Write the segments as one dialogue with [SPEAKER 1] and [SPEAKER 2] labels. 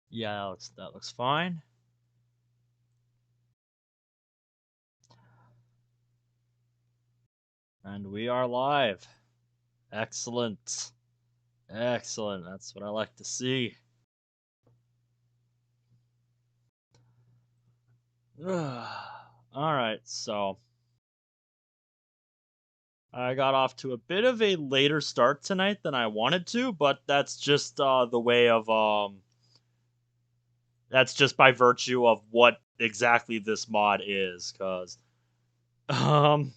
[SPEAKER 1] Yeah, that looks fine. And we are live. Excellent. Excellent. That's what I like to see. Alright, so I got off to a bit of a later start tonight than I wanted to, but that's just the way of that's just by virtue of what exactly this mod is, cause um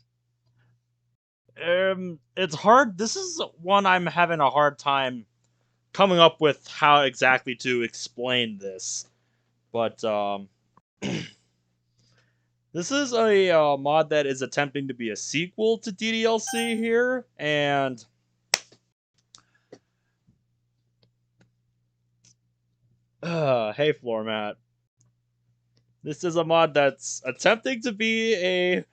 [SPEAKER 1] it's hard. This is one I'm having a hard time coming up with how exactly to explain this. But this is a mod that is attempting to be a sequel to DDLC here, and hey, floor mat. This is a mod that's attempting to be a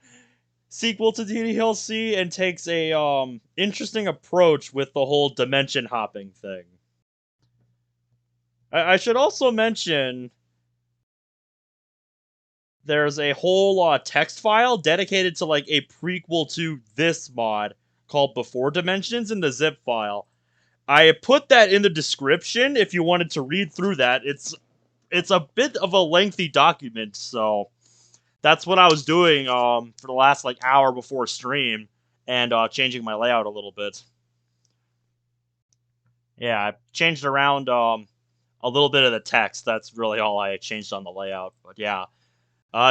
[SPEAKER 1] sequel to DDLC and takes a interesting approach with the whole dimension hopping thing. I should also mention there's a whole text file dedicated to like a prequel to this mod called Before Dimensions in the zip file. I put that in the description if you wanted to read through that. It's a bit of a lengthy document, so that's what I was doing for the last like hour before stream and changing my layout a little bit. Yeah, I changed around a little bit of the text. That's really all I changed on the layout. But yeah,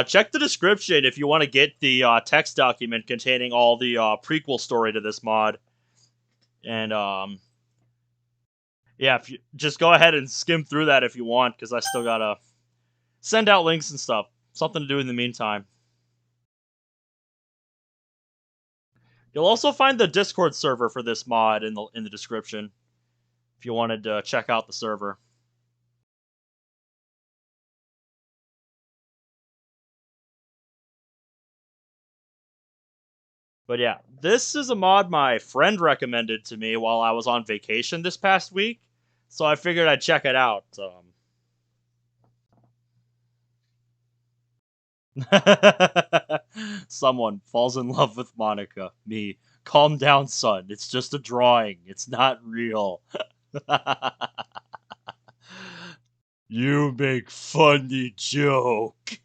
[SPEAKER 1] check the description if you want to get the text document containing all the prequel story to this mod. And yeah, if you just go ahead and skim through that if you want, because I still gotta send out links and stuff. Something to do in the meantime. You'll also find the Discord server for this mod in the description if you wanted to check out the server. But yeah, this is a mod my friend recommended to me while I was on vacation this past week, so I figured I'd check it out. Someone falls in love with Monica. Me. Calm down, son. It's just a drawing. It's not real. You make funny joke.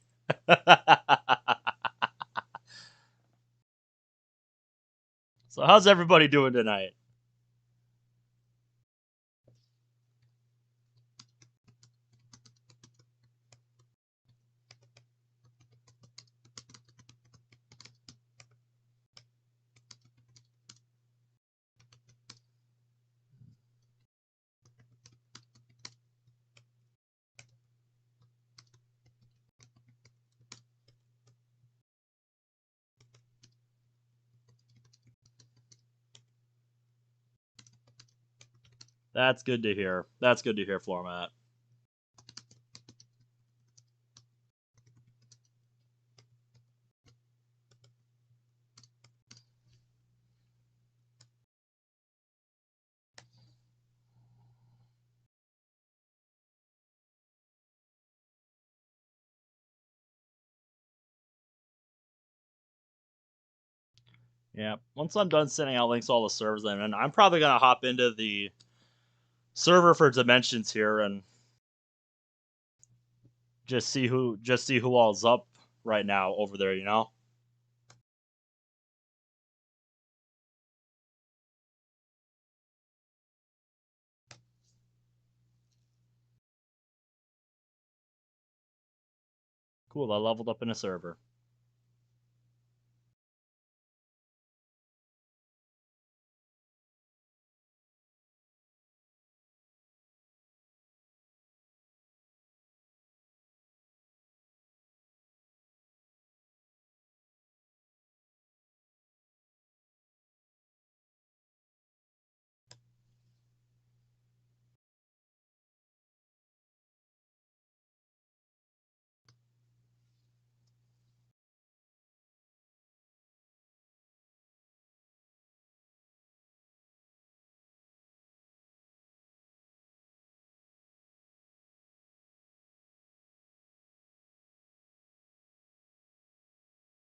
[SPEAKER 1] So how's everybody doing tonight? That's good to hear. That's good to hear, Floormat. Yeah. Once I'm done sending out links to all the servers, then I'm probably gonna hop into the server for Dimensions here and just see who all's up right now over there. You know. Cool. I leveled up in a server.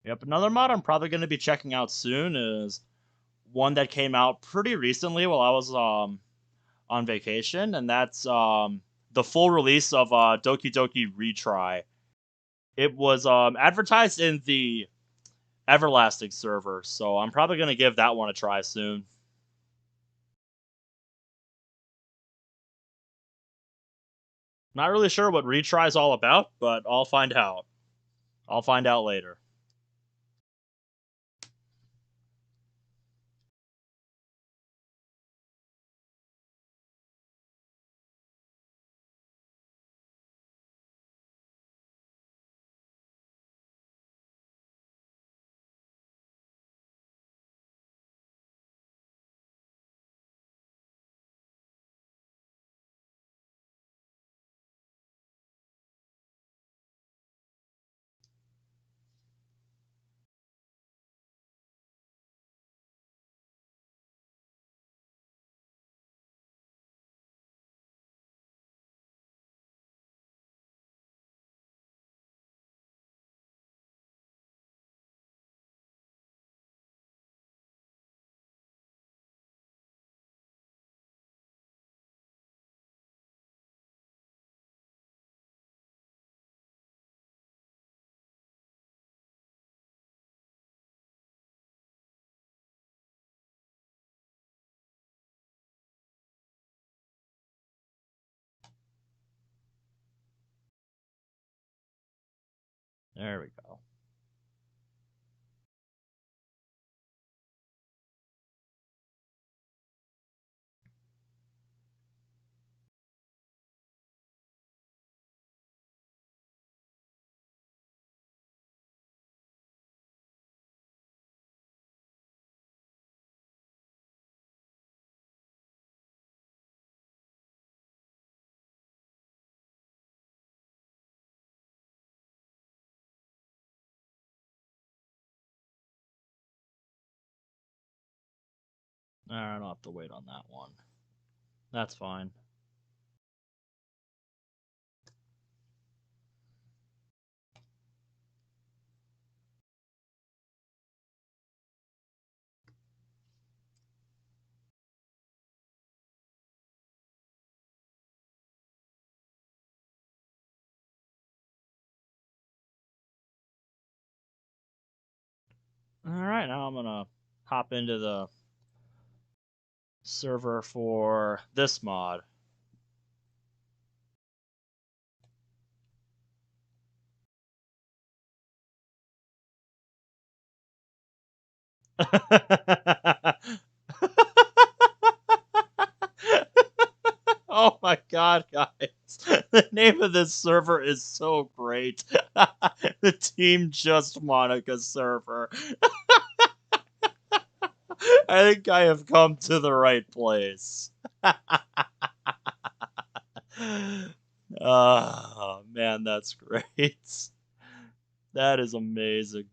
[SPEAKER 1] Yep, another mod I'm probably going to be checking out soon is one that came out pretty recently while I was on vacation, and that's the full release of Doki Doki Retry. It was advertised in the Everlasting server, so I'm probably going to give that one a try soon. Not really sure what Retry is all about, but I'll find out. I'll find out later. There we go. I don't have to wait on that one. That's fine. Alright, now I'm gonna hop into the server for this mod. Oh my god, guys. The name of this server is so great. The Team Just Monica server. I think I have come to the right place. Oh, man, that's great. That is amazing.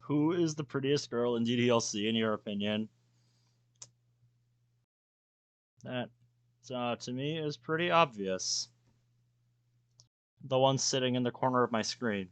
[SPEAKER 1] Who is the prettiest girl in DDLC, in your opinion? That, to me, is pretty obvious. The one sitting in the corner of my screen.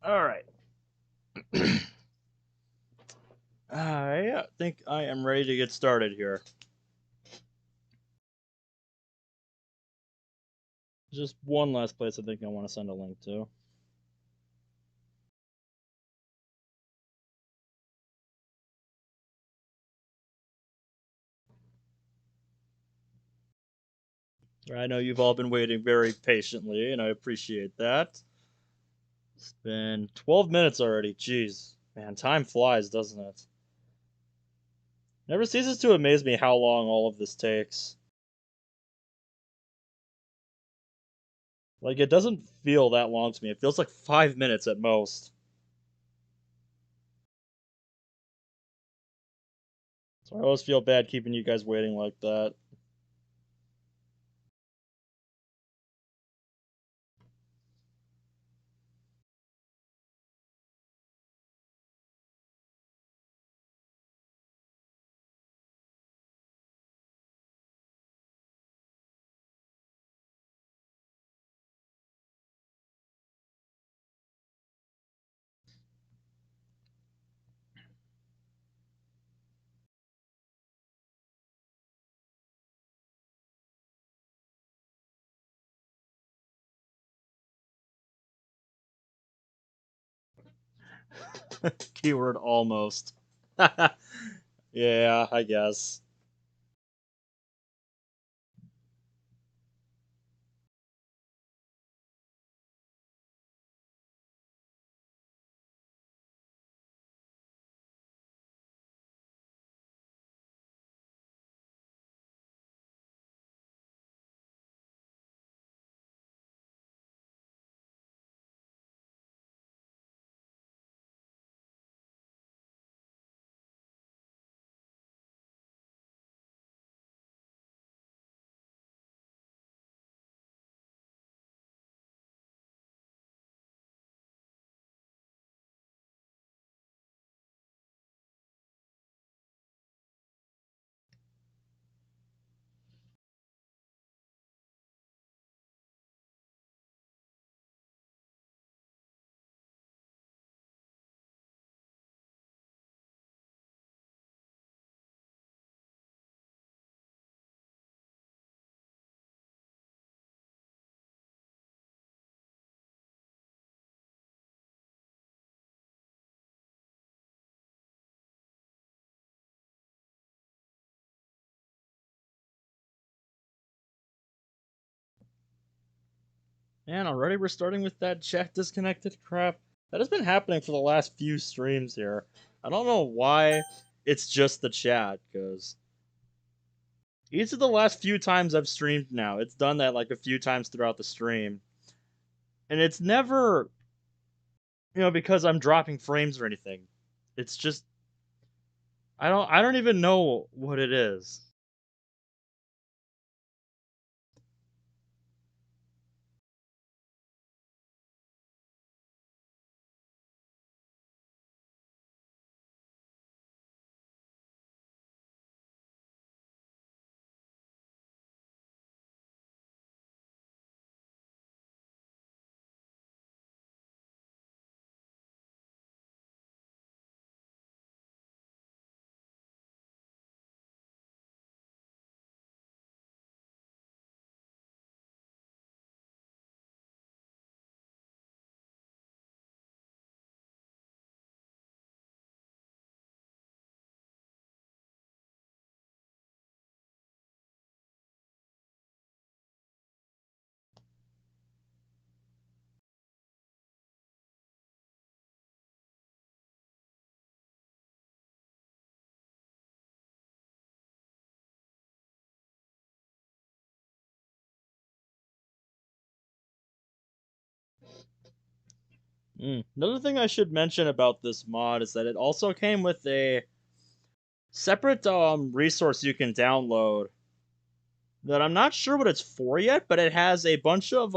[SPEAKER 1] All right. I think I am ready to get started here. Just one last place I think I want to send a link to. I know you've all been waiting very patiently, and I appreciate that. It's been 12 minutes already. Jeez. Man, time flies, doesn't it? Never ceases to amaze me how long all of this takes. Like, it doesn't feel that long to me. It feels like 5 minutes at most. So I always feel bad keeping you guys waiting like that. Keyword almost. Yeah, I guess. Man, already we're starting with that chat disconnected crap. That has been happening for the last few streams here. I don't know why it's just the chat, because each of the last few times I've streamed now, it's done that like a few times throughout the stream. And it's never, because I'm dropping frames or anything. It's just, I don't even know what it is. Another thing I should mention about this mod is that it also came with a separate resource you can download that I'm not sure what it's for yet, but it has a bunch of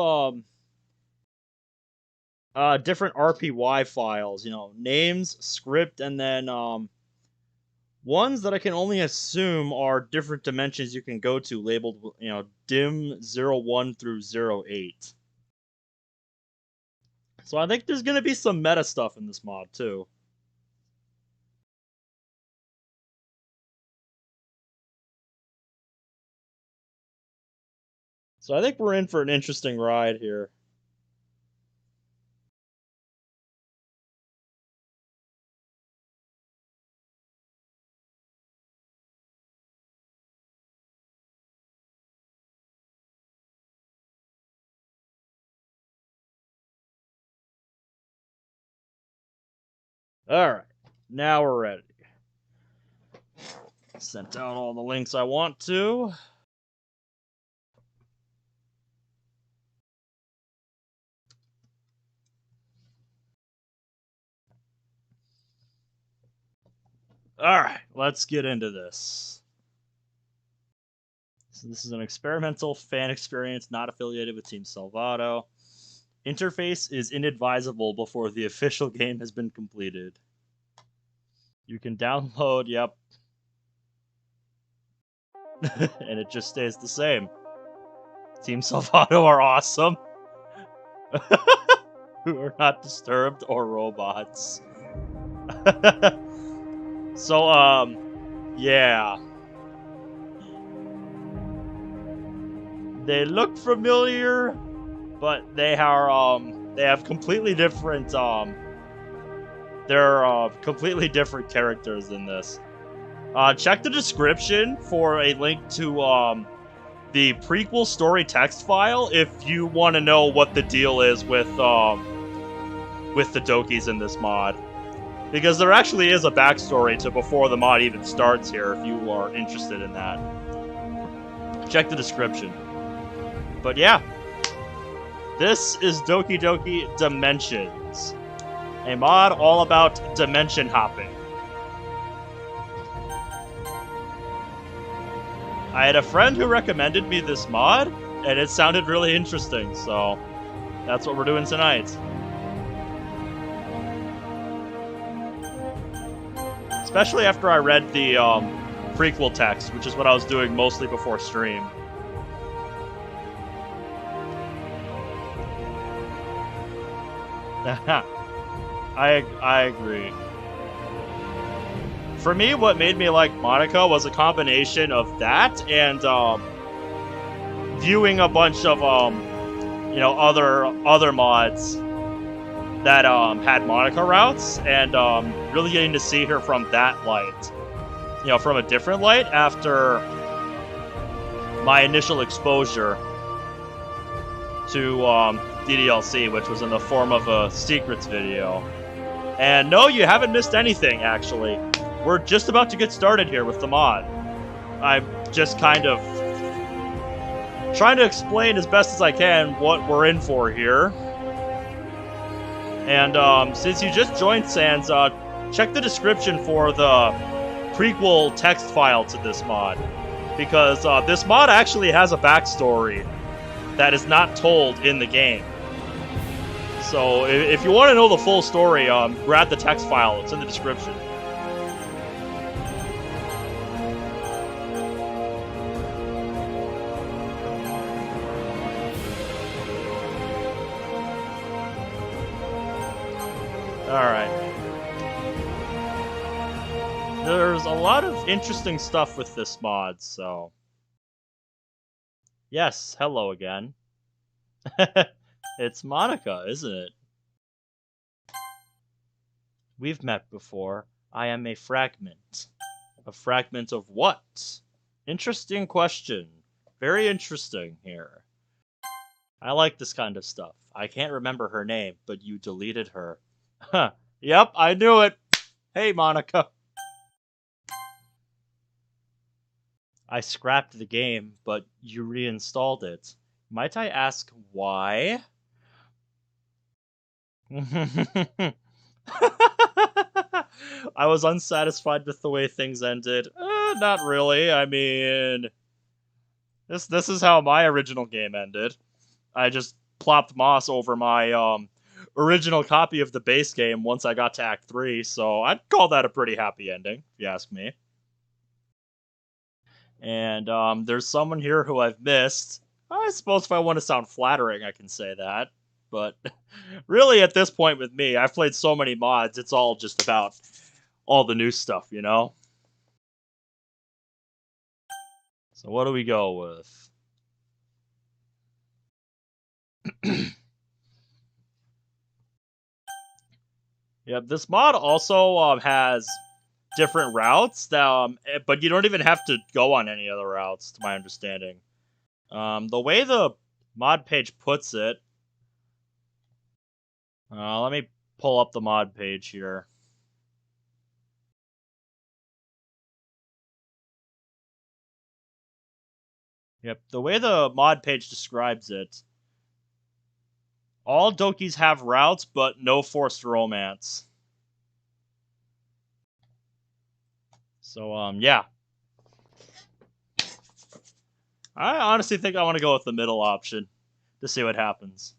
[SPEAKER 1] different RPY files, names, script, and then ones that I can only assume are different dimensions you can go to, labeled, dim 01 through 08. So I think there's going to be some meta stuff in this mod, too. So I think we're in for an interesting ride here. Alright, now we're ready. Sent out all the links I want to. Alright, let's get into this. So this is an experimental fan experience not affiliated with Team Salvato. Interface is inadvisable before the official game has been completed. You can download, yep. And it just stays the same. Team Salvato are awesome. Who are not disturbed or robots. So, yeah. They look familiar, but they have completely different, they're completely different characters in this. Check the description for a link to, the prequel story text file if you want to know what the deal is with the Dokis in this mod. Because there actually is a backstory to before the mod even starts here, if you are interested in that. Check the description. But yeah, this is Doki Doki Dimensions, a mod all about dimension hopping. I had a friend who recommended me this mod, and it sounded really interesting, so that's what we're doing tonight. Especially after I read the prequel text, which is what I was doing mostly before stream. I agree. For me, what made me like Monica was a combination of that and viewing a bunch of other mods that had Monica routes and really getting to see her from that light, from a different light after my initial exposure to DDLC, which was in the form of a secrets video. And no, you haven't missed anything, actually. We're just about to get started here with the mod. I'm just kind of trying to explain as best as I can what we're in for here. And since you just joined, Sans, check the description for the prequel text file to this mod, because this mod actually has a backstory that is not told in the game. So if you want to know the full story, grab the text file. It's in the description. Alright. There's a lot of interesting stuff with this mod, so... Yes, hello again. It's Monica, isn't it? We've met before. I am a fragment. A fragment of what? Interesting question. Very interesting here. I like this kind of stuff. I can't remember her name, but you deleted her. Huh. Yep, I knew it. Hey, Monica. I scrapped the game, but you reinstalled it. Might I ask why? I was unsatisfied with the way things ended. Not really. I mean, this is how my original game ended. I just plopped moss over my original copy of the base game once I got to Act 3, so I'd call that a pretty happy ending, if you ask me. And there's someone here who I've missed. I suppose if I want to sound flattering, I can say that. But really, at this point with me, I've played so many mods, it's all just about all the new stuff, you know? So what do we go with? Yep, this mod also has different routes, that, but you don't even have to go on any other routes, to my understanding. The way the mod page puts it... let me pull up the mod page here. Yep, the way the mod page describes it, all Dokis have routes, but no forced romance. So, yeah. I honestly think I want to go with the middle option to see what happens.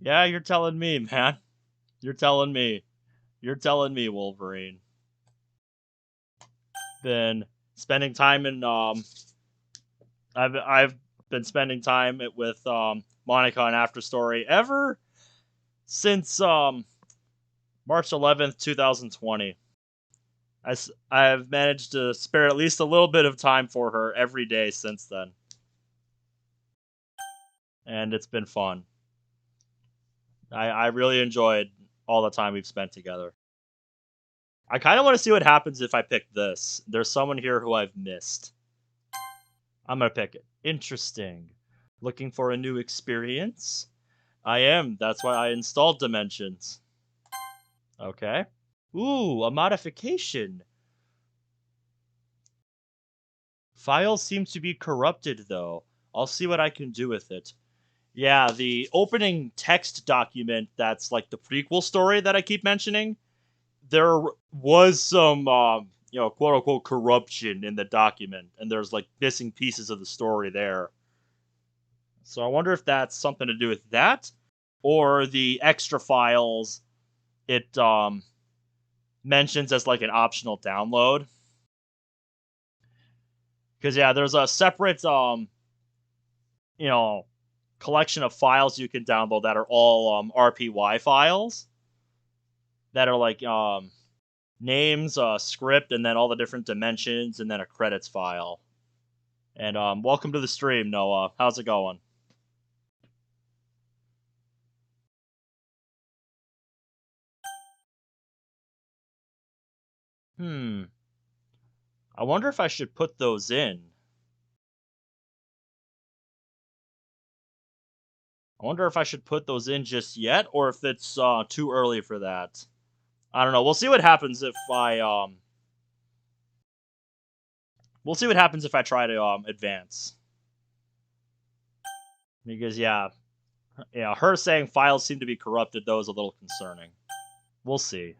[SPEAKER 1] Yeah, you're telling me, man. You're telling me. You're telling me, Wolverine. Been spending time in, I've been spending time with, Monica on After Story ever since, March 11th, 2020. I've managed to spare at least a little bit of time for her every day since then. And it's been fun. I really enjoyed all the time we've spent together. I kind of want to see what happens if I pick this. There's someone here who I've missed. I'm going to pick it. Interesting. Looking for a new experience? I am. That's why I installed Dimensions. Okay. Ooh, a modification. File seems to be corrupted, though. I'll see what I can do with it. Yeah, the opening text document that's like the prequel story that I keep mentioning, there was some, quote-unquote corruption in the document, and there's like missing pieces of the story there. So I wonder if that's something to do with that, or the extra files it mentions as like an optional download. Because yeah, there's a separate collection of files you can download that are all RPY files that are like names, script, and then all the different dimensions, and then a credits file. And welcome to the stream, Noah. How's it going? I wonder if I should put those in. I wonder if I should put those in just yet, or if it's too early for that. I don't know. We'll see what happens if I We'll see what happens if I try to advance. Because yeah, her saying files seem to be corrupted though is a little concerning. We'll see.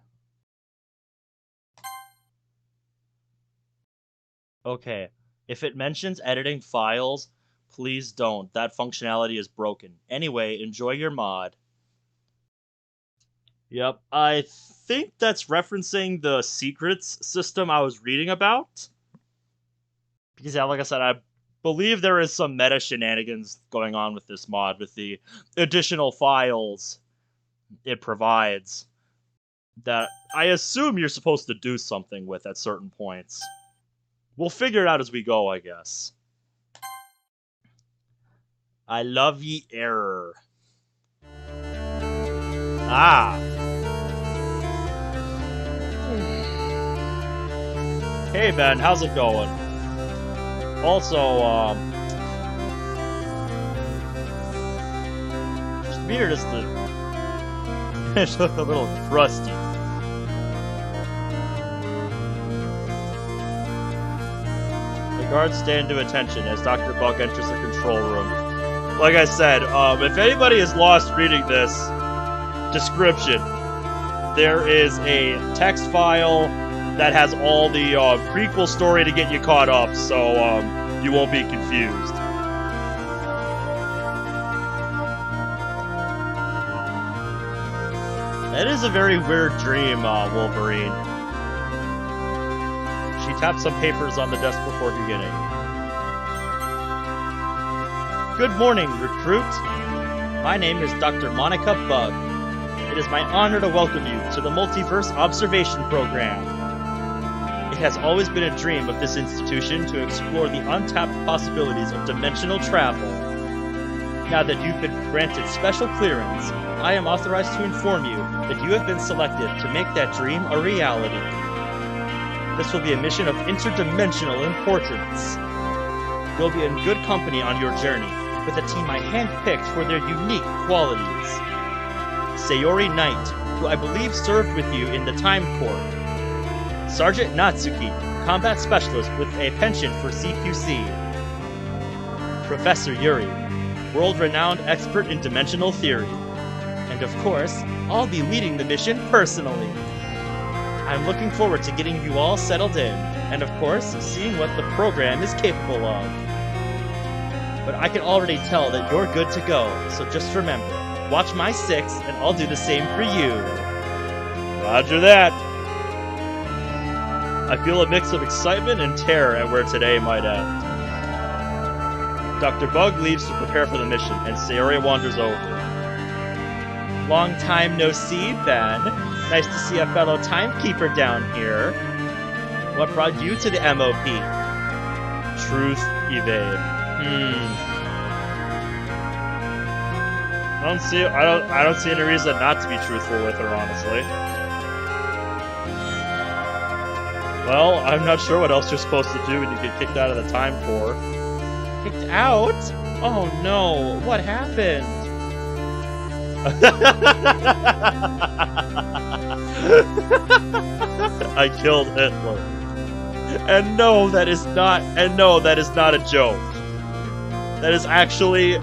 [SPEAKER 1] Okay, if it mentions editing files, please don't. That functionality is broken. Anyway, enjoy your mod. Yep, I think that's referencing the secrets system I was reading about. Because, yeah, like I said, I believe there is some meta shenanigans going on with this mod, with the additional files it provides that I assume you're supposed to do something with at certain points. We'll figure it out as we go, I guess. I love ye error. Ah. Hey Ben, how's it going? Also, just beer just it's a little crusty. The guards stand to attention as Dr. Bug enters the control room. Like I said, if anybody is lost reading this description, there is a text file that has all the prequel story to get you caught up, so you won't be confused. That is a very weird dream, Wolverine. She tapped some papers on the desk before beginning. Good morning, recruit. My name is Dr. Monica Bug. It is my honor to welcome you to the Multiverse Observation Program. It has always been a dream of this institution to explore the untapped possibilities of dimensional travel. Now that you've been granted special clearance, I am authorized to inform you that you have been selected to make that dream a reality. This will be a mission of interdimensional importance. You'll be in good company on your journey, with a team I handpicked for their unique qualities. Sayori Knight, who I believe served with you in the Time Corps. Sergeant Natsuki, combat specialist with a penchant for CQC. Professor Yuri, world-renowned expert in dimensional theory. And of course, I'll be leading the mission personally. I'm looking forward to getting you all settled in, and of course, seeing what the program is capable of. But I can already tell that you're good to go, so just remember, watch my 6, and I'll do the same for you. Roger that. I feel a mix of excitement and terror at where today might end. Dr. Bug leaves to prepare for the mission, and Sayori wanders over. Long time no see, Ben. Nice to see a fellow timekeeper down here. What brought you to the MOP? Truth evade. I don't see any reason not to be truthful with her, honestly. Well, I'm not sure what else you're supposed to do when you get kicked out of the Time Corps. Kicked out? Oh no, what happened? I killed Hitler. And no, that is not a joke. That is actually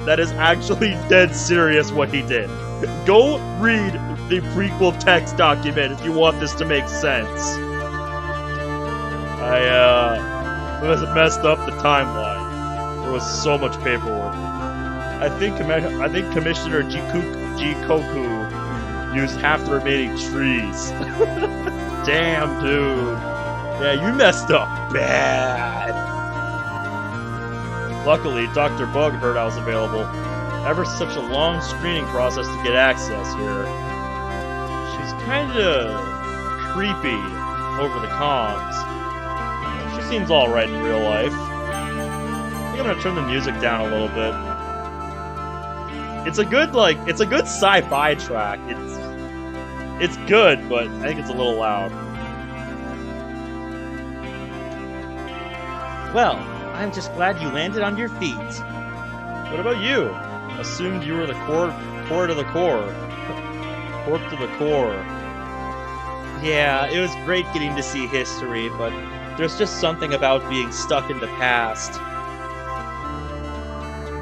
[SPEAKER 1] dead serious what he did. Go read the prequel text document if you want this to make sense. I messed up the timeline. There was so much paperwork. I think Commissioner Jikoku used half the remaining trees. Damn, dude. Yeah, you messed up bad. Luckily, Dr. Bug heard I was available. Ever such a long screening process to get access here. She's kinda creepy over the comms. She seems alright in real life. I think I'm gonna turn the music down a little bit. It's a good sci-fi track. It's good, but I think it's a little loud. Well, I'm just glad you landed on your feet. What about you? Assumed you were the core to the core. Corp to the core. Yeah, it was great getting to see history, but there's just something about being stuck in the past.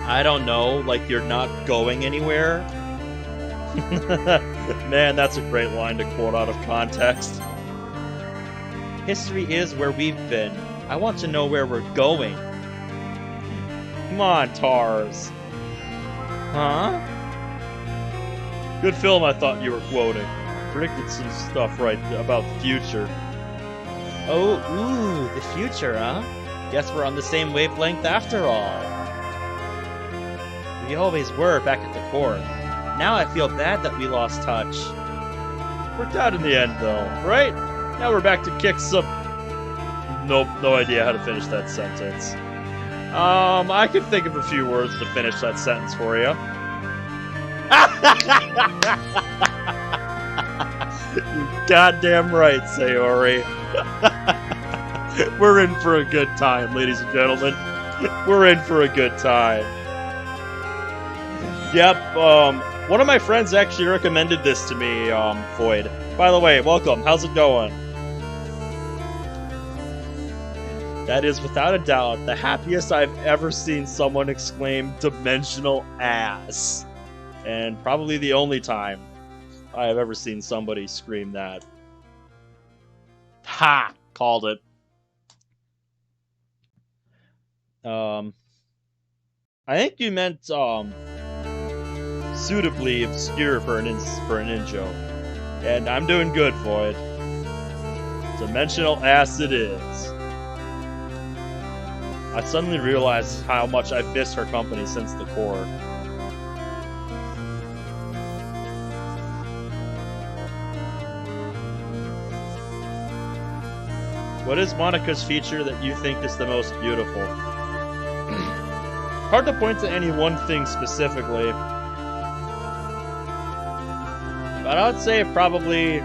[SPEAKER 1] I don't know, like you're not going anywhere? Man, that's a great line to quote out of context. History is where we've been. I want to know where we're going. Come on, Tars. Huh? Good film, I thought you were quoting. Predicted some stuff right about the future. Oh, ooh, the future, huh? Guess we're on the same wavelength after all. We always were back at the core. Now I feel bad that we lost touch. Worked out in the end, though, right? Now we're back to kick some... Nope, no idea how to finish that sentence. I could think of a few words to finish that sentence for you. You goddamn right, Sayori. We're in for a good time, ladies and gentlemen. We're in for a good time. Yep, one of my friends actually recommended this to me, Void. By the way, welcome. How's it going? That is, without a doubt, the happiest I've ever seen someone exclaim dimensional ass. And probably the only time I have ever seen somebody scream that. Ha! Called it. I think you meant, suitably obscure for an in-joke. And I'm doing good, Void. Dimensional ass it is. I suddenly realized how much I've missed her company since the core. What is Monika's feature that you think is the most beautiful? Hard to point to any one thing specifically. But I would say probably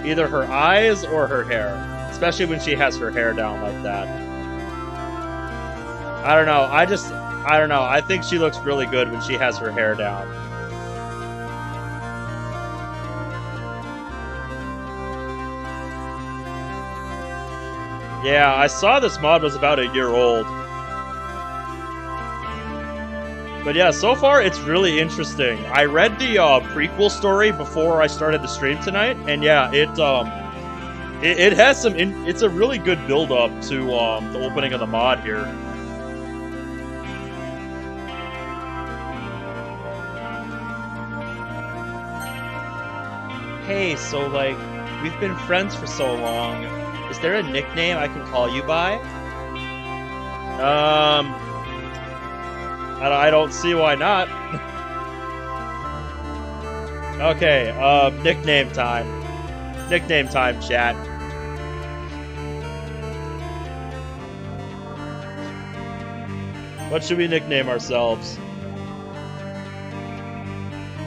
[SPEAKER 1] either her eyes or her hair. Especially when she has her hair down like that. I don't know. I don't know. I think she looks really good when she has her hair down. Yeah, I saw this mod was about a year old. But yeah, so far it's really interesting. I read the prequel story before I started the stream tonight, and yeah, it has some. It's a really good build up to the opening of the mod here. Hey, so like we've been friends for so long. Is there a nickname I can call you by? I don't see why not. Okay, nickname time. Nickname time, chat. What should we nickname ourselves?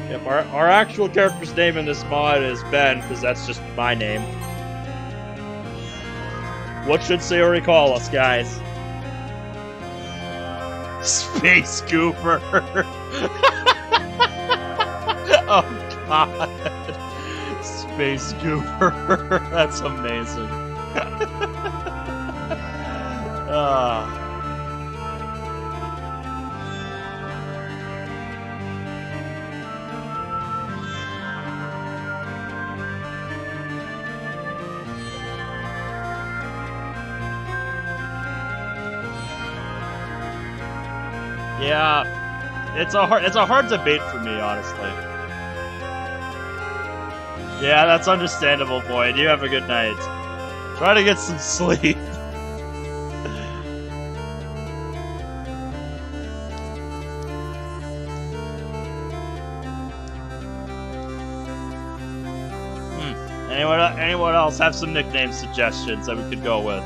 [SPEAKER 1] Yep, our actual character's name in this mod is Ben, because that's just my name. What should Sayori call us, guys? Space Gooper! Oh god! Space Gooper! That's amazing. Yeah, it's a hard debate for me, honestly. Yeah, that's understandable, Void. You have a good night. Try to get some sleep. Anyone else have some nickname suggestions that we could go with?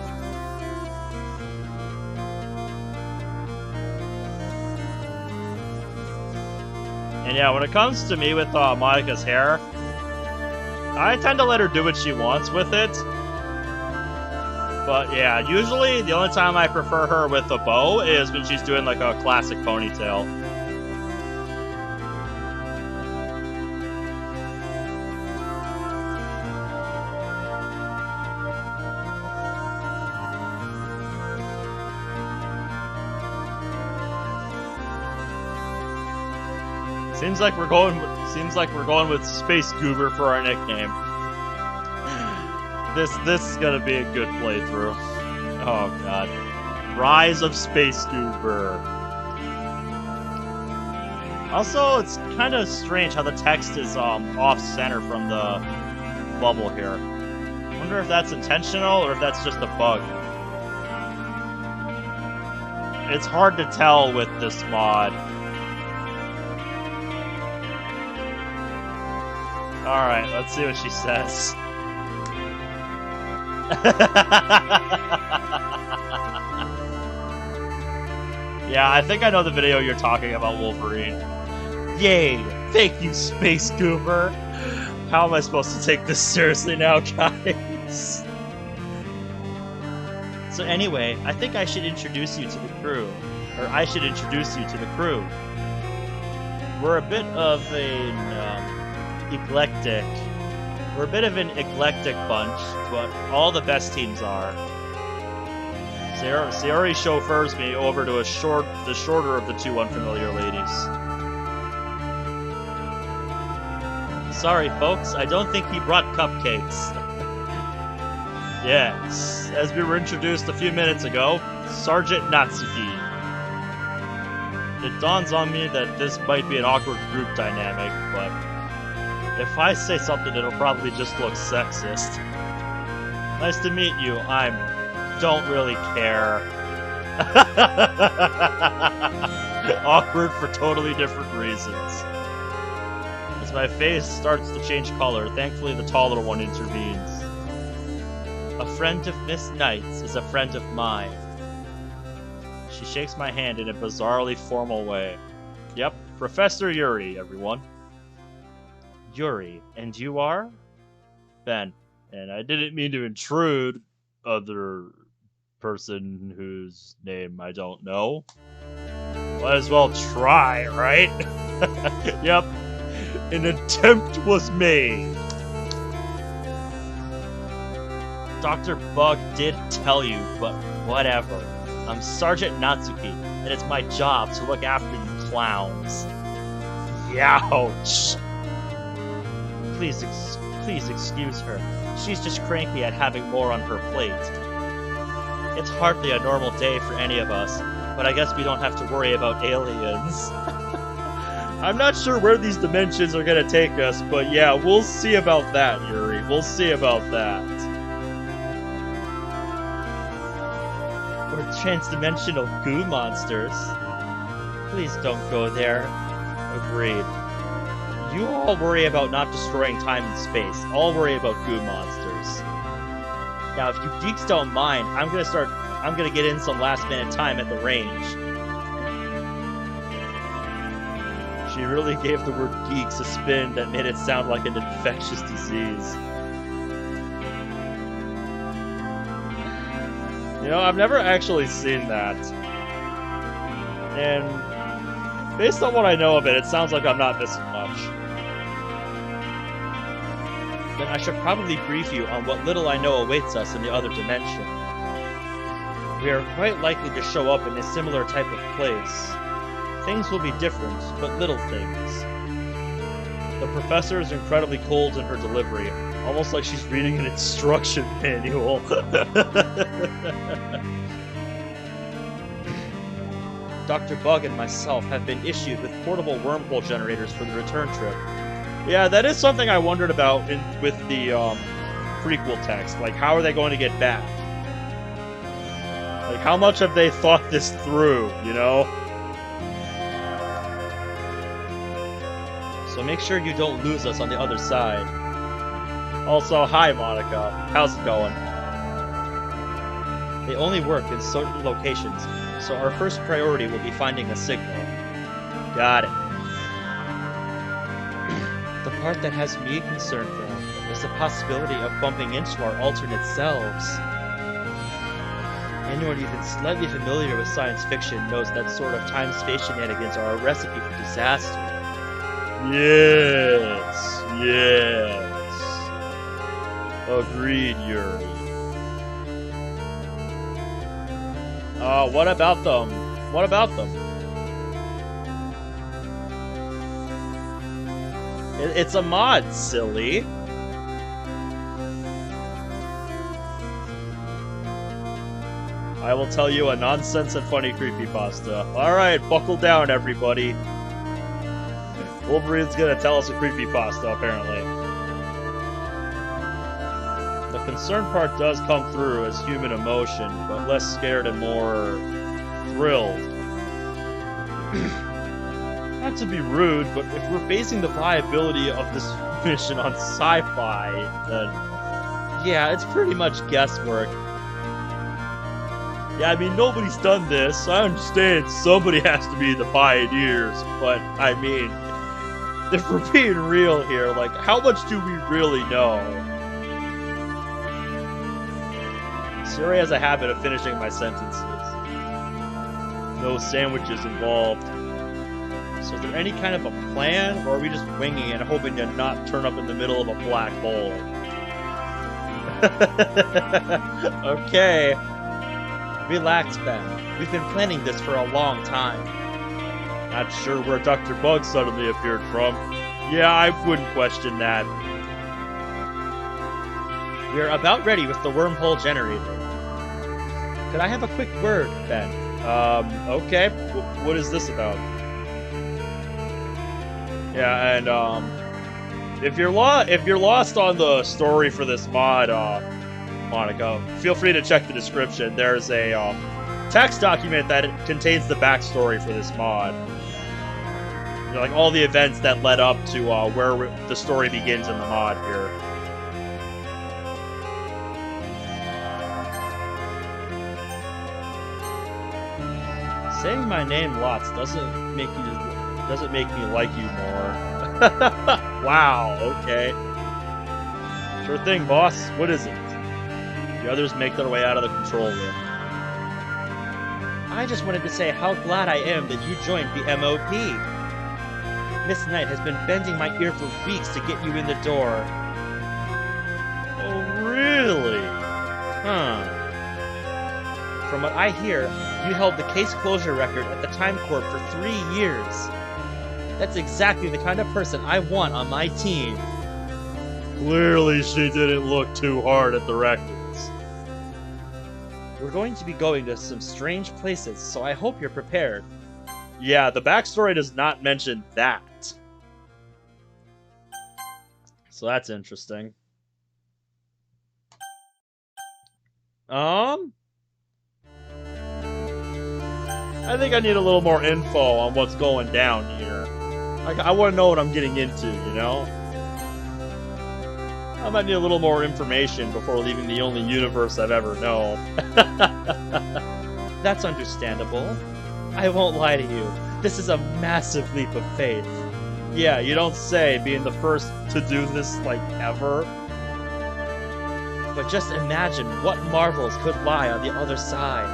[SPEAKER 1] And yeah, when it comes to me with Monika's hair, I tend to let her do what she wants with it. But yeah, usually the only time I prefer her with a bow is when she's doing like a classic ponytail. Seems like we're going with Space Goober for our nickname. This is gonna be a good playthrough. Oh god. Rise of Space Goober. Also, it's kind of strange how the text is off-center from the bubble here. I wonder if that's intentional or if that's just a bug. It's hard to tell with this mod. Alright, let's see what she says. Yeah, I think I know the video you're talking about, Wolverine. Yay! Thank you, Space Goober! How am I supposed to take this seriously now, guys? So anyway, I think I should introduce you to the crew. Or I should introduce you to the crew. We're a bit of an eclectic bunch, but all the best teams are. Sayori chauffeurs me over to the shorter of the two unfamiliar ladies. Sorry, folks, I don't think he brought cupcakes. Yes, as we were introduced a few minutes ago, Sergeant Natsuki. It dawns on me that this might be an awkward group dynamic, but if I say something, it'll probably just look sexist. Nice to meet you. Don't really care. Awkward for totally different reasons. As my face starts to change color, thankfully the taller one intervenes. A friend of Miss Knight's is a friend of mine. She shakes my hand in a bizarrely formal way. Yep, Professor Yuri, everyone. Yuri, and you are? Ben, and I didn't mean to intrude, other person whose name I don't know. Might as well try, right? Yep, an attempt was made. Dr. Bug did tell you, but whatever. I'm Sergeant Natsuki, and it's my job to look after you clowns. Youch! Please excuse her. She's just cranky at having more on her plate. It's hardly a normal day for any of us, but I guess we don't have to worry about aliens. I'm not sure where these dimensions are gonna take us, but yeah, we'll see about that, Yuri. We'll see about that. We're trans-dimensional goo monsters. Please don't go there. Agreed. You all worry about not destroying time and space. I'll worry about goo monsters. Now, if you geeks don't mind, I'm gonna get in some last-minute time at the range. She really gave the word geeks a spin that made it sound like an infectious disease. You know, I've never actually seen that. And based on what I know of it, it sounds like I'm not missing much. Then I should probably brief you on what little I know awaits us in the other dimension. We are quite likely to show up in a similar type of place. Things will be different, but little things. The professor is incredibly cold in her delivery, almost like she's reading an instruction manual. Dr. Bug and myself have been issued with portable wormhole generators for the return trip. Yeah, that is something I wondered about with the prequel text. Like, how are they going to get back? Like, how much have they thought this through, you know? So make sure you don't lose us on the other side. Also, hi Monica. How's it going? They only work in certain locations, so our first priority will be finding a signal. Got it. The part that has me concerned, though, is the possibility of bumping into our alternate selves. Anyone even slightly familiar with science fiction knows that sort of time-space shenanigans are a recipe for disaster. Yes, yes. Agreed, Yuri. What about them? What about them? It's a mod, silly. I will tell you a nonsense and funny creepypasta. Alright, buckle down, everybody. Wolverine's gonna tell us a creepypasta, apparently. The concern part does come through as human emotion, but less scared and more thrilled. Not to be rude, but if we're basing the viability of this mission on sci-fi, then yeah, it's pretty much guesswork. Yeah, I mean, nobody's done this. I understand somebody has to be the pioneers, but I mean, if we're being real here, like, how much do we really know? Siri has a habit of finishing my sentences. No sandwiches involved. So is there any kind of a plan, or are we just winging it and hoping to not turn up in the middle of a black hole? Okay. Relax, Ben. We've been planning this for a long time. Not sure where Dr. Bug suddenly appeared from. Yeah, I wouldn't question that. We're about ready with the wormhole generator. Could I have a quick word, Ben? Okay. What is this about? Yeah, and, if you're lost on the story for this mod, Monica, feel free to check the description. There's a, text document that contains the backstory for this mod. You know, like, all the events that led up to, where the story begins in the mod here. Saying my name lots doesn't make me like you more. Wow, okay. Sure thing, boss. What is it? The others make their way out of the control room. I just wanted to say how glad I am that you joined the MOP. Miss Knight has been bending my ear for weeks to get you in the door. Oh, really? Huh. From what I hear, you held the case closure record at the Time Corp for 3 years. That's exactly the kind of person I want on my team. Clearly she didn't look too hard at the records. We're going to be going to some strange places, so I hope you're prepared. Yeah, the backstory does not mention that. So that's interesting. I think I need a little more info on what's going down here. I want to know what I'm getting into, you know? I might need a little more information before leaving the only universe I've ever known. That's understandable. I won't lie to you. This is a massive leap of faith. Yeah, you don't say, being the first to do this, like, ever. But just imagine what marvels could lie on the other side.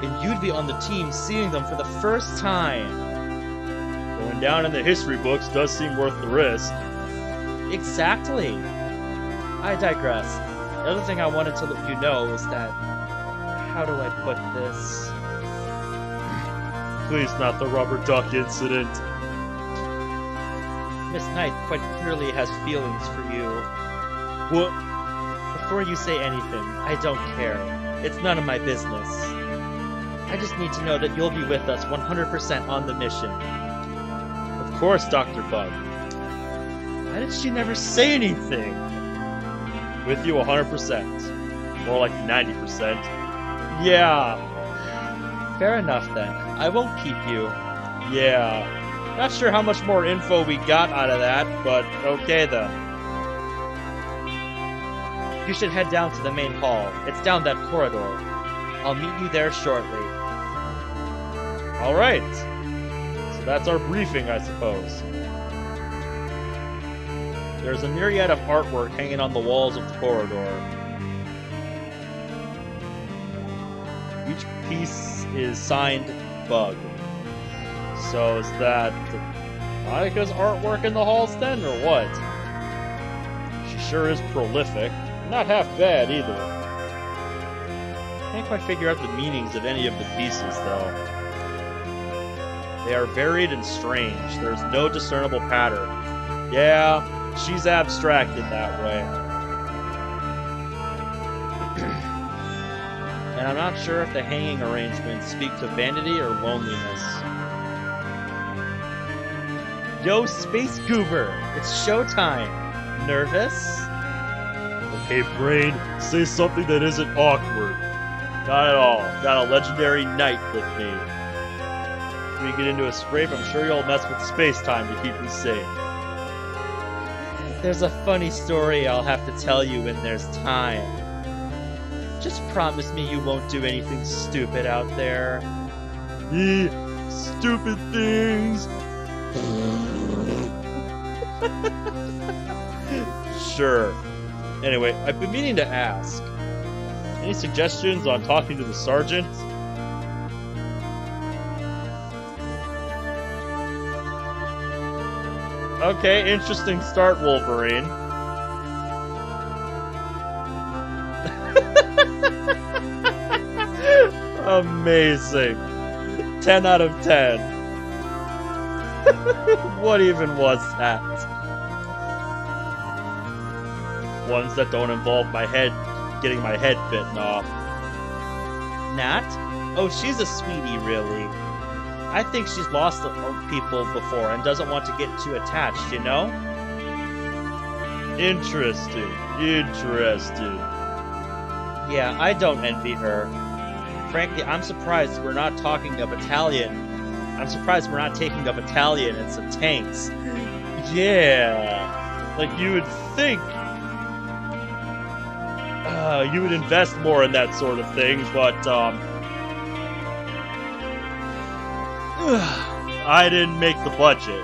[SPEAKER 1] And you'd be on the team seeing them for the first time. Going down in the history books does seem worth the risk. Exactly. I digress. The other thing I wanted to let you know is that... How do I put this? Please, not the rubber duck incident. Miss Knight quite clearly has feelings for you. What? Before you say anything, I don't care. It's none of my business. I just need to know that you'll be with us 100% on the mission. Of course, Dr. Bug. Why did she never say anything? With you 100%. More like 90%. Yeah. Fair enough then. I won't keep you. Yeah. Not sure how much more info we got out of that, but okay then. You should head down to the main hall. It's down that corridor. I'll meet you there shortly. Alright. So that's our briefing, I suppose. There's a myriad of artwork hanging on the walls of the corridor. Each piece is signed Bug. So is that Monica's artwork in the halls then, or what? She sure is prolific. Not half bad, either. Can't quite figure out the meanings of any of the pieces, though. They are varied and strange. There's no discernible pattern. Yeah, she's abstract in that way. And I'm not sure if the hanging arrangements speak to vanity or loneliness. Yo, Space Goober! It's showtime! Nervous? Okay, Brain, say something that isn't awkward. Not at all. Got a legendary knight with me. If we get into a scrape, I'm sure you'll mess with space-time to keep me safe. There's a funny story I'll have to tell you when there's time. Just promise me you won't do anything stupid out there. Stupid things. Sure. Anyway, I've been meaning to ask. Any suggestions on talking to the sergeant? Okay, interesting start, Wolverine. Amazing. 10 out of 10. What even was that? Ones that don't involve my head getting my head bitten off. Nat? Oh, she's a sweetie, really. I think she's lost people before and doesn't want to get too attached, you know? Interesting. Yeah, I don't envy her. Frankly, I'm surprised we're not taking a battalion and some tanks. Yeah, like you would think you would invest more in that sort of thing, but I didn't make the budget.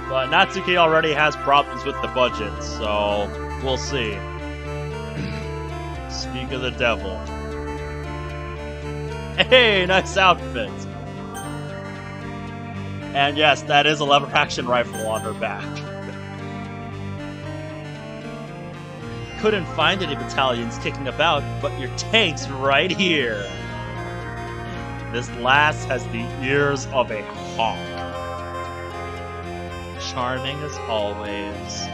[SPEAKER 1] But Natsuki already has problems with the budget, so we'll see. Speak of the devil. Hey, nice outfit! And yes, that is a lever action rifle on her back. Couldn't find any battalions kicking about, but your tank's right here. This lass has the ears of a hawk. Charming as always,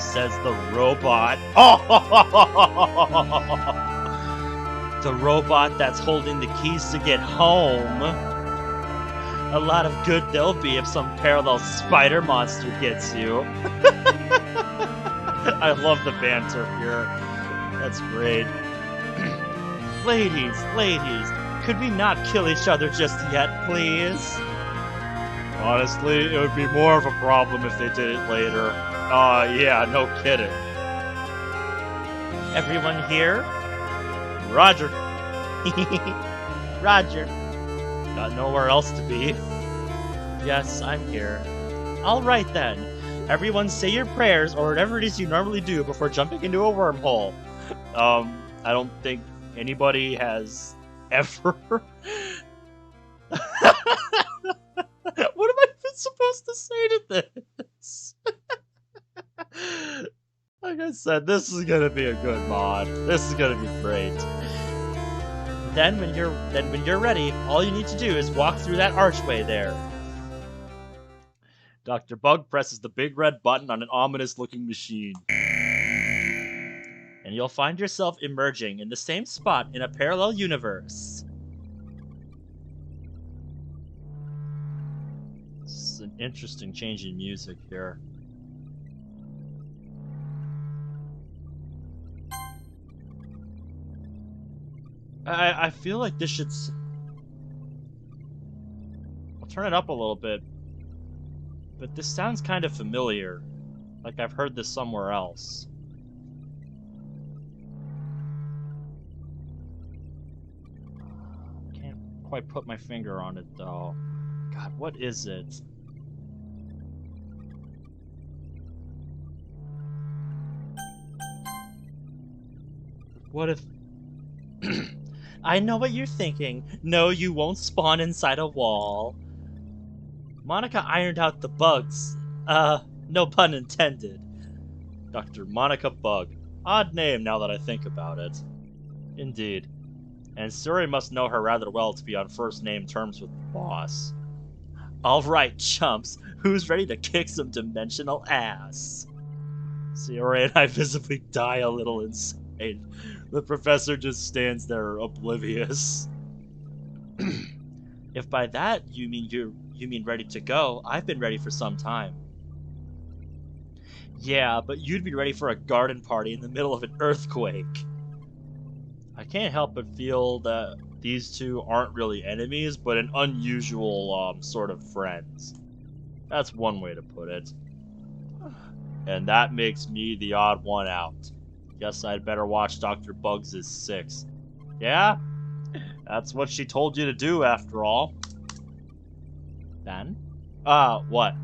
[SPEAKER 1] says the robot. The robot that's holding the keys to get home. A lot of good there'll be if some parallel spider monster gets you. I love the banter here. That's great. Ladies, could we not kill each other just yet, please? Honestly, it would be more of a problem if they did it later. Yeah, no kidding. Everyone here? Roger. Roger. Got nowhere else to be. Yes, I'm here. Alright then. Everyone say your prayers or whatever it is you normally do before jumping into a wormhole. I don't think anybody has ever... What am I supposed to say to this? Like I said, this is gonna be a good mod. This is gonna be great. Then when you're ready, all you need to do is walk through that archway there. Dr. Bug presses the big red button on an ominous-looking machine. And you'll find yourself emerging in the same spot in a parallel universe. This is an interesting change in music here. I feel like this should... I'll turn it up a little bit. But this sounds kind of familiar. Like I've heard this somewhere else. Can't quite put my finger on it though. God, what is it? What if... I know what you're thinking. No, you won't spawn inside a wall. Monica ironed out the bugs. No pun intended. Dr. Monica Bug. Odd name now that I think about it. Indeed. And Suri must know her rather well to be on first name terms with the boss. Alright, chumps, who's ready to kick some dimensional ass? Sayori and I visibly die a little inside. The professor just stands there oblivious. If by that you mean ready to go, I've been ready for some time. Yeah, but you'd be ready for a garden party in the middle of an earthquake. I can't help but feel that these two aren't really enemies, but an unusual sort of friends. That's one way to put it. And that makes me the odd one out. Guess I'd better watch Dr. Bugs' 6. Yeah? That's what she told you to do, after all. Then? What?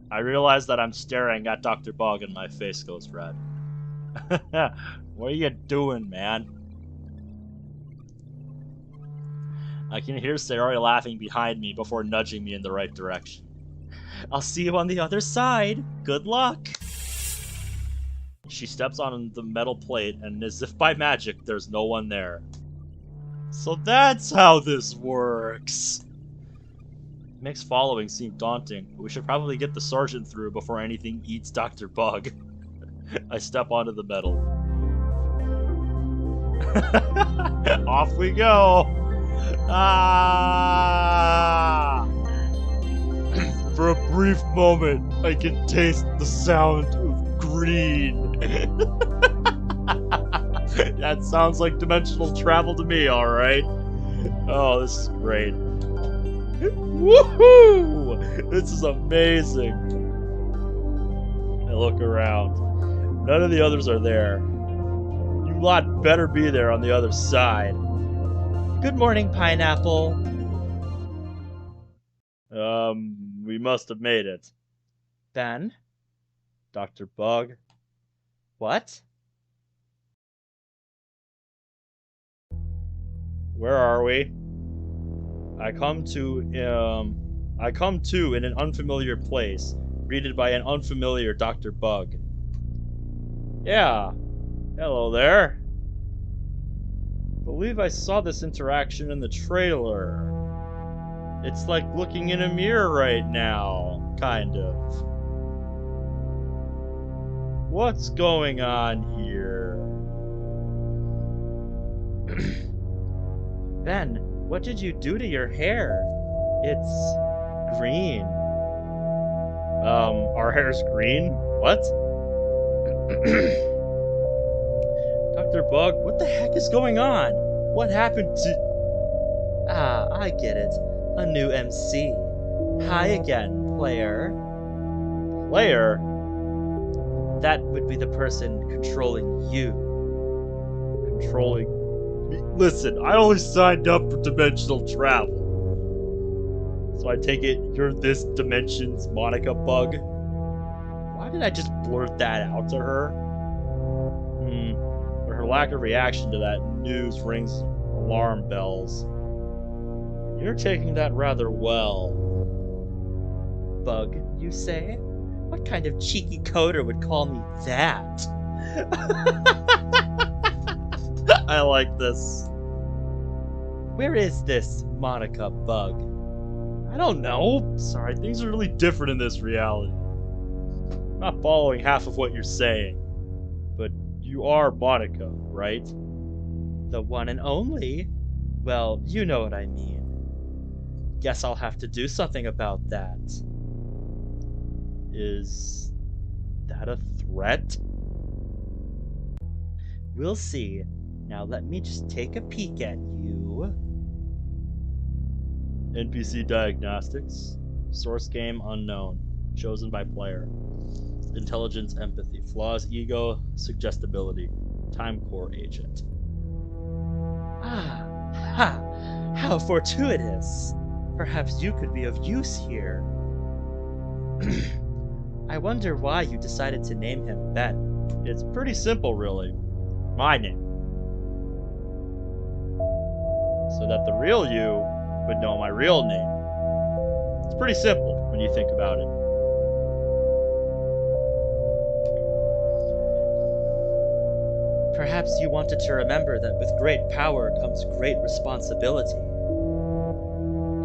[SPEAKER 1] I realize that I'm staring at Dr. Bug and my face goes red. What are you doing, man? I can hear Sayori laughing behind me before nudging me in the right direction. I'll see you on the other side. Good luck. She steps on the metal plate, and as if by magic, there's no one there. So that's how this works. Makes following seem daunting, but we should probably get the sergeant through before anything eats Dr. Bug. I step onto the metal. Off we go! Ah! For a brief moment, I can taste the sound of green. That sounds like dimensional travel to me, alright? Oh, this is great. Woohoo! This is amazing. I look around. None of the others are there. You lot better be there on the other side. Good morning, Pineapple. We must have made it. Then? Dr. Bug? What? Where are we? I come to in an unfamiliar place, greeted by an unfamiliar Dr. Bug. Yeah. Hello there. Believe I saw this interaction in the trailer. It's like looking in a mirror right now, kind of. What's going on here? Ben, what did you do to your hair? It's green. Our hair's green? What? Dr. Bug, what the heck is going on? What happened to... Ah, I get it. A new MC. Hi again, player. Player? That would be the person controlling you. Controlling me? Listen, I only signed up for dimensional travel. So I take it you're this dimension's Monica Bug? Why did I just blurt that out to her? But her lack of reaction to that news rings alarm bells. You're taking that rather well. Bug, you say? What kind of cheeky coder would call me that? I like this. Where is this Monica Bug? I don't know. Sorry, things are really different in this reality. I'm not following half of what you're saying. But you are Monica, right? The one and only? Well, you know what I mean. Guess I'll have to do something about that. Is that a threat? We'll see. Now let me just take a peek at you. NPC diagnostics. Source game unknown. Chosen by player. Intelligence, empathy. Flaws, ego, suggestibility. Time core agent. Ah, ha! How fortuitous! Perhaps you could be of use here. I wonder why you decided to name him Ben. It's pretty simple, really. My name. So that the real you would know my real name. It's pretty simple when you think about it. Perhaps you wanted to remember that with great power comes great responsibility.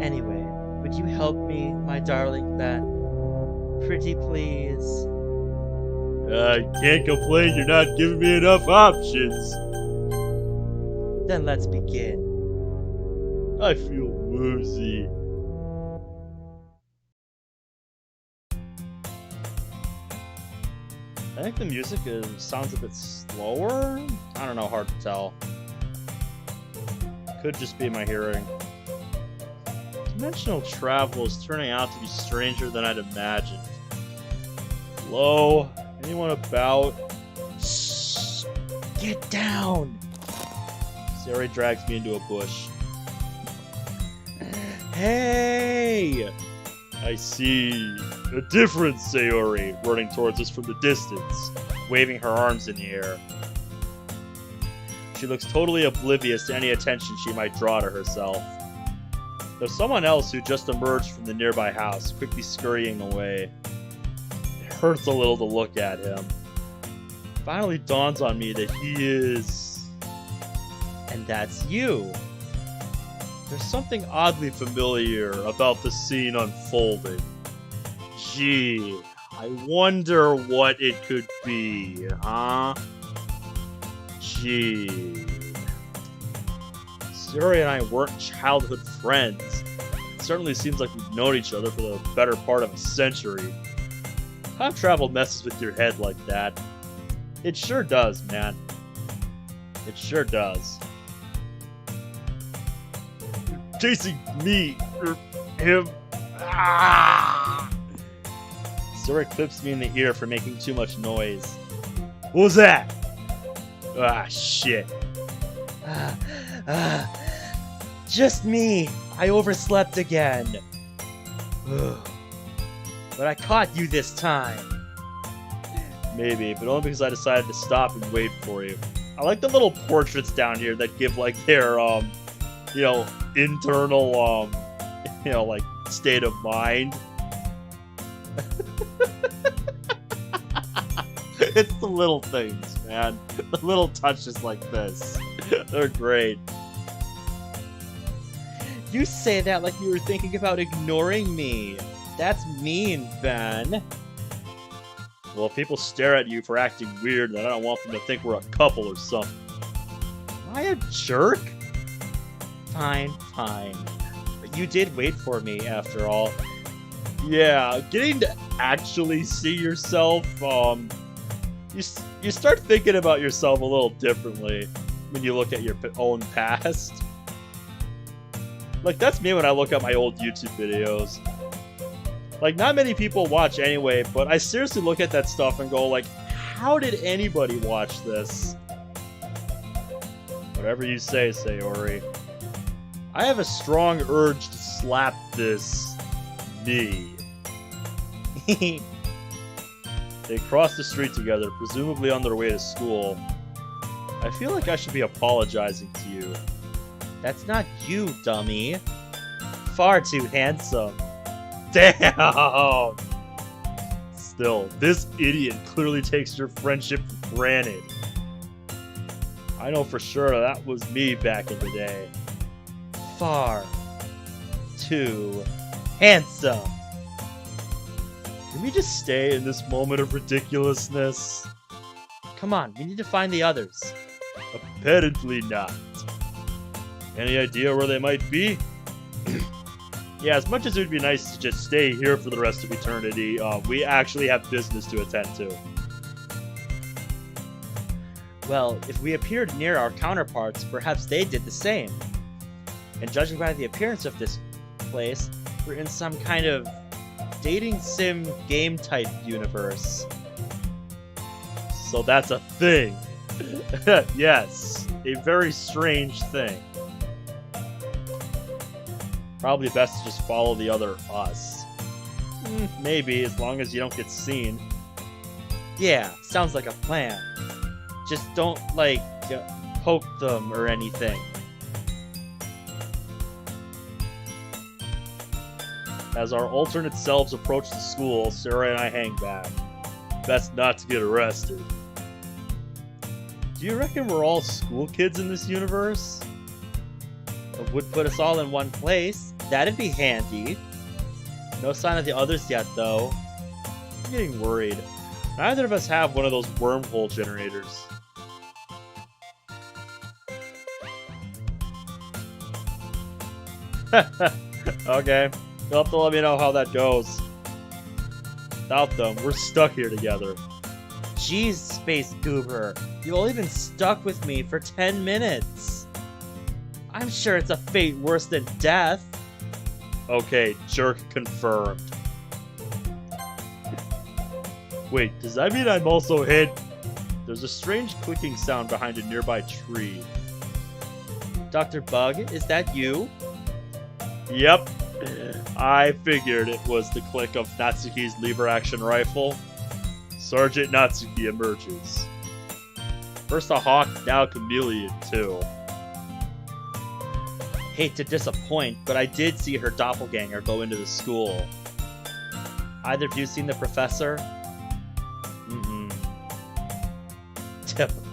[SPEAKER 1] Anyway,
[SPEAKER 2] Would you help me, my darling Ben? Pretty please.
[SPEAKER 1] I can't complain, you're not giving me enough options.
[SPEAKER 2] Then let's begin.
[SPEAKER 1] I feel woozy. I think the music sounds a bit slower? I don't know, hard to tell. Could just be my hearing. Dimensional travel is turning out to be stranger than I'd imagined. Hello? Anyone about?
[SPEAKER 2] Shh! Get down!
[SPEAKER 1] Sayori drags me into a bush.
[SPEAKER 2] Hey!
[SPEAKER 1] I see a different Sayori running towards us from the distance, waving her arms in the air. She looks totally oblivious to any attention she might draw to herself. There's someone else who just emerged from the nearby house, quickly scurrying away. It hurts a little to look at him. It finally dawns on me that he is...
[SPEAKER 2] And that's you.
[SPEAKER 1] There's something oddly familiar about the scene unfolding. Gee, I wonder what it could be, huh? Gee. Sayori and I weren't childhood friends. It certainly seems like we've known each other for the better part of a century. Time travel messes with your head like that. It sure does, man. It sure does. You're chasing me, or him. Ah! Sayori clips me in the ear for making too much noise. What was that? Ah, shit.
[SPEAKER 2] Just me. I overslept again. But I caught you this time.
[SPEAKER 1] Maybe, but only because I decided to stop and wait for you. I like the little portraits down here that give like their you know, internal you know, like state of mind. It's the little things, man. The little touches like this. They're great.
[SPEAKER 2] You say that like you were thinking about ignoring me. That's mean, Ben.
[SPEAKER 1] Well, if people stare at you for acting weird, then I don't want them to think we're a couple or something. Am I a jerk?
[SPEAKER 2] Fine, fine. But you did wait for me, after all.
[SPEAKER 1] Yeah, getting to actually see yourself, you start thinking about yourself a little differently when you look at your own past. Like, that's me when I look at my old YouTube videos. Like, not many people watch anyway, but I seriously look at that stuff and go, like, how did anybody watch this? Whatever you say, Sayori. I have a strong urge to slap this knee. They cross the street together, presumably on their way to school. I feel like I should be apologizing to you.
[SPEAKER 2] That's not you, dummy. Far too handsome.
[SPEAKER 1] Damn! Still, this idiot clearly takes your friendship for granted. I know for sure that was me back in the day.
[SPEAKER 2] Far too handsome.
[SPEAKER 1] Can we just stay in this moment of ridiculousness?
[SPEAKER 2] Come on, we need to find the others.
[SPEAKER 1] Apparently not. Any idea where they might be? Yeah, as much as it would be nice to just stay here for the rest of eternity, we actually have business to attend to.
[SPEAKER 2] Well, if we appeared near our counterparts, perhaps they did the same. And judging by the appearance of this place, we're in some kind of dating sim game type universe.
[SPEAKER 1] So that's a thing. Yes, a very strange thing. Probably best to just follow the other us. Maybe, as long as you don't get seen.
[SPEAKER 2] Yeah, sounds like a plan. Just don't, like, poke them or anything.
[SPEAKER 1] As our alternate selves approach the school, Sarah and I hang back. Best not to get arrested. Do you reckon we're all school kids in this universe?
[SPEAKER 2] It would put us all in one place. That'd be handy. No sign of the others yet, though.
[SPEAKER 1] I'm getting worried. Neither of us have one of those wormhole generators. Okay, you'll have to let me know how that goes. Without them, we're stuck here together.
[SPEAKER 2] Jeez, Space Goober, you've only been stuck with me for 10 minutes. I'm sure it's a fate worse than death.
[SPEAKER 1] Okay, jerk confirmed. Wait, does that mean I'm also hit? There's a strange clicking sound behind a nearby tree.
[SPEAKER 2] Dr. Bug, is that you?
[SPEAKER 1] Yep. I figured it was the click of Natsuki's lever-action rifle. Sergeant Natsuki emerges. First a hawk, now a chameleon, too.
[SPEAKER 2] Hate to disappoint, but I did see her doppelganger go into the school. Either of you seen the professor?
[SPEAKER 1] Mm-hmm.
[SPEAKER 2] Typical.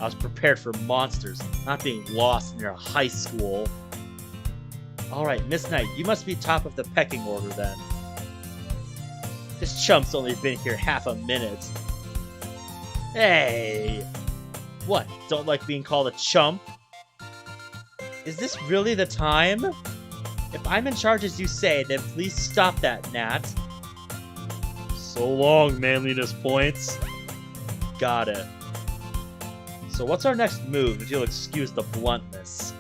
[SPEAKER 2] I was prepared for monsters, not being lost near a high school. Alright, Miss Knight, you must be top of the pecking order then. This chump's only been here half a minute. Hey! What, don't like being called a chump? Is this really the time? If I'm in charge as you say, then please stop that, Nat.
[SPEAKER 1] So long, manliness points.
[SPEAKER 2] Got it. So what's our next move, if you'll excuse the bluntness?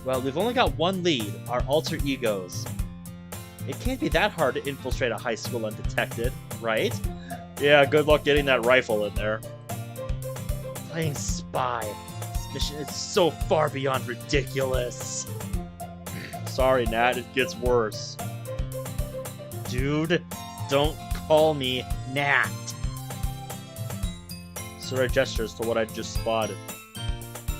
[SPEAKER 2] Well, we've only got one lead, our alter egos. It can't be that hard to infiltrate a high school undetected, right?
[SPEAKER 1] Yeah, good luck getting that rifle in there.
[SPEAKER 2] Playing spy. This mission is so far beyond ridiculous.
[SPEAKER 1] Sorry, Nat, it gets worse.
[SPEAKER 2] Dude, don't call me Nat.
[SPEAKER 1] Sora gestures to what I just spotted.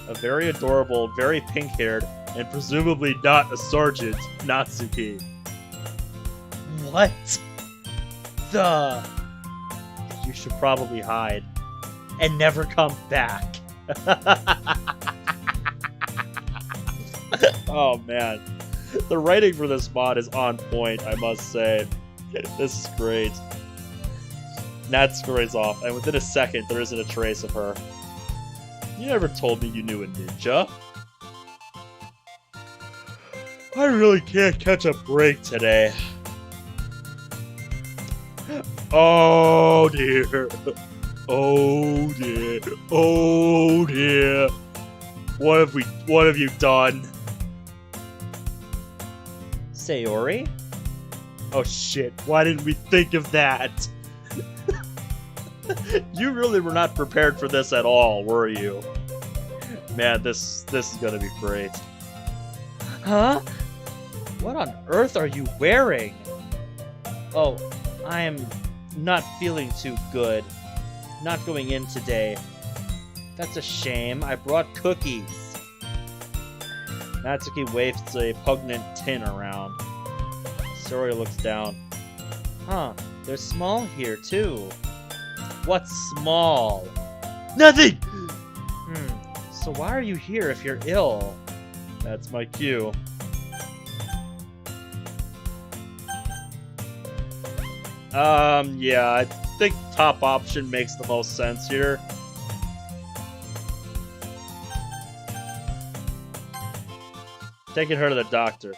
[SPEAKER 1] A very adorable, very pink-haired, and presumably not a sergeant, Natsuki.
[SPEAKER 2] What? The...
[SPEAKER 1] You should probably hide.
[SPEAKER 2] And never come back.
[SPEAKER 1] Oh man. The writing for this mod is on point, I must say. This is great. Nat scurries off, and within a second, there isn't a trace of her. You never told me you knew a ninja. I really can't catch a break today. Oh dear. Oh dear. Oh dear. What have you done?
[SPEAKER 2] Sayori?
[SPEAKER 1] Oh shit, why didn't we think of that? You really were not prepared for this at all, were you? Man, this is gonna be great.
[SPEAKER 2] Huh? What on earth are you wearing? Oh, I'm not feeling too good. Not going in today. That's a shame. I brought cookies.
[SPEAKER 1] Natsuki wafts a pungent tin around. Sora looks down.
[SPEAKER 2] Huh, they're small here too. What's small?
[SPEAKER 1] Nothing!
[SPEAKER 2] So why are you here if you're ill?
[SPEAKER 1] That's my cue. Yeah, I think top option makes the most sense here. Taking her to the doctor.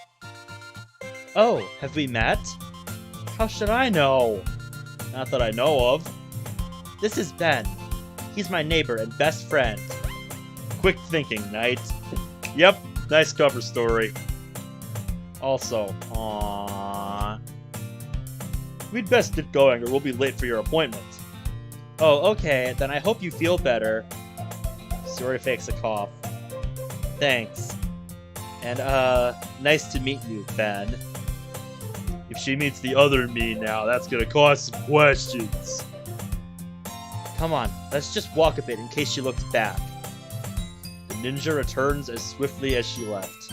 [SPEAKER 2] Oh, have we met?
[SPEAKER 1] How should I know? Not that I know of.
[SPEAKER 2] This is Ben. He's my neighbor and best friend.
[SPEAKER 1] Quick thinking, Knight. Yep, nice cover story. Also, aww. We'd best get going or we'll be late for your appointment.
[SPEAKER 2] Oh, okay, then I hope you feel better.
[SPEAKER 1] Sora fakes a cough.
[SPEAKER 2] Thanks. And, nice to meet you, Ben.
[SPEAKER 1] If she meets the other me now, that's gonna cause some questions.
[SPEAKER 2] Come on, let's just walk a bit in case she looks back.
[SPEAKER 1] The ninja returns as swiftly as she left.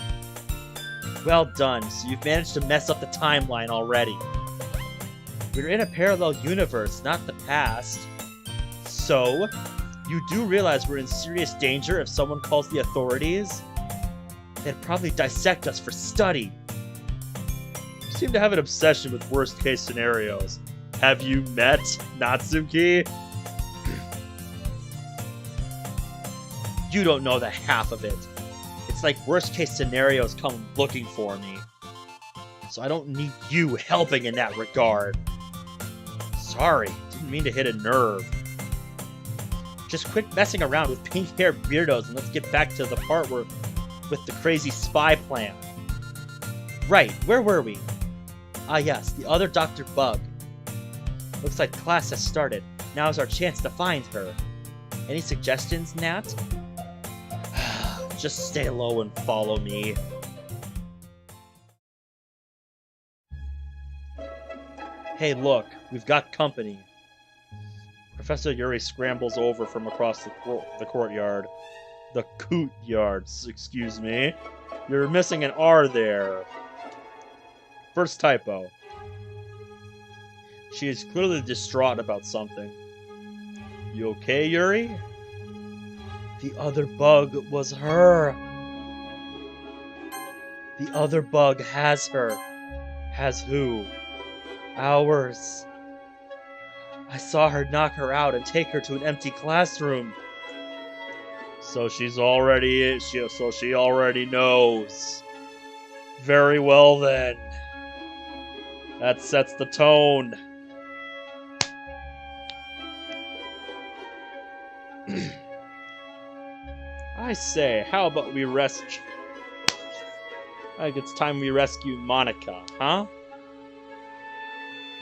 [SPEAKER 2] Well done, so you've managed to mess up the timeline already. We're in a parallel universe, not the past. So, you do realize we're in serious danger if someone calls the authorities? They'd probably dissect us for study.
[SPEAKER 1] seem to have an obsession with worst-case scenarios. Have you met Natsuki?
[SPEAKER 2] You don't know the half of it. It's like worst-case scenarios come looking for me. So I don't need you helping in that regard. Sorry, didn't mean to hit a nerve. Just quit messing around with pink-haired weirdos and let's get back to the part where with the crazy spy plan. Right, where were we? Ah yes, the other Dr. Bug. Looks like class has started. Now's our chance to find her. Any suggestions, Nat? Just stay low and follow me. Hey look, we've got company. Professor Yuri scrambles over from across the courtyard. The coot yards, excuse me. You're missing an R there. First typo. She is clearly distraught about something. You okay, Yuri? The other bug was her. The other bug has her. Has who? Ours. I saw her knock her out and take her to an empty classroom. So she already knows. Very well then. That sets the tone. I say, how about we rescue... I think it's time we rescue Monica, huh?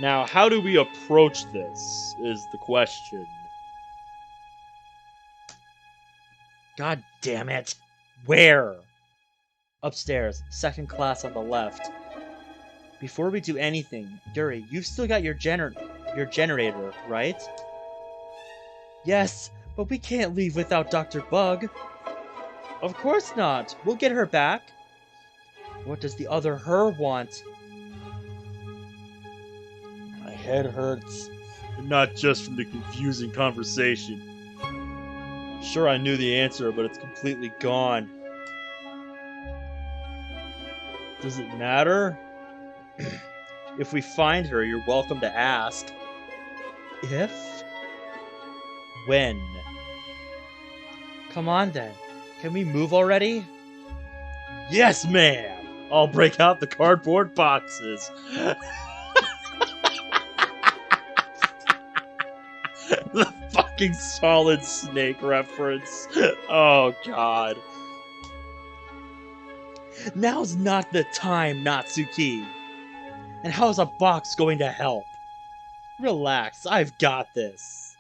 [SPEAKER 2] Now, how do we approach this, is the question. God damn it. Where? Upstairs, second class on the left. Before we do anything, Yuri, you've still got your generator, right? Yes, but we can't leave without Dr. Bug. Of course not. We'll get her back. What does the other her want? My head hurts. And not just from the confusing conversation. Sure, I knew the answer, but it's completely gone. Does it matter? If we find her, you're welcome to ask. If? When? Come on then. Can we move already? Yes, ma'am! I'll break out the cardboard boxes. The fucking Solid Snake reference. Oh, God. Now's not the time, Natsuki. And how's a box going to help? Relax, I've got this.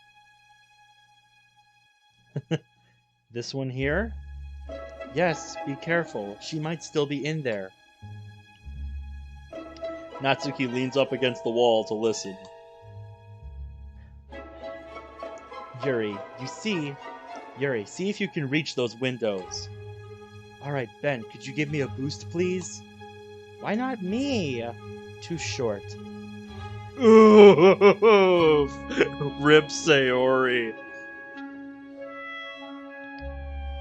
[SPEAKER 2] This one here? Yes, be careful. She might still be in there. Natsuki leans up against the wall to listen. Yuri, see if you can reach those windows. Alright, Ben, could you give me a boost, please? Why not me? Too short. Oof! Rip Sayori.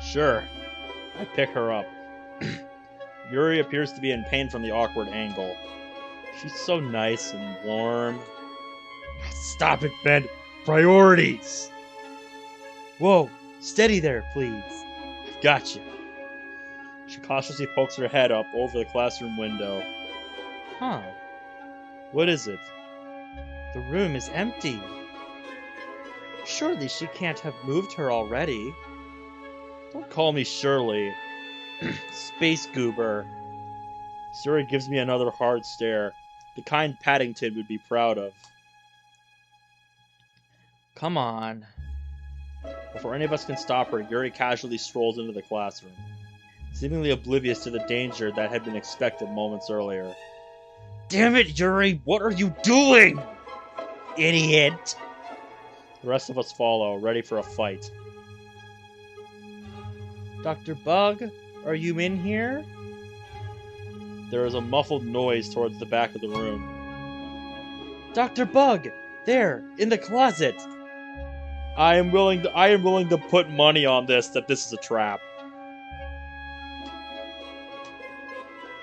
[SPEAKER 2] Sure. I pick her up. Yuri appears to be in pain from the awkward angle. She's so nice and warm. Stop it, Ben! Priorities! Whoa! Steady there, please. I've got you. She cautiously pokes her head up over the classroom window. Huh. What is it? The room is empty. Surely she can't have moved her already. Don't call me Shirley. Space goober. Suri gives me another hard stare. The kind Paddington would be proud of. Come on. Before any of us can stop her, Yuri casually strolls into the classroom, seemingly oblivious to the danger that had been expected moments earlier. Damn it, Yuri! What are you doing? Idiot! The rest of us follow, ready for a fight. Dr. Bug, are you in here? There is a muffled noise towards the back of the room. Dr. Bug! There, in the closet! I am willing to put money on this that this is a trap.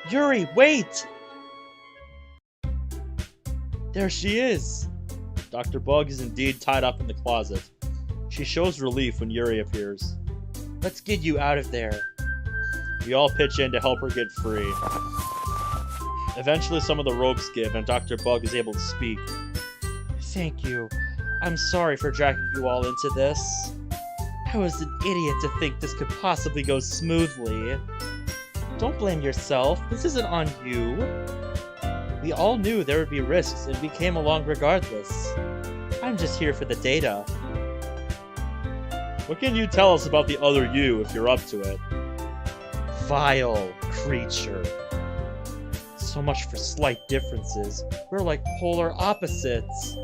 [SPEAKER 2] Yuri, wait!
[SPEAKER 1] There she is! Dr. Bug is indeed tied up in the closet. She shows relief when Yuri appears.
[SPEAKER 2] Let's get you out of there.
[SPEAKER 1] We all pitch in to help her get free. Eventually some of the ropes give and Dr. Bug is able to speak.
[SPEAKER 2] Thank you. I'm sorry for dragging you all into this. I was an idiot to think this could possibly go smoothly. Don't blame yourself. This isn't on you. We all knew there would be risks and we came along regardless. I'm just here for the data.
[SPEAKER 1] What can you tell us about the other you if you're up to it?
[SPEAKER 2] Vile creature. So much for slight differences. We're like polar opposites.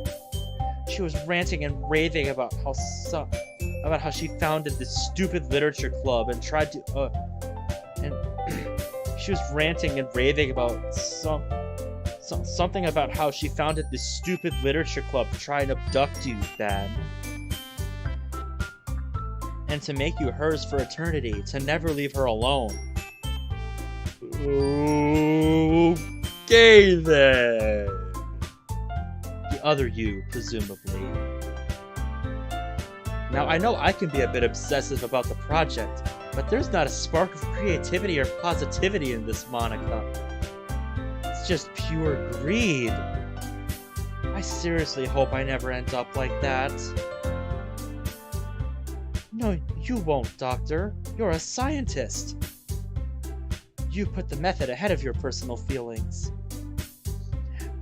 [SPEAKER 2] She was ranting and raving about how she founded this stupid literature club and tried to and she was ranting and raving about something about how she founded this stupid literature club to try and abduct you, Ben. And to make you hers for eternity, to never leave her alone.
[SPEAKER 1] Okay then.
[SPEAKER 2] The other you, presumably. Now, I know I can be a bit obsessive about the project, but there's not a spark of creativity or positivity in this Monica. It's just pure greed. I seriously hope I never end up like that. No, you won't, Doctor. You're a scientist. You put the method ahead of your personal feelings.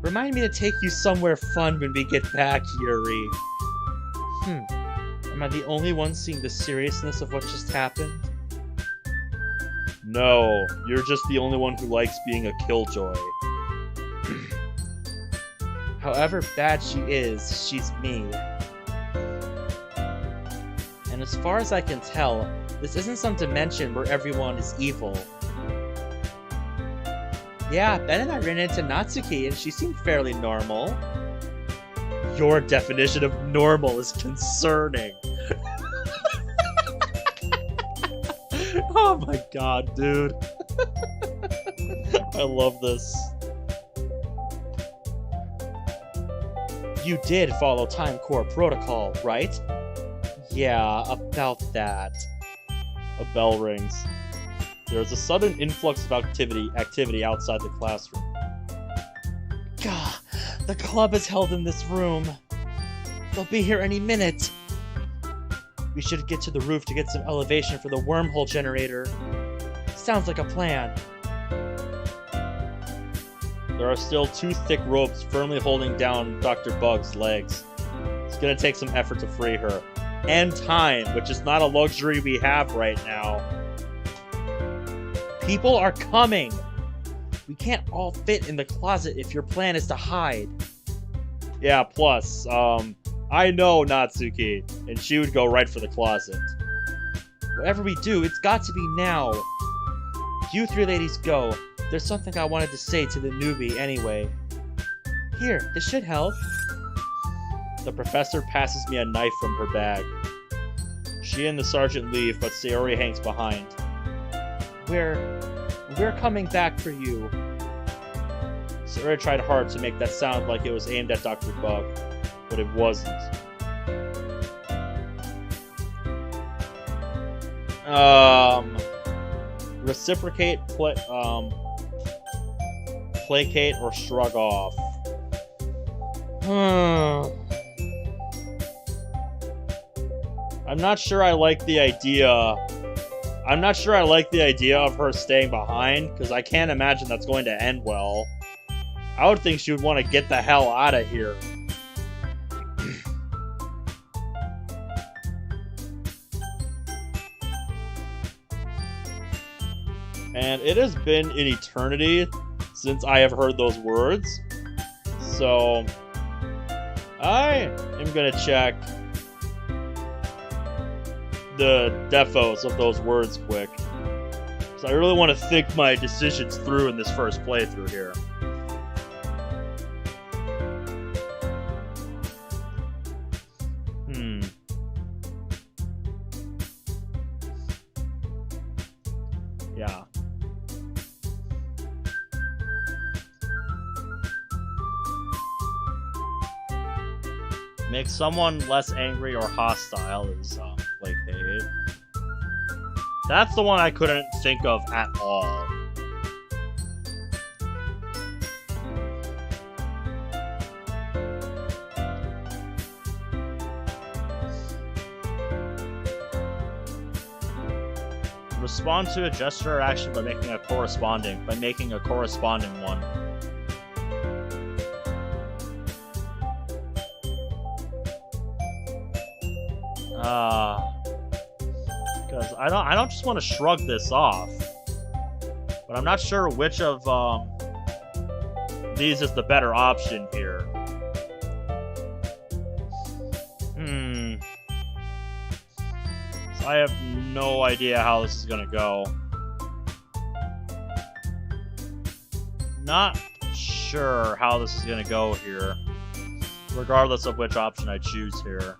[SPEAKER 2] Remind me to take you somewhere fun when we get back, Yuri. Am I the only one seeing the seriousness of what just happened?
[SPEAKER 1] No, you're just the only one who likes being a killjoy.
[SPEAKER 2] However bad she is, she's me. And as far as I can tell, this isn't some dimension where everyone is evil. Yeah, Ben and I ran into Natsuki and she seemed fairly normal.
[SPEAKER 1] Your definition of normal is concerning. Oh my god, dude. I love this.
[SPEAKER 2] You did follow Time Core protocol, right? Yeah, about that.
[SPEAKER 1] A bell rings. There is a sudden influx of activity outside the classroom.
[SPEAKER 2] Gah, the club is held in this room. They'll be here any minute. We should get to the roof to get some elevation for the wormhole generator. Sounds like a plan.
[SPEAKER 1] There are still 2 thick ropes firmly holding down Dr. Bug's legs. It's gonna take some effort to free her. And time, which is not a luxury we have right now.
[SPEAKER 2] People are coming! We can't all fit in the closet if your plan is to hide.
[SPEAKER 1] Yeah, plus, I know Natsuki, and she would go right for the closet.
[SPEAKER 2] Whatever we do, it's got to be now. You 3 ladies go. There's something I wanted to say to the newbie anyway. Here, this should help.
[SPEAKER 1] The professor passes me a knife from her bag. She and the sergeant leave, but Sayori hangs behind.
[SPEAKER 2] We're coming back for you.
[SPEAKER 1] Sayori tried hard to make that sound like it was aimed at Dr. Bug, but it wasn't. Reciprocate, placate, or shrug off. I'm not sure I like the idea. I'm not sure I like the idea of her staying behind, because I can't imagine that's going to end well. I would think she would want to get the hell out of here. And it has been an eternity since I have heard those words. So, I am going to check the defos of those words quick. So I really want to think my decisions through in this first playthrough here. Yeah. Make someone less angry or hostile is placate. That's the one I couldn't think of at all. Respond to a gesture or action by making a corresponding one. Because I don't just want to shrug this off, but I'm not sure which of these is the better option here. So I have no idea how this is gonna go. Not sure how this is gonna go here, regardless of which option I choose here.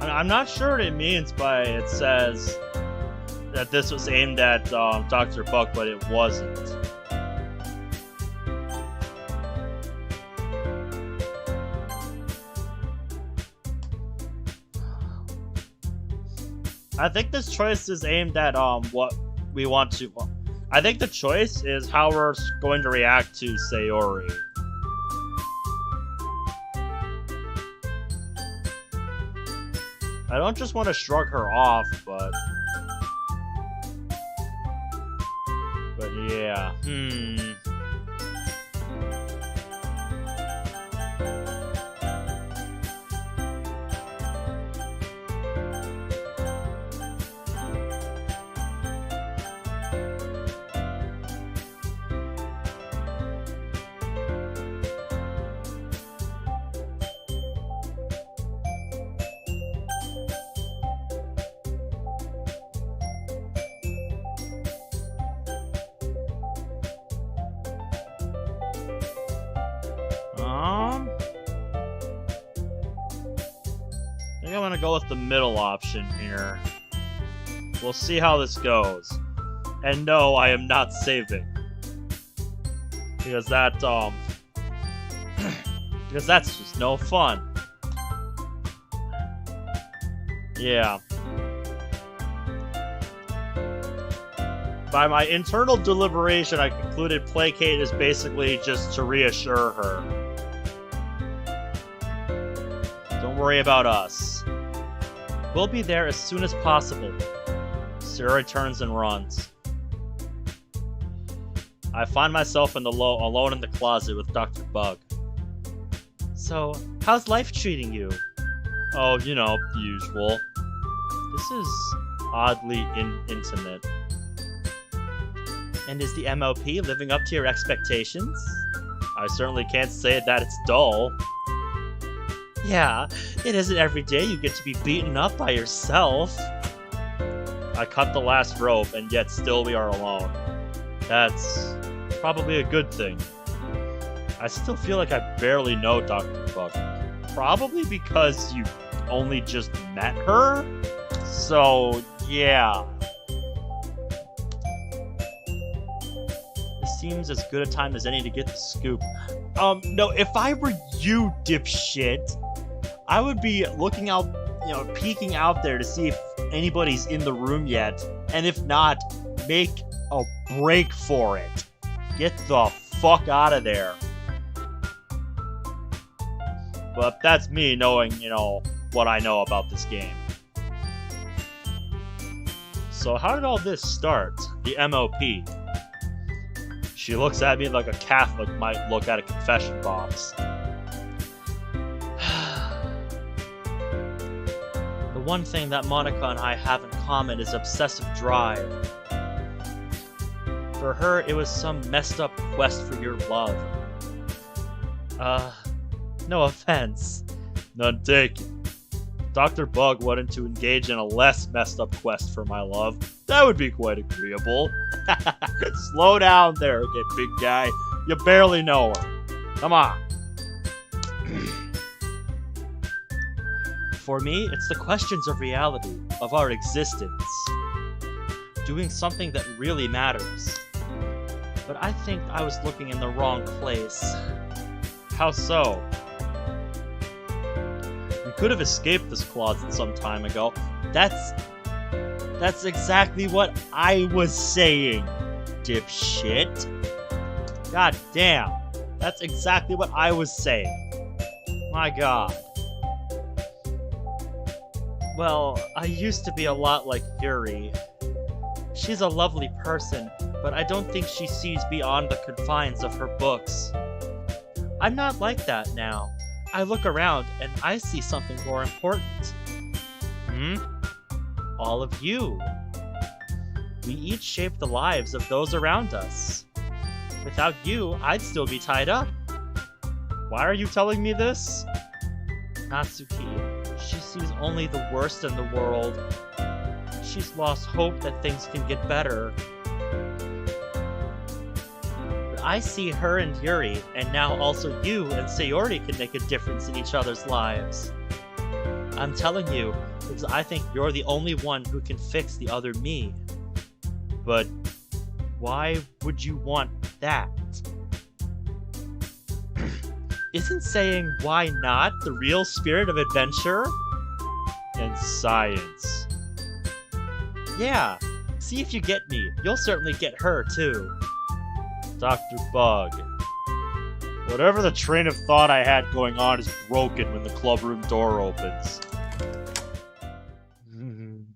[SPEAKER 1] I'm not sure what it means by it says that this was aimed at Dr. Buck, but it wasn't. I think this choice is aimed at what we want to. I think the choice is how we're going to react to Sayori. I don't just want to shrug her off, but yeah. I think I'm gonna go with the middle option here. We'll see how this goes. And no, I am not saving. Because that, because that's just no fun. Yeah. By my internal deliberation, I concluded placate is basically just to reassure her. Don't worry about us. We'll be there as soon as possible. Sarah turns and runs. I find myself alone in the closet with Dr. Bug. So, how's life treating you? Oh, you know, the usual. This is oddly intimate. And is the MOP living up to your expectations? I certainly can't say that it's dull.
[SPEAKER 2] Yeah, it isn't every day you get to be beaten up by yourself.
[SPEAKER 1] I cut the last rope, and yet still we are alone. That's probably a good thing. I still feel like I barely know Dr. Buck. Probably because you only just met her? So, yeah.
[SPEAKER 2] This seems as good a time as any to get the scoop.
[SPEAKER 1] No, if I were you, dipshit, I would be looking out, peeking out there to see if anybody's in the room yet. And if not, make a break for it. Get the fuck out of there. But that's me knowing, what I know about this game. So how did all this start? The MOP. She looks at me like a Catholic might look at a confession box.
[SPEAKER 2] The one thing that Monica and I have in common is obsessive drive. For her, it was some messed up quest for your love. No offense.
[SPEAKER 1] None taken. Dr. Bug wanted to engage in a less messed up quest for my love. That would be quite agreeable. Slow down there, okay, big guy. You barely know her. Come on.
[SPEAKER 2] For me, it's the questions of reality, of our existence. Doing something that really matters. But I think I was looking in the wrong place.
[SPEAKER 1] How so? We could have escaped this closet some time ago.
[SPEAKER 2] That's exactly what I was saying, dipshit.
[SPEAKER 1] God damn. That's exactly what I was saying. My god.
[SPEAKER 2] Well, I used to be a lot like Yuri. She's a lovely person, but I don't think she sees beyond the confines of her books. I'm not like that now. I look around and I see something more important. All of you. We each shape the lives of those around us. Without you, I'd still be tied up.
[SPEAKER 1] Why are you telling me this?
[SPEAKER 2] Natsuki, she sees only the worst in the world. She's lost hope that things can get better. But I see her and Yuri, and now also you and Sayori can make a difference in each other's lives. I'm telling you, because I think you're the only one who can fix the other me.
[SPEAKER 1] But why would you want that?
[SPEAKER 2] Isn't saying why not the real spirit of adventure?
[SPEAKER 1] And science.
[SPEAKER 2] Yeah, see if you get me. You'll certainly get her, too.
[SPEAKER 1] Dr. Bug. Whatever the train of thought I had going on is broken when the clubroom door opens.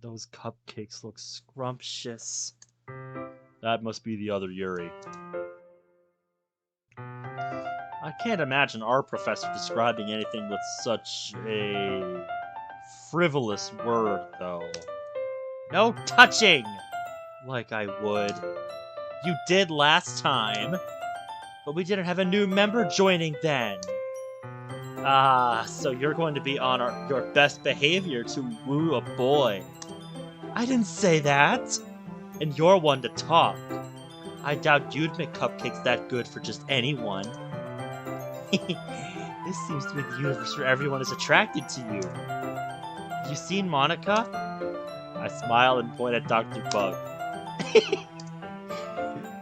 [SPEAKER 2] Those cupcakes look scrumptious.
[SPEAKER 1] That must be the other Yuri. I can't imagine our professor describing anything with such a frivolous word, though.
[SPEAKER 2] No touching! Like I would. You did last time. But we didn't have a new member joining then. Ah, so you're going to be on your best behavior to woo a boy. I didn't say that. And you're one to talk. I doubt you'd make cupcakes that good for just anyone. This seems to be the universe where everyone is attracted to you. Have you seen Monica?
[SPEAKER 1] I smile and point at Dr. Bug.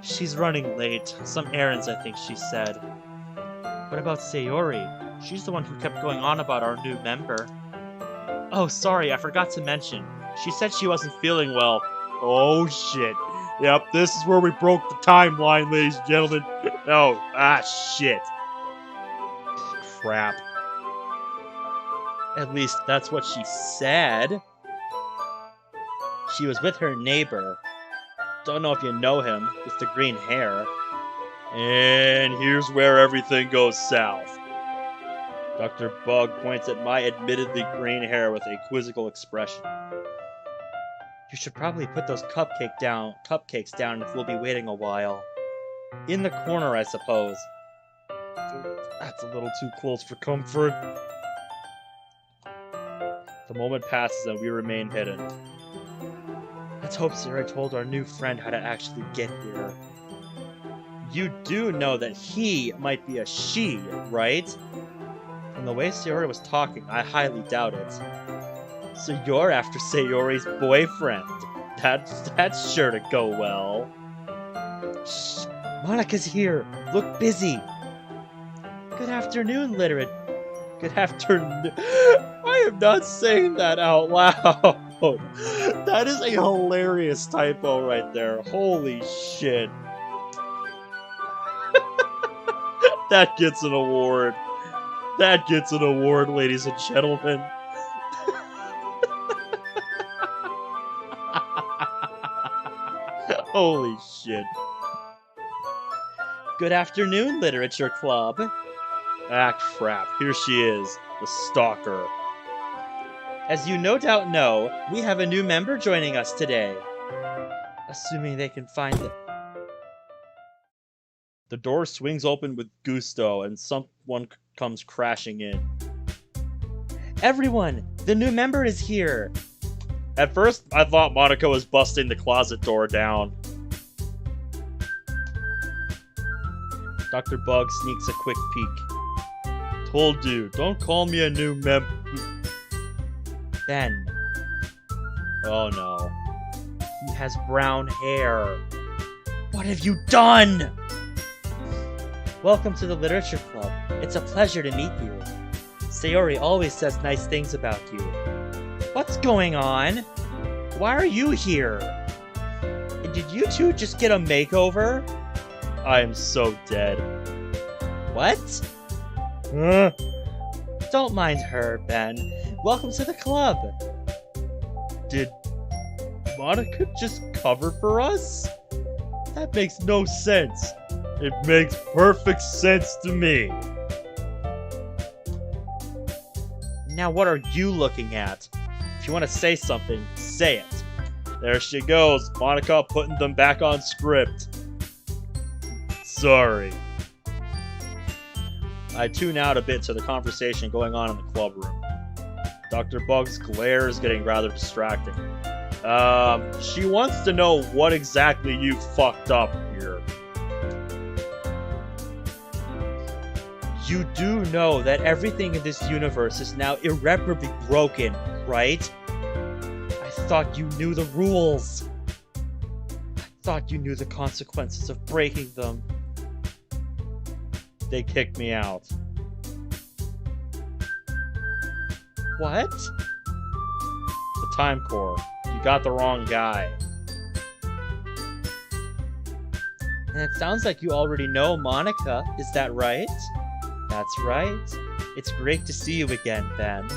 [SPEAKER 2] She's running late. Some errands, I think she said. What about Sayori? She's the one who kept going on about our new member. Oh, sorry, I forgot to mention. She said she wasn't feeling well.
[SPEAKER 1] Oh, shit. Yep, this is where we broke the timeline, ladies and gentlemen. No, shit. Crap.
[SPEAKER 2] At least that's what she said. She was with her neighbor. Don't know if you know him, with the green hair.
[SPEAKER 1] And here's where everything goes south. Dr. Bug points at my admittedly green hair with a quizzical expression.
[SPEAKER 2] You should probably put those cupcakes down if we'll be waiting a while. In the corner, I suppose.
[SPEAKER 1] That's a little too close for comfort. The moment passes and we remain hidden.
[SPEAKER 2] Let's hope Sayori told our new friend how to actually get here. You do know that he might be a she, right? From the way Sayori was talking, I highly doubt it. So you're after Sayori's boyfriend. That's sure to go well. Shh! Monika's here! Look busy! Good afternoon, literate. Good afternoon.
[SPEAKER 1] I am not saying that out loud. That is a hilarious typo right there. Holy shit. That gets an award. That gets an award, ladies and gentlemen. Holy shit.
[SPEAKER 2] Good afternoon, Literature Club.
[SPEAKER 1] Ah, crap. Here she is, the stalker.
[SPEAKER 2] As you no doubt know, we have a new member joining us today. Assuming they can find it.
[SPEAKER 1] The door swings open with gusto, and someone comes crashing in.
[SPEAKER 2] Everyone, the new member is here.
[SPEAKER 1] At first, I thought Monika was busting the closet door down.
[SPEAKER 2] Dr. Bug sneaks a quick peek.
[SPEAKER 1] Told you, don't call me a new member.
[SPEAKER 2] Ben.
[SPEAKER 1] Oh no.
[SPEAKER 2] He has brown hair. What have you done? Welcome to the Literature Club. It's a pleasure to meet you. Sayori always says nice things about you. What's going on? Why are you here? Did you two just get a makeover?
[SPEAKER 1] I am so dead.
[SPEAKER 2] What? Don't mind her, Ben. Welcome to the club.
[SPEAKER 1] Did Monika just cover for us? That makes no sense. It makes perfect sense to me.
[SPEAKER 2] Now what are you looking at? If you want to say something, say it.
[SPEAKER 1] There she goes, Monika putting them back on script. Sorry. I tune out a bit to the conversation going on in the club room. Dr. Bug's glare is getting rather distracting. She wants to know what exactly you fucked up here.
[SPEAKER 2] You do know that everything in this universe is now irreparably broken, right? I thought you knew the rules. I thought you knew the consequences of breaking them.
[SPEAKER 1] They kicked me out.
[SPEAKER 2] What?
[SPEAKER 1] The Time Core. You got the wrong guy.
[SPEAKER 2] And it sounds like you already know Monika, is that right? That's right. It's great to see you again, Ben.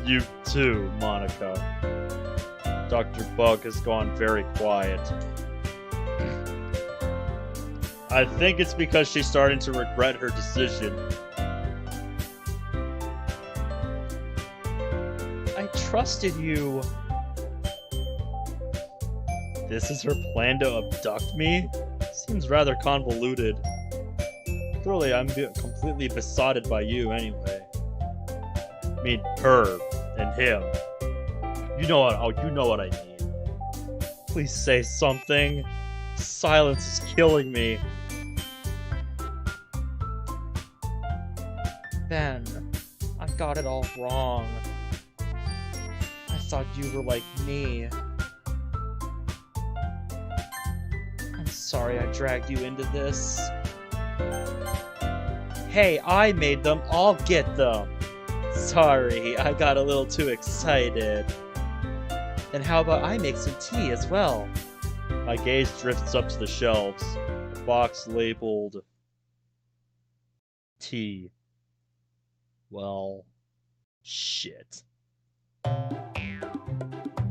[SPEAKER 1] You too, Monika. Dr. Bug has gone very quiet. I think it's because she's starting to regret her decision.
[SPEAKER 2] I trusted you.
[SPEAKER 1] This is her plan to abduct me? Seems rather convoluted. Clearly, I'm completely besotted by you anyway. I mean, her and him. You know what? Oh, you know what I mean. Please say something. Silence is killing me.
[SPEAKER 2] Ben, I got it all wrong. I thought you were like me. I'm sorry I dragged you into this. Hey, I made them, I'll get them. Sorry, I got a little too excited. Then how about I make some tea as well?
[SPEAKER 1] My gaze drifts up to the shelves. A box labeled tea. Well, shit.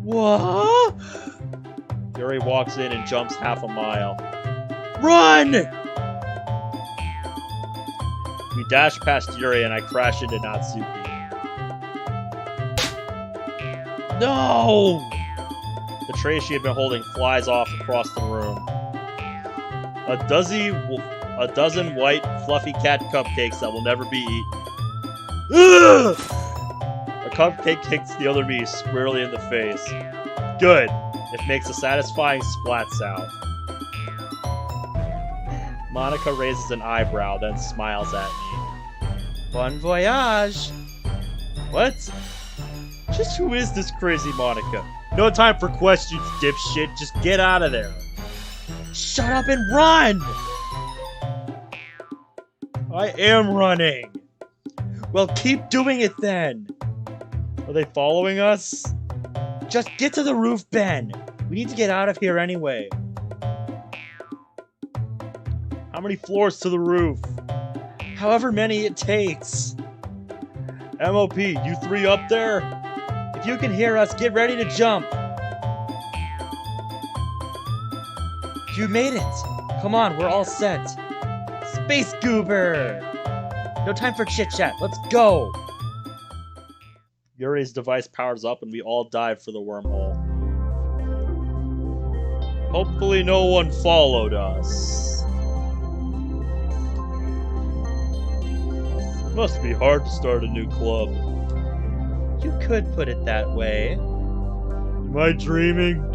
[SPEAKER 2] What?
[SPEAKER 1] Yuri walks in and jumps half a mile.
[SPEAKER 2] Run!
[SPEAKER 1] We dash past Yuri and I crash into Natsuki.
[SPEAKER 2] No!
[SPEAKER 1] The tray she had been holding flies off across the room. A dozen white, fluffy cat cupcakes that will never be eaten. Ugh! A cupcake kicks the other me squarely in the face. Good. It makes a satisfying splat sound. Monica raises an eyebrow, then smiles at me.
[SPEAKER 2] Bon voyage!
[SPEAKER 1] What? Just who is this crazy Monica? No time for questions, dipshit. Just get out of there.
[SPEAKER 2] Shut up and run!
[SPEAKER 1] I am running.
[SPEAKER 2] Well, keep doing it then.
[SPEAKER 1] Are they following us?
[SPEAKER 2] Just get to the roof, Ben. We need to get out of here anyway.
[SPEAKER 1] How many floors to the roof?
[SPEAKER 2] However many it takes.
[SPEAKER 1] MOP, you three up there?
[SPEAKER 2] If you can hear us, get ready to jump. You made it. Come on, we're all set. Space Goober! No time for chit-chat. Let's go!
[SPEAKER 1] Yuri's device powers up and we all dive for the wormhole. Hopefully no one followed us. Must be hard to start a new club.
[SPEAKER 2] You could put it that way.
[SPEAKER 1] Am I dreaming?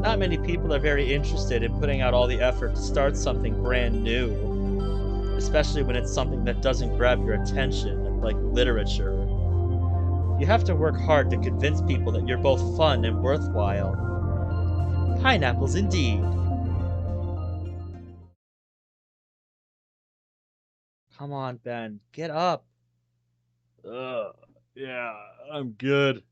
[SPEAKER 2] Not many people are very interested in putting out all the effort to start something brand new. Especially when it's something that doesn't grab your attention, like literature. You have to work hard to convince people that you're both fun and worthwhile. Pineapples indeed. Come on, Ben. Get up.
[SPEAKER 1] Yeah, I'm good.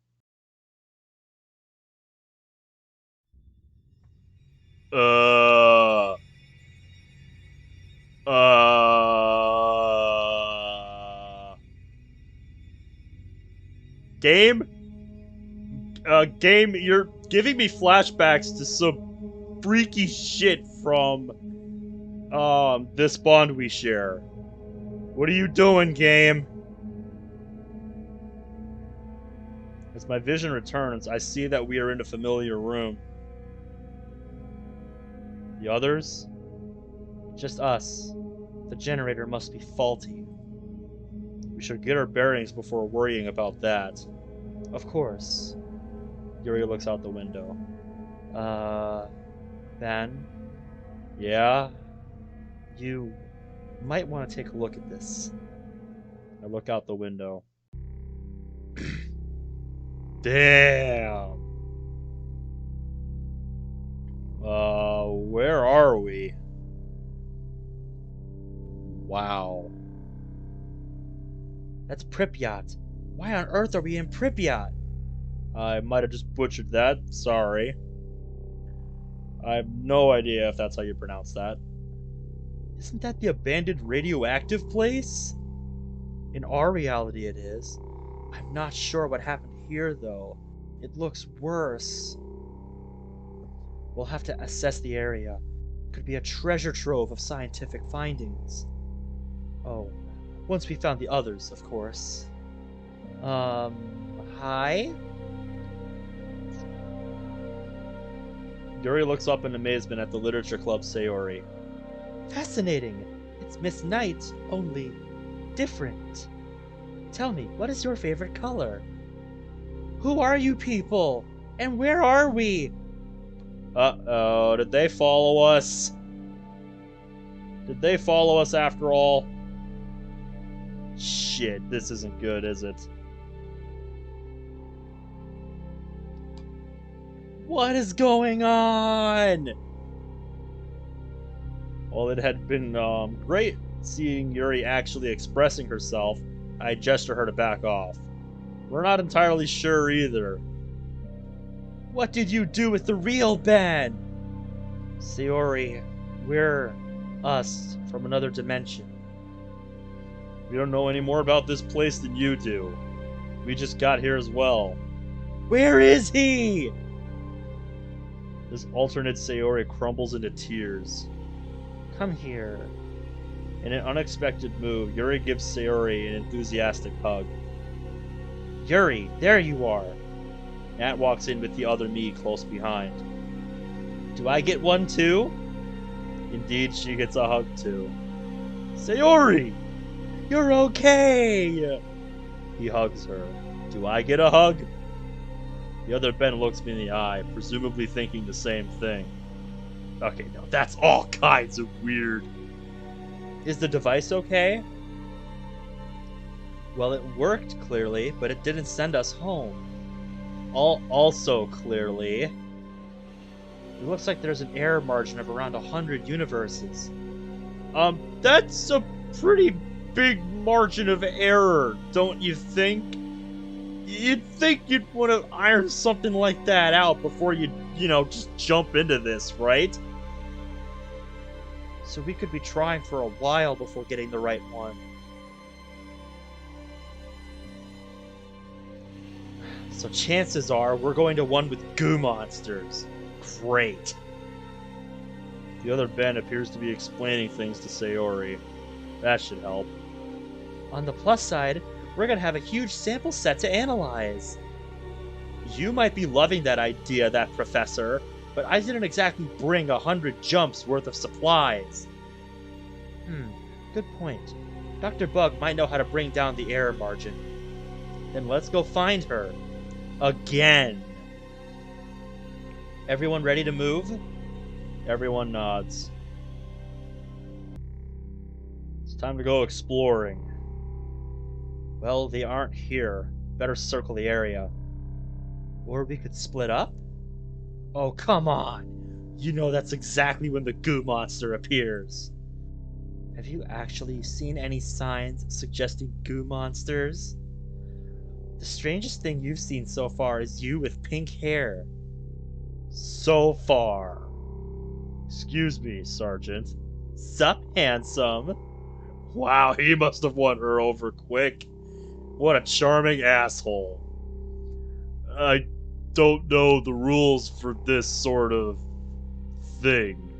[SPEAKER 1] Game? Game, you're giving me flashbacks to some freaky shit from, this bond we share. What are you doing, game? As my vision returns, I see that we are in a familiar room. The others?
[SPEAKER 2] Just us. The generator must be faulty.
[SPEAKER 1] We should get our bearings before worrying about that.
[SPEAKER 2] Of course.
[SPEAKER 1] Yuri looks out the window.
[SPEAKER 2] Ben?
[SPEAKER 1] Yeah?
[SPEAKER 2] You might want to take a look at this.
[SPEAKER 1] I look out the window. Damn. Where are we? Wow.
[SPEAKER 2] That's Pripyat. Why on earth are we in Pripyat?
[SPEAKER 1] I might have just butchered that. Sorry. I have no idea if that's how you pronounce that.
[SPEAKER 2] Isn't that the abandoned radioactive place? In our reality it is. I'm not sure what happened here though. It looks worse. We'll have to assess the area. Could be a treasure trove of scientific findings. Oh, once we found the others, of course. Hi?
[SPEAKER 1] Yuri looks up in amazement at the literature club Sayori.
[SPEAKER 2] Fascinating. It's Miss Knight, only different. Tell me, what is your favorite color? Who are you people? And where are we?
[SPEAKER 1] Uh-oh, did they follow us? Did they follow us after all? Shit, this isn't good, is it?
[SPEAKER 2] What is going on?
[SPEAKER 1] While it had been great seeing Yuri actually expressing herself, I gesture her to back off. We're not entirely sure either.
[SPEAKER 2] What did you do with the real Ben? Sayori, we're us from another dimension.
[SPEAKER 1] We don't know any more about this place than you do. We just got here as well.
[SPEAKER 2] Where is he?
[SPEAKER 1] This alternate Sayori crumbles into tears.
[SPEAKER 2] Come here.
[SPEAKER 1] In an unexpected move, Yuri gives Sayori an enthusiastic hug.
[SPEAKER 2] Yuri, there you are.
[SPEAKER 1] Nat walks in with the other me close behind.
[SPEAKER 2] Do I get one too?
[SPEAKER 1] Indeed, she gets a hug too. Sayori!
[SPEAKER 2] You're okay!
[SPEAKER 1] He hugs her. Do I get a hug? The other Ben looks me in the eye, presumably thinking the same thing. Okay, no, that's all kinds of weird.
[SPEAKER 2] Is the device okay? Well, it worked clearly, but it didn't send us home. Also clearly, it looks like there's an error margin of around 100 universes.
[SPEAKER 1] That's a pretty big margin of error, don't you think? You'd think you'd want to iron something like that out before you just jump into this, right?
[SPEAKER 2] So we could be trying for a while before getting the right one. So chances are we're going to one with goo monsters. Great.
[SPEAKER 1] The other Ben appears to be explaining things to Sayori. That should help.
[SPEAKER 2] On the plus side, we're going to have a huge sample set to analyze. You might be loving that idea, that professor, but I didn't exactly bring 100 jumps worth of supplies. Good point. Dr. Bug might know how to bring down the error margin. Then let's go find her. Again. Everyone ready to move?
[SPEAKER 1] Everyone nods. It's time to go exploring.
[SPEAKER 2] Well, they aren't here. Better circle the area. Or we could split up? Oh, come on! You know that's exactly when the goo monster appears. Have you actually seen any signs suggesting goo monsters? The strangest thing you've seen so far is you with pink hair.
[SPEAKER 1] So far. Excuse me, Sergeant.
[SPEAKER 2] Sup, handsome?
[SPEAKER 1] Wow, he must have won her over quick. What a charming asshole. I don't know the rules for this sort of thing.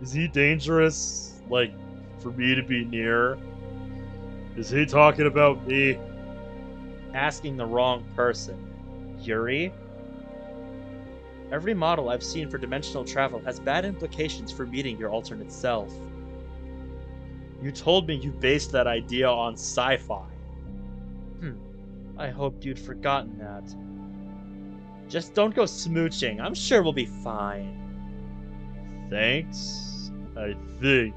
[SPEAKER 1] Is he dangerous? Like, for me to be near? Is he talking about me?
[SPEAKER 2] Asking the wrong person. Yuri? Every model I've seen for dimensional travel has bad implications for meeting your alternate self.
[SPEAKER 1] You told me you based that idea on sci-fi.
[SPEAKER 2] I hoped you'd forgotten that. Just don't go smooching. I'm sure we'll be fine.
[SPEAKER 1] Thanks, I think.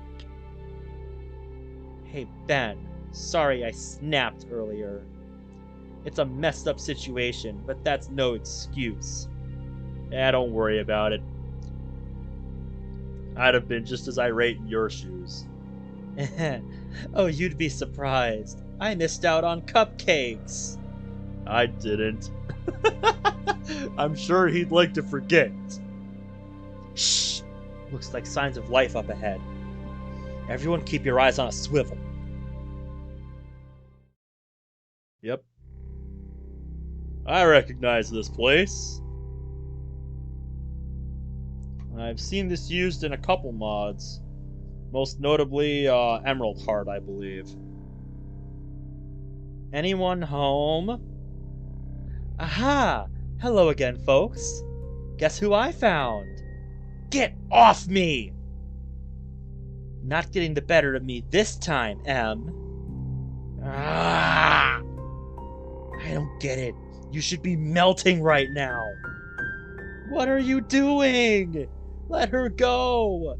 [SPEAKER 2] Hey, Ben. Sorry I snapped earlier. It's a messed up situation, but that's no excuse.
[SPEAKER 1] Don't worry about it. I'd have been just as irate in your shoes.
[SPEAKER 2] Oh, you'd be surprised. I missed out on cupcakes.
[SPEAKER 1] I didn't. I'm sure he'd like to forget.
[SPEAKER 2] Shh! Looks like signs of life up ahead. Everyone keep your eyes on a swivel.
[SPEAKER 1] Yep. I recognize this place. I've seen this used in a couple mods. Most notably, Emerald Heart, I believe.
[SPEAKER 2] Anyone home? Aha! Hello again, folks. Guess who I found? Get off me! Not getting the better of me this time, Em. Ah! I don't get it. You should be melting right now. What are you doing? Let her go.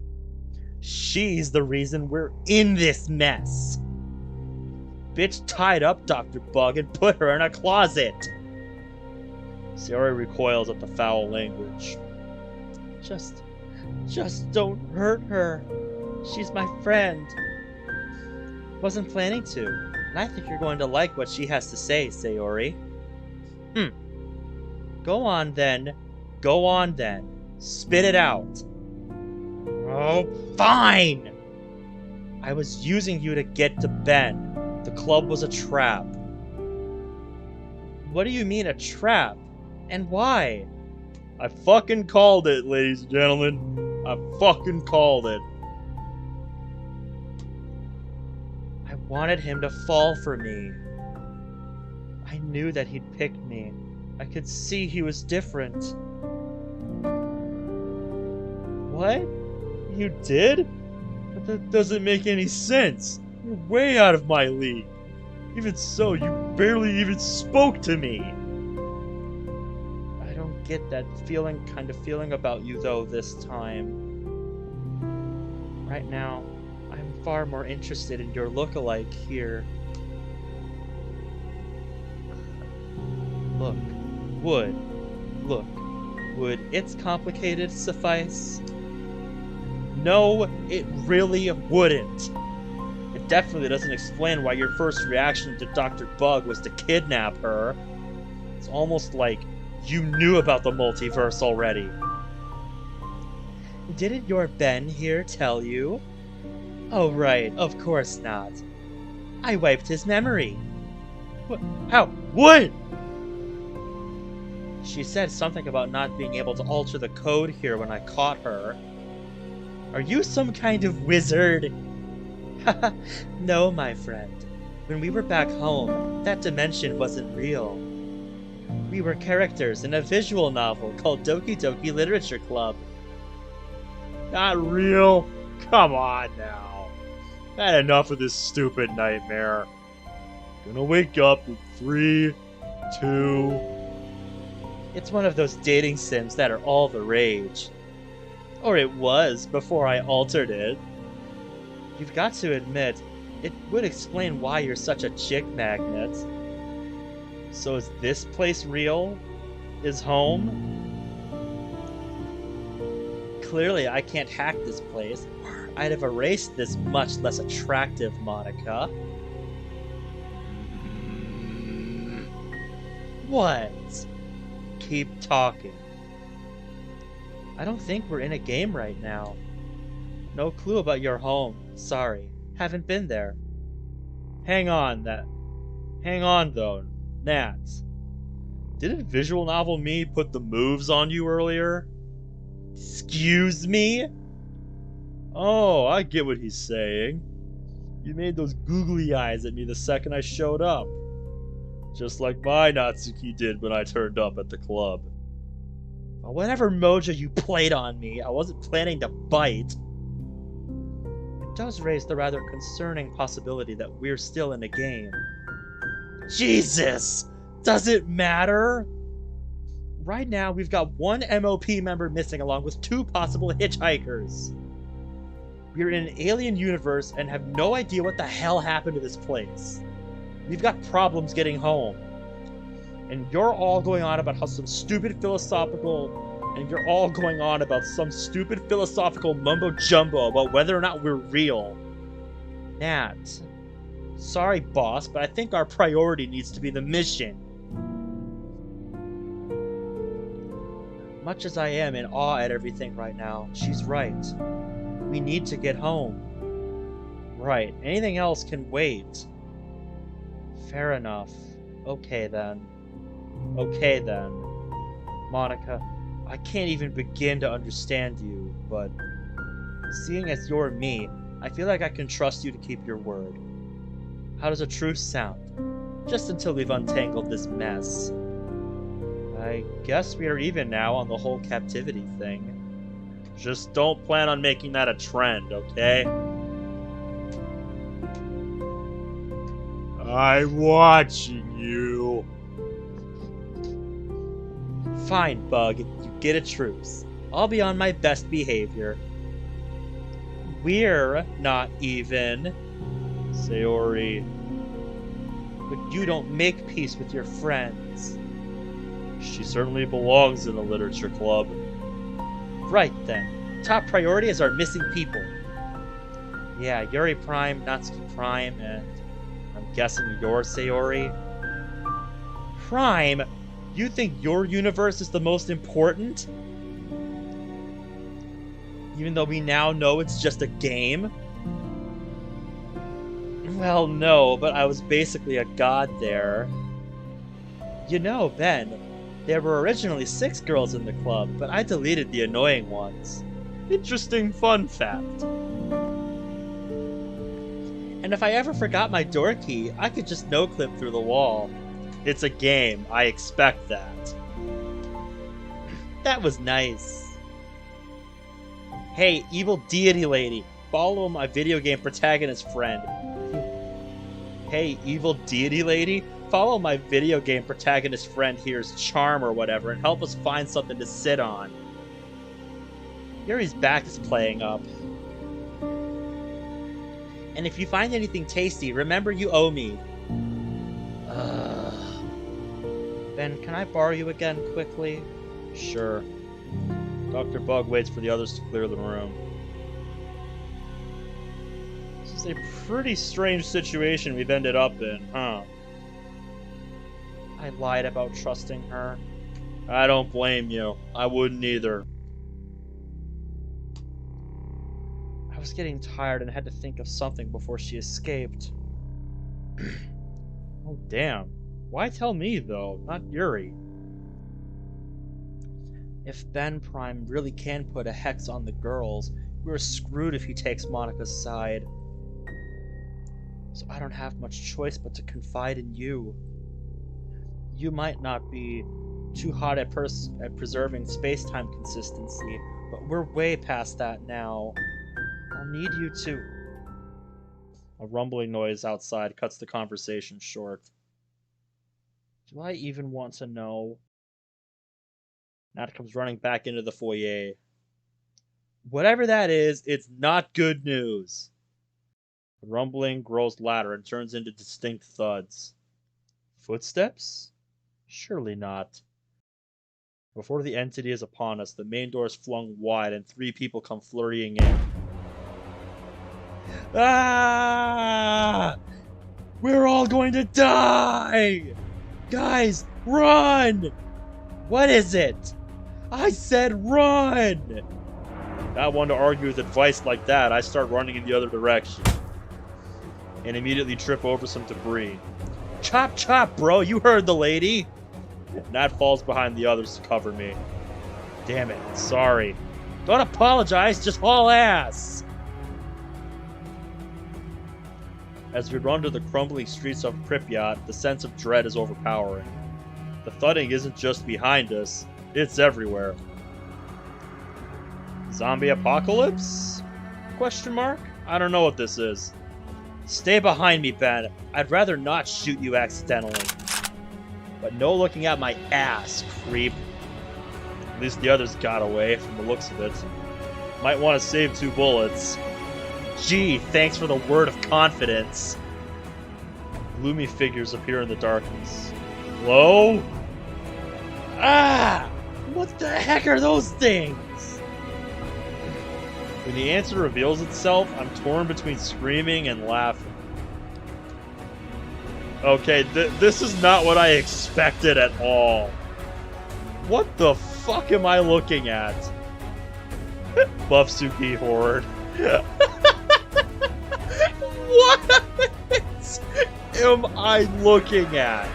[SPEAKER 2] She's the reason we're in this mess. Bitch tied up Dr. Bug and put her in a closet.
[SPEAKER 1] Sayori recoils at the foul language.
[SPEAKER 2] Just don't hurt her. She's my friend. Wasn't planning to, and I think you're going to like what she has to say, Sayori. Go on then. Go on then. Spit it out. Oh, fine! I was using you to get to Ben. The club was a trap. What do you mean a trap? And why?
[SPEAKER 1] I fucking called it, ladies and gentlemen. I fucking called it.
[SPEAKER 2] I wanted him to fall for me. I knew that he'd pick me. I could see he was different.
[SPEAKER 1] What? You did? But that doesn't make any sense. You're way out of my league. Even so, you barely even spoke to me.
[SPEAKER 2] I don't get that kind of feeling about you though this time. Right now, I'm far more interested in your look-alike here. Look. Would it's complicated suffice?
[SPEAKER 1] No, it really wouldn't. It definitely doesn't explain why your first reaction to Dr. Bug was to kidnap her. It's almost like you knew about the multiverse already.
[SPEAKER 2] Didn't your Ben here tell you? Oh right, of course not. I wiped his memory.
[SPEAKER 1] How? What?
[SPEAKER 2] She said something about not being able to alter the code here when I caught her. Are you some kind of wizard? No, my friend. When we were back home, that dimension wasn't real. We were characters in a visual novel called Doki Doki Literature Club.
[SPEAKER 1] Not real? Come on now. Had enough of this stupid nightmare. Gonna wake up in 3, 2...
[SPEAKER 2] It's one of those dating sims that are all the rage. Or it was before I altered it. You've got to admit, it would explain why you're such a chick magnet.
[SPEAKER 1] So is this place real? Is home?
[SPEAKER 2] Clearly I can't hack this place. I'd have erased this much less attractive Monica. What? Keep talking. I don't think we're in a game right now. No clue about your home. Sorry. Haven't been there.
[SPEAKER 1] Hang on, though, Nats. Didn't Visual Novel Me put the moves on you earlier?
[SPEAKER 2] Excuse me?
[SPEAKER 1] Oh, I get what he's saying. You made those googly eyes at me the second I showed up. Just like my Natsuki did when I turned up at the club.
[SPEAKER 2] Well, whatever mojo you played on me, I wasn't planning to bite. It does raise the rather concerning possibility that we're still in a game. Jesus! Does it matter? Right now, we've got one MOP member missing along with 2 possible hitchhikers. We're in an alien universe and have no idea what the hell happened to this place. We've got problems getting home. And you're all going on about some stupid philosophical mumbo jumbo about whether or not we're real. Nat, sorry boss, but I think our priority needs to be the mission. Much as I am in awe at everything right now, she's right. We need to get home. Right, anything else can wait. Fair enough. Okay then. Monica, I can't even begin to understand you, but seeing as you're me, I feel like I can trust you to keep your word. How does a truce sound? Just until we've untangled this mess. I guess we are even now on the whole captivity thing.
[SPEAKER 1] Just don't plan on making that a trend, okay? I'm watching you.
[SPEAKER 2] Fine, Bug. You get a truce. I'll be on my best behavior. We're not even.
[SPEAKER 1] Sayori.
[SPEAKER 2] But you don't make peace with your friends.
[SPEAKER 1] She certainly belongs in the literature club.
[SPEAKER 2] Right then. Top priority is our missing people. Yeah, Yuri Prime, Natsuki Prime, and I'm guessing you're Sayori. Prime? You think your universe is the most important? Even though we now know it's just a game? Well, no, but I was basically a god there. You know, Ben, there were originally 6 girls in the club, but I deleted the annoying ones.
[SPEAKER 1] Interesting fun fact.
[SPEAKER 2] And if I ever forgot my door key, I could just no-clip through the wall.
[SPEAKER 1] It's a game. I expect that.
[SPEAKER 2] That was nice. Hey, evil deity lady. Follow my video game protagonist friend. Hey, evil deity lady, follow my video game protagonist friend here's charm or whatever and help us find something to sit on. Yuri's back is playing up. And if you find anything tasty, remember you owe me. Ben, can I borrow you again quickly? Sure. Dr. Bug waits for the others to clear the room. This is a pretty strange situation we've ended up in, huh? I lied about trusting her.
[SPEAKER 1] I don't blame you. I wouldn't either.
[SPEAKER 2] I was getting tired and had to think of something before she escaped.
[SPEAKER 1] Oh, damn. Why tell me, though? Not Yuri.
[SPEAKER 2] If Ben Prime really can put a hex on the girls, we're screwed if he takes Monica's side. So I don't have much choice but to confide in you. You might not be too hot at preserving space-time consistency, but we're way past that now. I'll need you to...
[SPEAKER 1] A rumbling noise outside cuts the conversation short.
[SPEAKER 2] Do I even want to know?
[SPEAKER 1] Nat comes running back into the foyer. Whatever that is, it's not good news. The rumbling grows louder and turns into distinct thuds. Footsteps? Surely not. Before the entity is upon us, the main door is flung wide and 3 people come flurrying in. Ah! We're all going to die! Guys, run!
[SPEAKER 2] What is it?
[SPEAKER 1] I said run! Not one to argue with advice like that, I start running in the other direction. And immediately trip over some debris. Chop chop, bro, you heard the lady! Nat falls behind the others to cover me. Damn it, sorry. Don't apologize, just haul ass! As we run to the crumbling streets of Pripyat, the sense of dread is overpowering. The thudding isn't just behind us, it's everywhere. Zombie apocalypse? Question mark? I don't know what this is. Stay behind me, Ben. I'd rather not shoot you accidentally. But no looking at my ass, creep. At least the others got away, from the looks of it. Might want to save 2 bullets. Gee, thanks for the word of confidence. Gloomy figures appear in the darkness. Hello? Ah! What the heck are those things? When the answer reveals itself, I'm torn between screaming and laughing. Okay, this is not what I expected at all. What the fuck am I looking at? Buffsuki Horde. What am I looking at?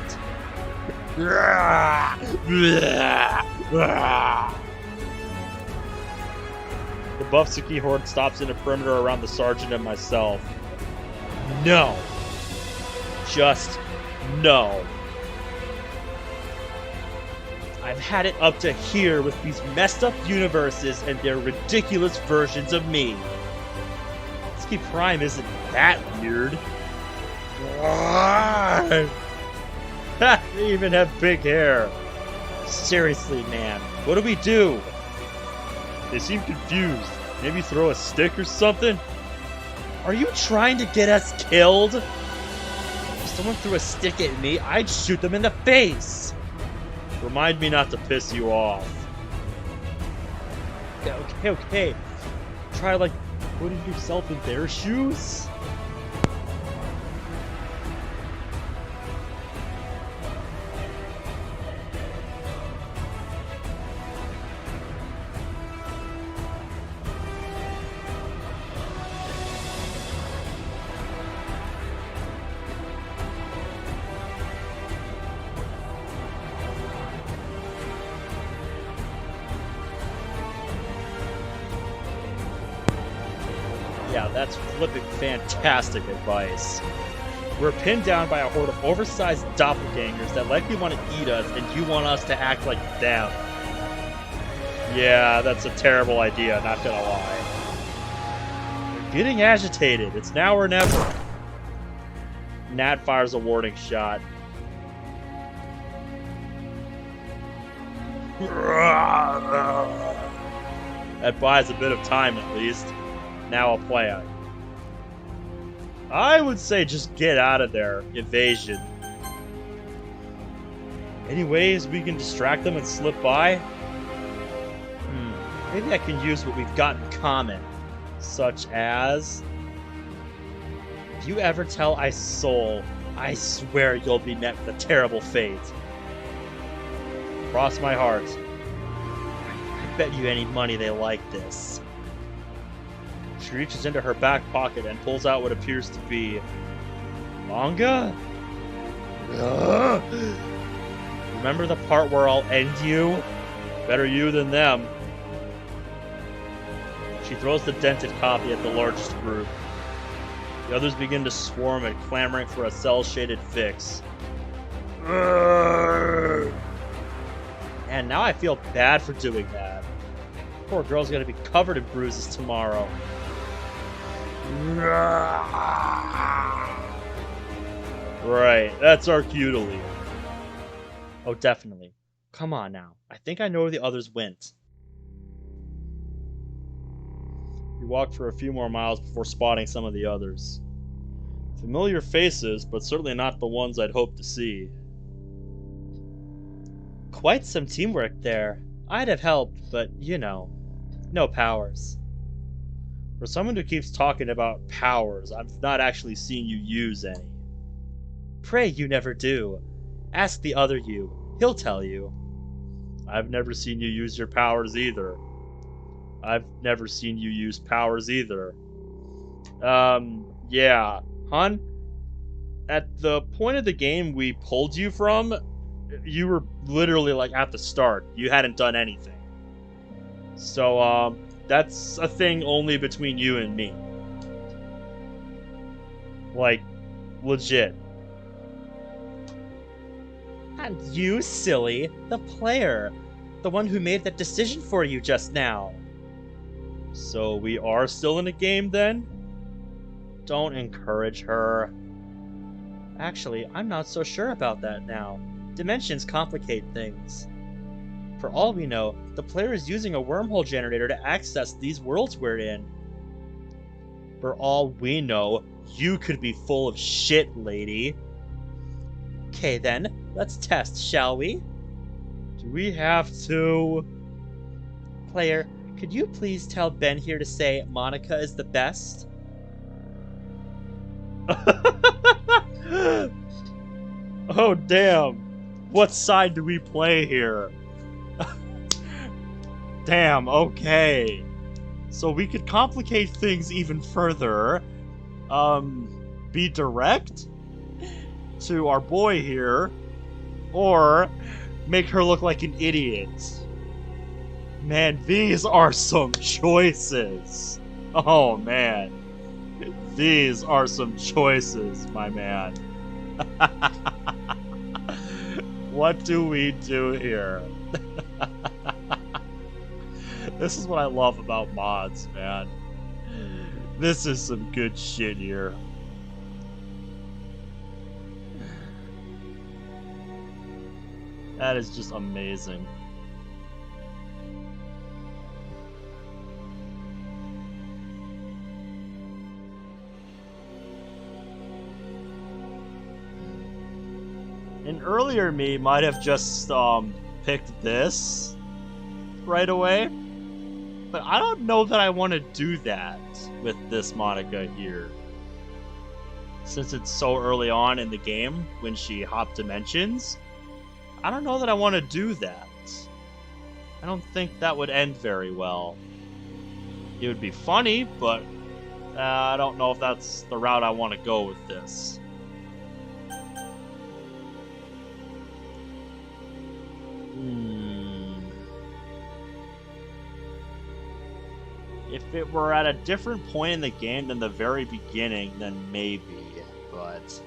[SPEAKER 1] The Buffsuki Horde stops in a perimeter around the sergeant and myself. No. Just no. I've had it up to here with these messed up universes and their ridiculous versions of me. Desc Prime isn't that weird. They even have big hair. Seriously, man, what do we do? They seem confused. Maybe throw a stick or something? Are you trying to get us killed? If someone threw a stick at me, I'd shoot them in the face. Remind me not to piss you off. Okay. Try, like, putting yourself in their shoes? Yeah, that's flipping fantastic advice. We're pinned down by a horde of oversized doppelgangers that likely want to eat us, and you want us to act like them. Yeah, that's a terrible idea, not gonna lie. We're getting agitated. It's now or never. Nat fires a warning shot. That buys a bit of time at least. Now a plan. I would say just get out of there. Evasion. Any ways we can distract them and slip by? Maybe I can use what we've got in common. Such as... If you ever tell Isol, I swear you'll be met with a terrible fate. Cross my heart. I bet you any money they like this. She reaches into her back pocket and pulls out what appears to be... manga? Remember the part where I'll end you? Better you than them. She throws the dented copy at the largest group. The others begin to swarm it, clamoring for a cell-shaded fix. And now I feel bad for doing that. Poor girl's gonna be covered in bruises tomorrow. Right, that's our cue to leave. Oh, definitely. Come on now. I think I know where the others went. We walked for a few more miles before spotting some of the others. Familiar faces, but certainly not the ones I'd hoped to see. Quite some teamwork there. I'd have helped, but, you know, no powers. For someone who keeps talking about powers, I've not actually seen you use any. Pray you never do. Ask the other you. He'll tell you. I've never seen you use your powers either. I've never seen you use powers either. Yeah. Hun, at the point of the game we pulled you from, you were literally, like, at the start. You hadn't done anything. So, that's a thing only between you and me. Like, legit. And you, silly, the player. The one who made that decision for you just now. So we are still in a game, then? Don't encourage her. Actually, I'm not so sure about that now. Dimensions complicate things. For all we know, the player is using a wormhole generator to access these worlds we're in. For all we know, you could be full of shit, lady. Okay then, let's test, shall we? Do we have to? Player, could you please tell Ben here to say Monica is the best? Oh damn. What side do we play here? Damn, okay. So we could complicate things even further. Be direct to our boy here, or make her look like an idiot. Man, these are some choices. Oh man. These are some choices, my man. What do we do here? This is what I love about mods, man. This is some good shit here. That is just amazing. An earlier me might have just picked this right away, but I don't know that I want to do that with this Monica here. Since it's so early on in the game when she hopped dimensions, I don't know that I want to do that. I don't think that would end very well. It would be funny, but I don't know if that's the route I want to go with this. If it were at a different point in the game than the very beginning, then maybe, but...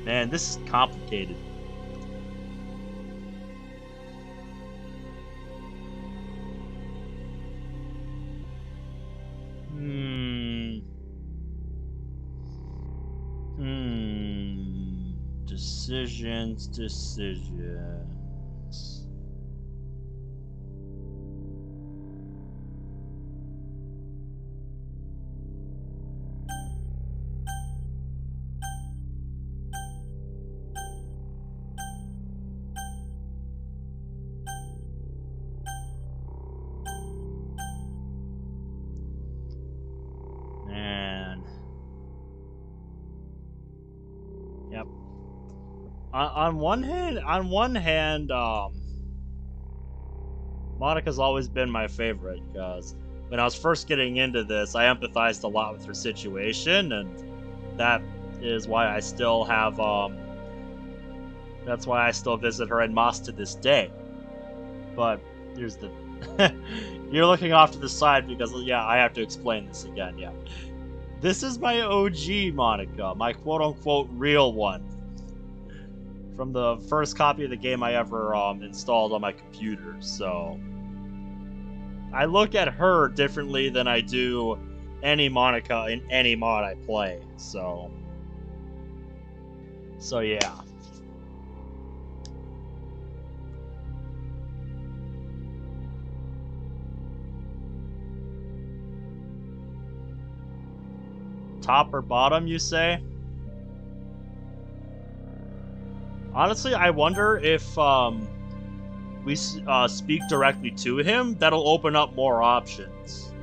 [SPEAKER 1] Man, this is complicated. Decisions. Man. Yep. On one hand, Monica's always been my favorite because when I was first getting into this, I empathized a lot with her situation, and that is why I still have that's why I still visit her en masse to this day. But here's the you're looking off to the side because yeah, I have to explain this again. Yeah, this is my OG Monica, my quote-unquote real one from the first copy of the game I ever installed on my computer. So I look at her differently than I do any Monica in any mod I play. So yeah. Top or bottom, you say? Honestly, I wonder if we speak directly to him. That'll open up more options.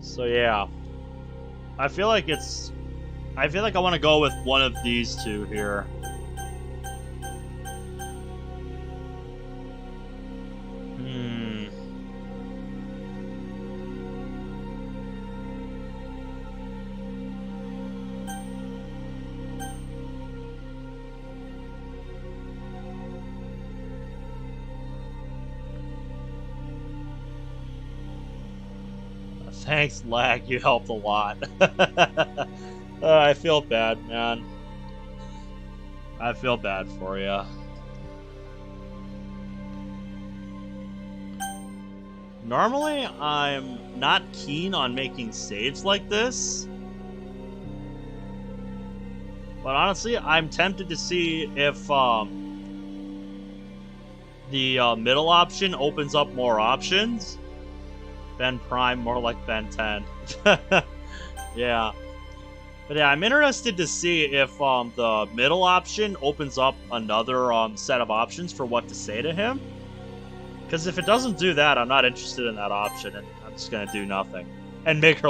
[SPEAKER 1] So yeah, I feel like I want to go with one of these two here. Thanks, Lag. You helped a lot. I feel bad, man. I feel bad for you. Normally, I'm not keen on making saves like this. But honestly, I'm tempted to see if the middle option opens up more options. Ben Prime, more like Ben 10. Yeah. But yeah, I'm interested to see if the middle option opens up another set of options for what to say to him. Because if it doesn't do that, I'm not interested in that option, and I'm just gonna do nothing and make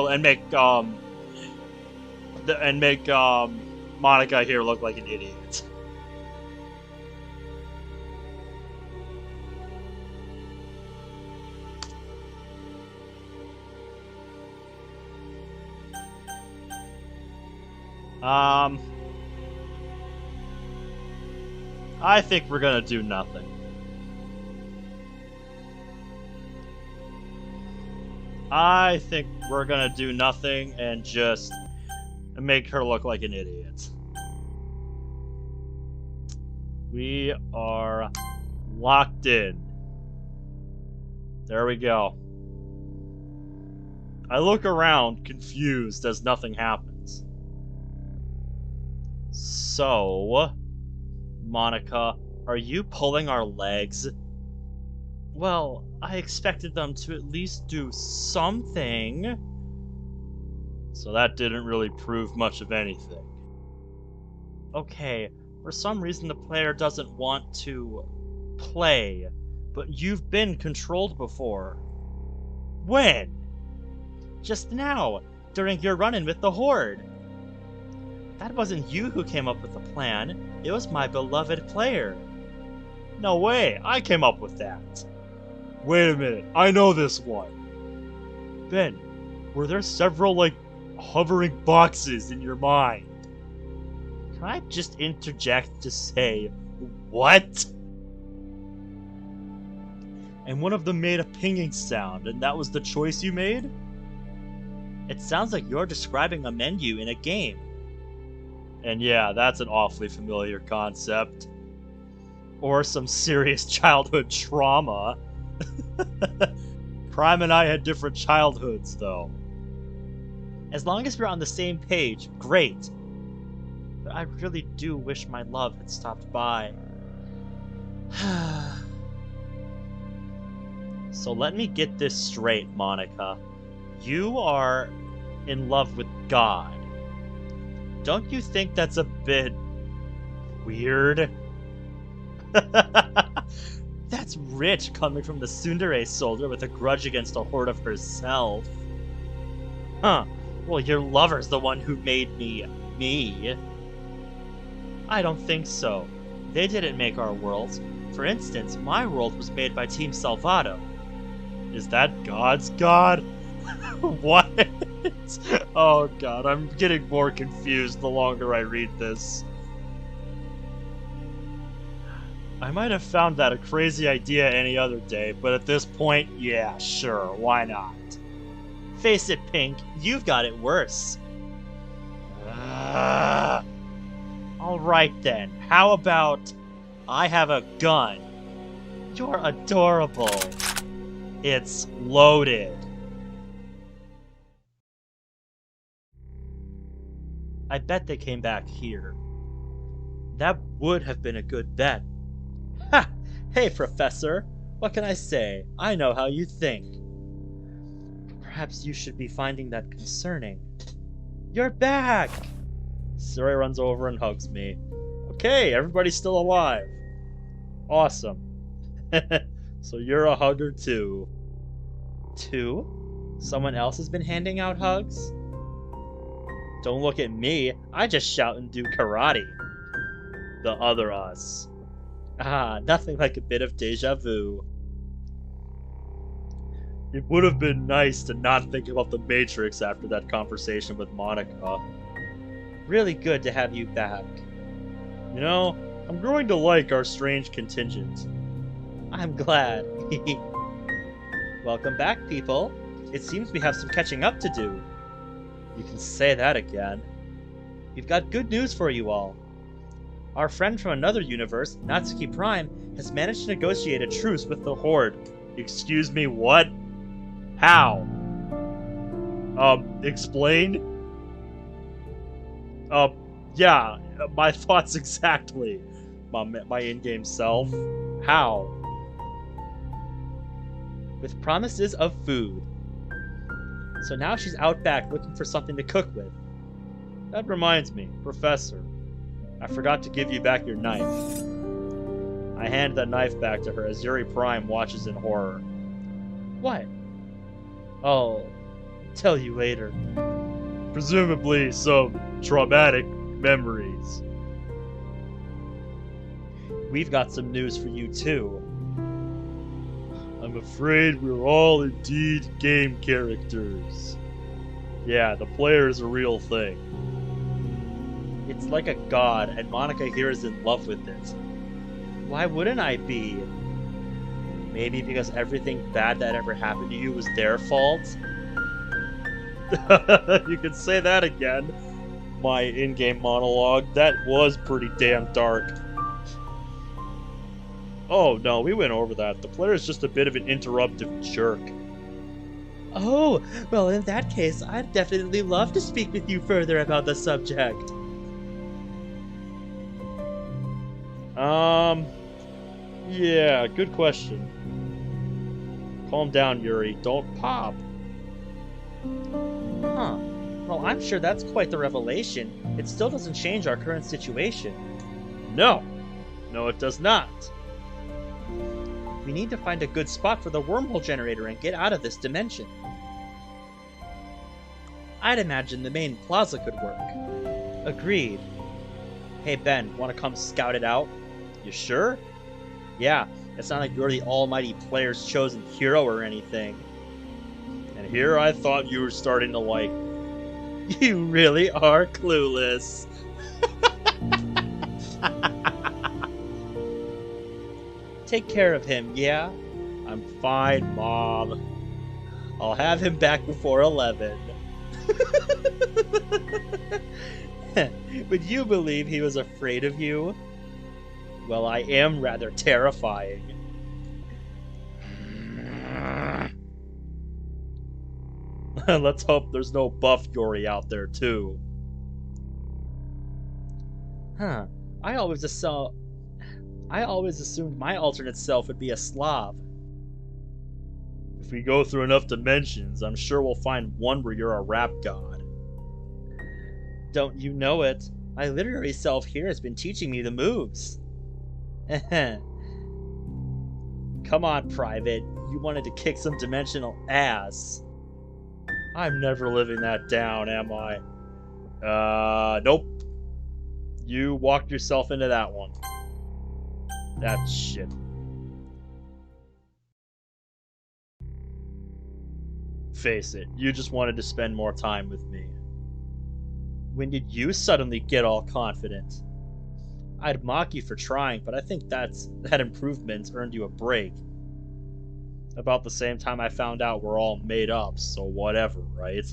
[SPEAKER 1] Monica here look like an idiot. I think we're gonna do nothing. I think we're gonna do nothing and just make her look like an idiot. We are locked in. There we go. I look around, confused, as nothing happens. So, Monica, are you pulling our legs? Well, I expected them to at least do something. So that didn't really prove much of anything. Okay, for some reason the player doesn't want to play, but you've been controlled before. When? Just now, during your run-in with the Horde. That wasn't you who came up with the plan, it was my beloved player. No way, I came up with that. Wait a minute, I know this one. Ben, were there several, hovering boxes in your mind? Can I just interject to say, what? And one of them made a pinging sound, and that was the choice you made? It sounds like you're describing a menu in a game. And yeah, that's an awfully familiar concept. Or some serious childhood trauma. Prime and I had different childhoods, though.
[SPEAKER 2] As long as we're on the same page, great. But I really do wish my love had stopped by. So let me get this straight, Monica. You are in love with God. Don't you think that's a bit weird? That's rich coming from the tsundere soldier with a grudge against a horde of herself. Huh. Well, your lover's the one who made me me. I don't think so. They didn't make our worlds. For instance, my world was made by Team Salvato.
[SPEAKER 1] Is that God's God? What? Oh god, I'm getting more confused the longer I read this. I might have found that a crazy idea any other day, but at this point, yeah, sure, why not?
[SPEAKER 2] Face it, Pink, you've got it worse. Alright then, how about I have a gun? You're adorable. It's loaded. I bet they came back here. That would have been a good bet. Ha! Hey, Professor. What can I say? I know how you think. Perhaps you should be finding that concerning. You're back!
[SPEAKER 1] Suri runs over and hugs me. Okay, everybody's still alive. Awesome. So you're a hugger too.
[SPEAKER 2] Two? Someone else has been handing out hugs?
[SPEAKER 1] Don't look at me. I just shout and do karate. The other us.
[SPEAKER 2] Ah, nothing like a bit of deja vu.
[SPEAKER 1] It would have been nice to not think about the Matrix after that conversation with Monica.
[SPEAKER 2] Really good to have you back.
[SPEAKER 1] You know, I'm growing to like our strange contingent.
[SPEAKER 2] I'm glad. Welcome back, people. It seems we have some catching up to do.
[SPEAKER 1] You can say that again.
[SPEAKER 2] We've got good news for you all. Our friend from another universe, Natsuki Prime, has managed to negotiate a truce with the Horde.
[SPEAKER 1] Excuse me, what? How? Explain? Yeah, my thoughts exactly. My in-game self. How?
[SPEAKER 2] With promises of food. So now she's out back looking for something to cook with.
[SPEAKER 1] That reminds me, Professor. I forgot to give you back your knife. I hand that knife back to her as Yuri Prime watches in horror.
[SPEAKER 2] What? I'll tell you later.
[SPEAKER 1] Presumably some traumatic memories.
[SPEAKER 2] We've got some news for you too.
[SPEAKER 1] I'm afraid we're all indeed game characters. Yeah, the player is a real thing.
[SPEAKER 2] It's like a god, and Monica here is in love with it. Why wouldn't I be? Maybe because everything bad that ever happened to you was their fault?
[SPEAKER 1] You could say that again. My in-game monologue, that was pretty damn dark. Oh no, we went over that. The player is just a bit of an interruptive jerk.
[SPEAKER 2] Oh, well in that case, I'd definitely love to speak with you further about the subject.
[SPEAKER 1] Yeah, good question. Calm down, Yuri. Don't pop.
[SPEAKER 2] Huh. Well, I'm sure that's quite the revelation. It still doesn't change our current situation.
[SPEAKER 1] No. No, it does not.
[SPEAKER 2] We need to find a good spot for the wormhole generator and get out of this dimension. I'd imagine the main plaza could work. Agreed. Hey Ben, wanna come scout it out?
[SPEAKER 1] You sure?
[SPEAKER 2] Yeah, it's not like you're the almighty player's chosen hero or anything.
[SPEAKER 1] And here I thought you were starting to like...
[SPEAKER 2] You really are clueless. Take care of him, yeah?
[SPEAKER 1] I'm fine, Mom.
[SPEAKER 2] I'll have him back before 11. Would you believe he was afraid of you? Well, I am rather terrifying.
[SPEAKER 1] Let's hope there's no buff Yori out there too.
[SPEAKER 2] Huh. I always assumed my alternate self would be a Slav.
[SPEAKER 1] If we go through enough dimensions, I'm sure we'll find one where you're a rap god.
[SPEAKER 2] Don't you know it? My literary self here has been teaching me the moves. Come on, Private. You wanted to kick some dimensional ass.
[SPEAKER 1] I'm never living that down, am I? Nope. You walked yourself into that one. That shit. Face it, you just wanted to spend more time with me.
[SPEAKER 2] When did you suddenly get all confident? I'd mock you for trying, but I think that improvement's earned you a break.
[SPEAKER 1] About the same time I found out we're all made up, so whatever, right?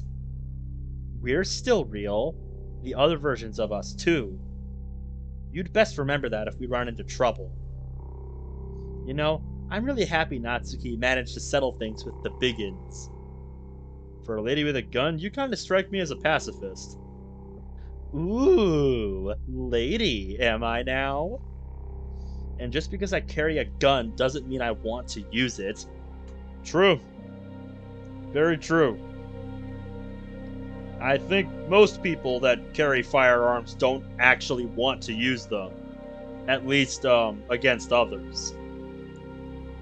[SPEAKER 2] We're still real. The other versions of us, too. You'd best remember that if we run into trouble. You know, I'm really happy Natsuki managed to settle things with the biggins.
[SPEAKER 1] For a lady with a gun, you kind of strike me as a pacifist.
[SPEAKER 2] Ooh, lady, am I now? And just because I carry a gun doesn't mean I want to use it.
[SPEAKER 1] True. Very true. I think most people that carry firearms don't actually want to use them. At least, against others.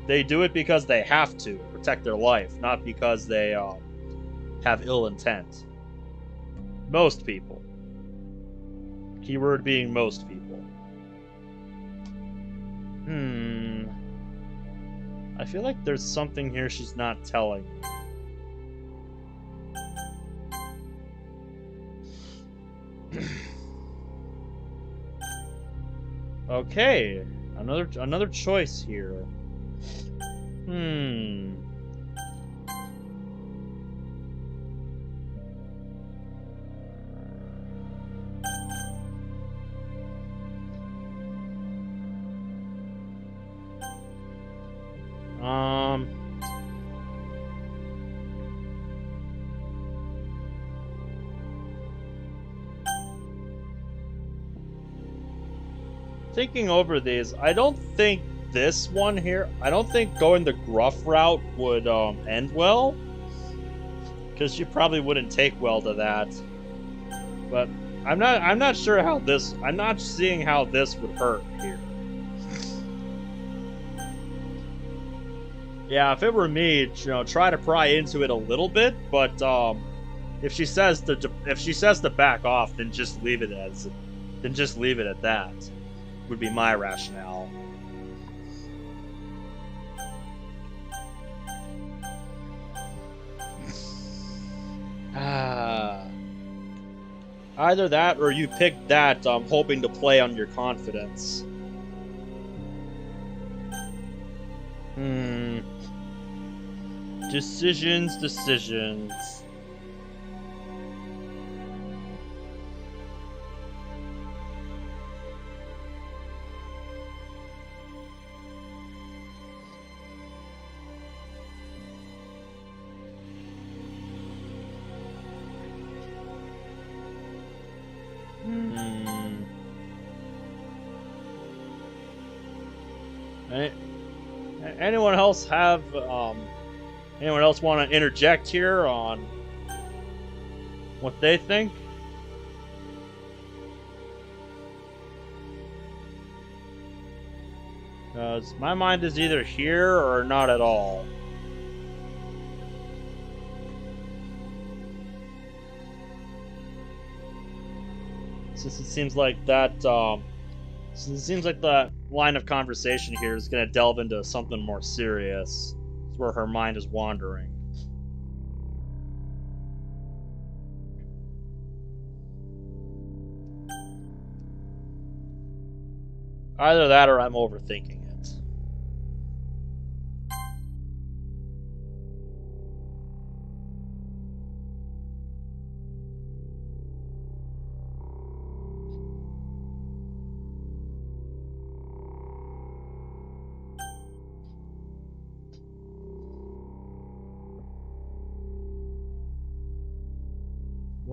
[SPEAKER 1] They do it because they have to protect their life, not because they, have ill intent. Most people. Keyword being most people. I feel like there's something here she's not telling me. Okay, another choice here. Thinking over these, I don't think this one here, I don't think going the gruff route would end well, because she probably wouldn't take well to that. But I'm not sure how this, I'm not seeing how this would hurt here. Yeah, if it were me, try to pry into it a little bit, but if she says to back off, then just leave it at that. Would be my rationale. Either that, or you picked that, hoping to play on your confidence. Decisions. Anyone else have anyone else want to interject here on what they think? Because my mind is either here or not at all. Since it seems like that, the line of conversation here is going to delve into something more serious. It's where her mind is wandering. Either that or I'm overthinking it.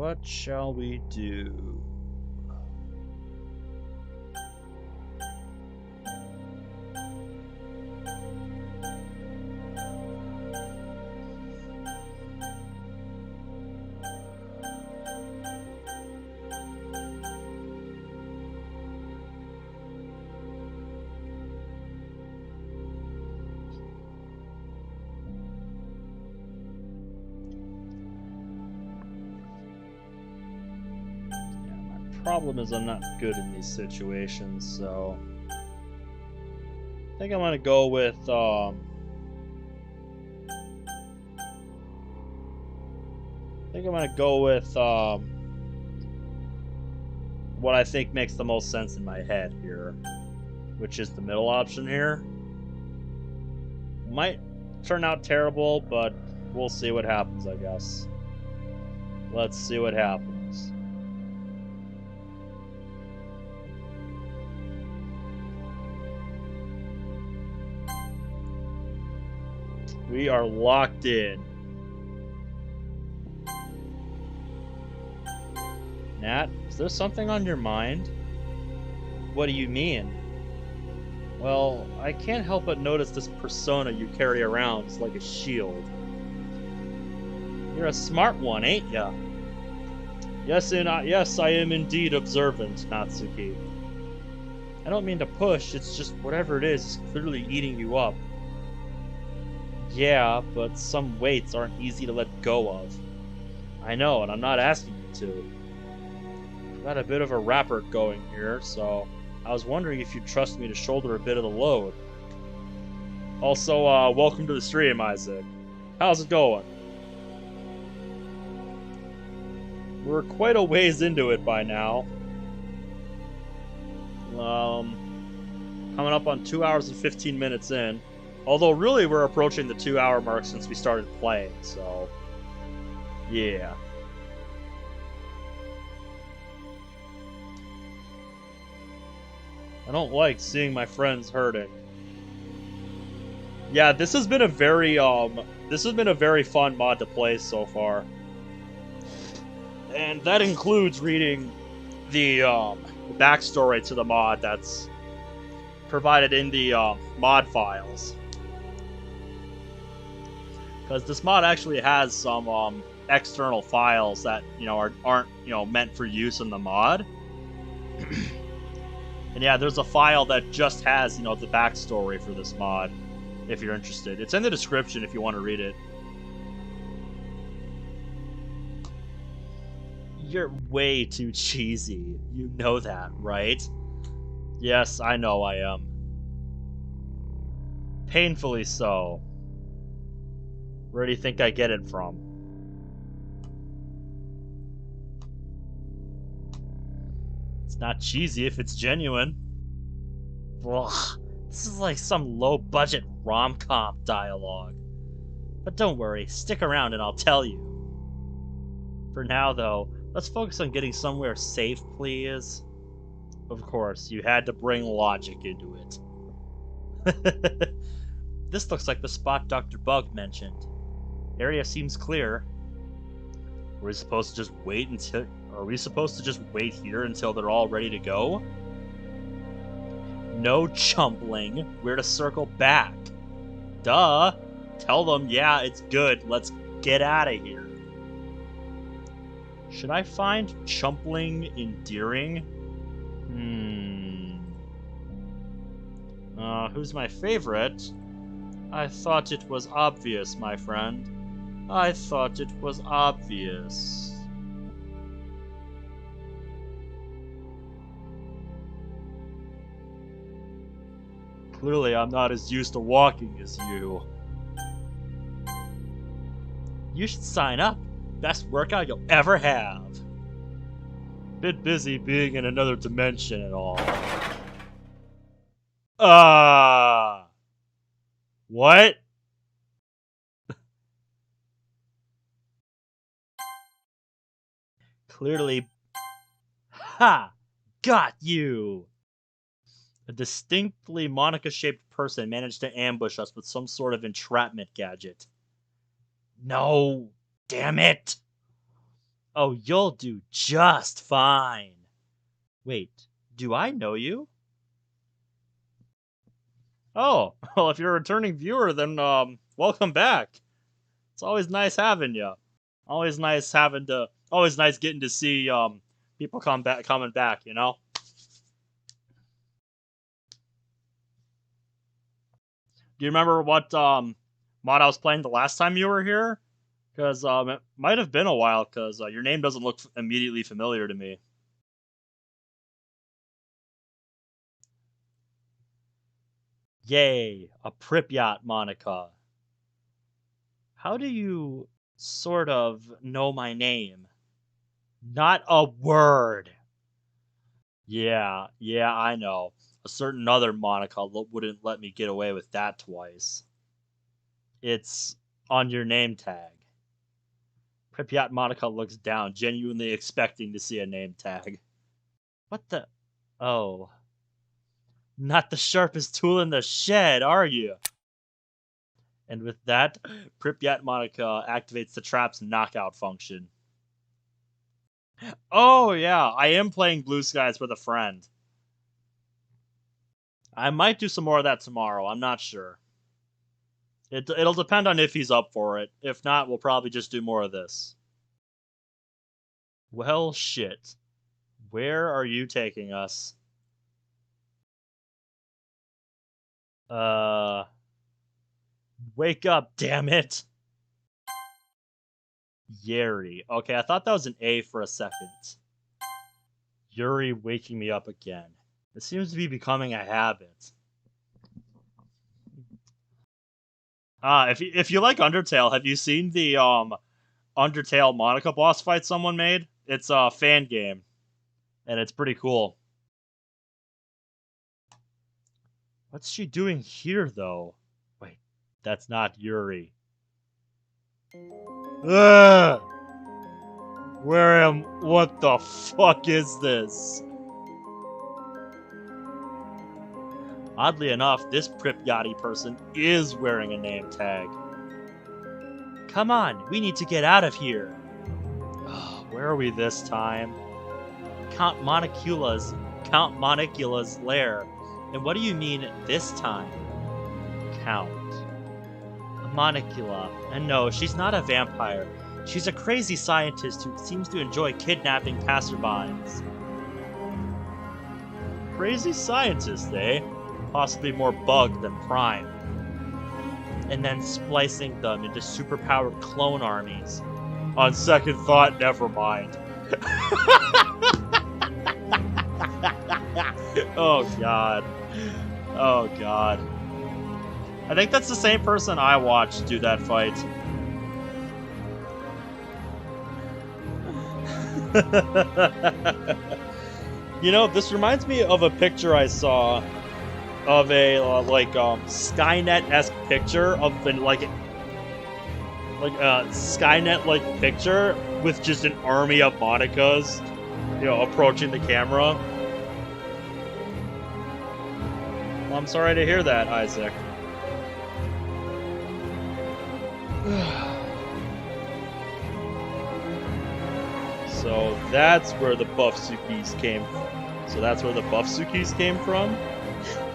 [SPEAKER 1] What shall we do? Problem is I'm not good in these situations, so I think I'm gonna go with what I think makes the most sense in my head here, which is the middle option here. Might turn out terrible, but we'll see what happens, I guess. Let's see what happens. We are locked in. Nat, is there something on your mind? What do you mean? Well, I can't help but notice this persona you carry around is like a shield. You're a smart one, ain't ya? Yes, I am indeed observant, Natsuki. I don't mean to push, it's just whatever it is clearly eating you up. Yeah, but some weights aren't easy to let go of. I know, and I'm not asking you to. I've got a bit of a rapper going here, so I was wondering if you'd trust me to shoulder a bit of the load. Also, welcome to the stream, Isaac. How's it going? We're quite a ways into it by now. Coming up on 2 hours and 15 minutes in. Although, really, we're approaching the 2-hour mark since we started playing, so... yeah. I don't like seeing my friends hurting. Yeah, this has been a very fun mod to play so far. And that includes reading the backstory to the mod that's provided in the mod files. Because this mod actually has some external files that aren't meant for use in the mod. And yeah, there's a file that just has the backstory for this mod, if you're interested. It's in the description if you want to read it. You're way too cheesy. You know that, right? Yes, I know I am. Painfully so. Where do you think I get it from? It's not cheesy if it's genuine. Ugh, this is like some low-budget rom-com dialogue. But don't worry, stick around and I'll tell you. For now, though, let's focus on getting somewhere safe, please. Of course, you had to bring logic into it. This looks like the spot Dr. Bug mentioned. Area seems clear. Are we supposed to just wait here until they're all ready to go? No chumpling. We're to circle back. Duh. Tell them, yeah, it's good. Let's get out of here. Should I find chumpling endearing? Who's my favorite? I thought it was obvious, my friend. I thought it was obvious. Clearly, I'm not as used to walking as you. You should sign up. Best workout you'll ever have. Bit busy being in another dimension and all. What? Clearly. Ha! Got you! A distinctly Monica-shaped person managed to ambush us with some sort of entrapment gadget. No! Damn it!
[SPEAKER 2] Oh, you'll do just fine. Wait, do I know you?
[SPEAKER 1] Oh, well, if you're a returning viewer, then welcome back. It's always nice having you. Always nice getting to see people coming back. You know. Do you remember what mod I was playing the last time you were here? Because it might have been a while. Because your name doesn't look immediately familiar to me.
[SPEAKER 2] Yay, a Pripyat Monica. How do you sort of know my name? Not a word.
[SPEAKER 1] Yeah, I know. A certain other Monica wouldn't let me get away with that twice. It's on your name tag. Pripyat Monica looks down, genuinely expecting to see a name tag.
[SPEAKER 2] What the? Oh. Not the sharpest tool in the shed, are you?
[SPEAKER 1] And with that, Pripyat Monica activates the trap's knockout function. Oh, yeah, I am playing Blue Skies with a friend. I might do some more of that tomorrow, I'm not sure. It'll depend on if he's up for it. If not, we'll probably just do more of this. Well, shit. Where are you taking us? Wake up, damn it! Yuri. Okay, I thought that was an A for a second. Yuri waking me up again. It seems to be becoming a habit. If you like Undertale, have you seen the Undertale Monica boss fight someone made? It's a fan game, and it's pretty cool. What's she doing here, though? Wait, that's not Yuri. Ugh! What the fuck is this? Oddly enough, this Pripyati person is wearing a name tag.
[SPEAKER 2] Come on, we need to get out of here.
[SPEAKER 1] Where are we this time?
[SPEAKER 2] Count Monicula's lair. And what do you mean this time?
[SPEAKER 1] Count.
[SPEAKER 2] Monicula. And no, she's not a vampire. She's a crazy scientist who seems to enjoy kidnapping passerbys.
[SPEAKER 1] Crazy scientist, eh? Possibly more bug than prime.
[SPEAKER 2] And then splicing them into superpowered clone armies.
[SPEAKER 1] On second thought, never mind. Oh god. Oh god. I think that's the same person I watched do that fight. You know, this reminds me of a picture I saw of a Skynet-esque picture of a Skynet-like picture with just an army of Monicas, approaching the camera. Well, I'm sorry to hear that, Isaac. So that's where the Buffsukis came from?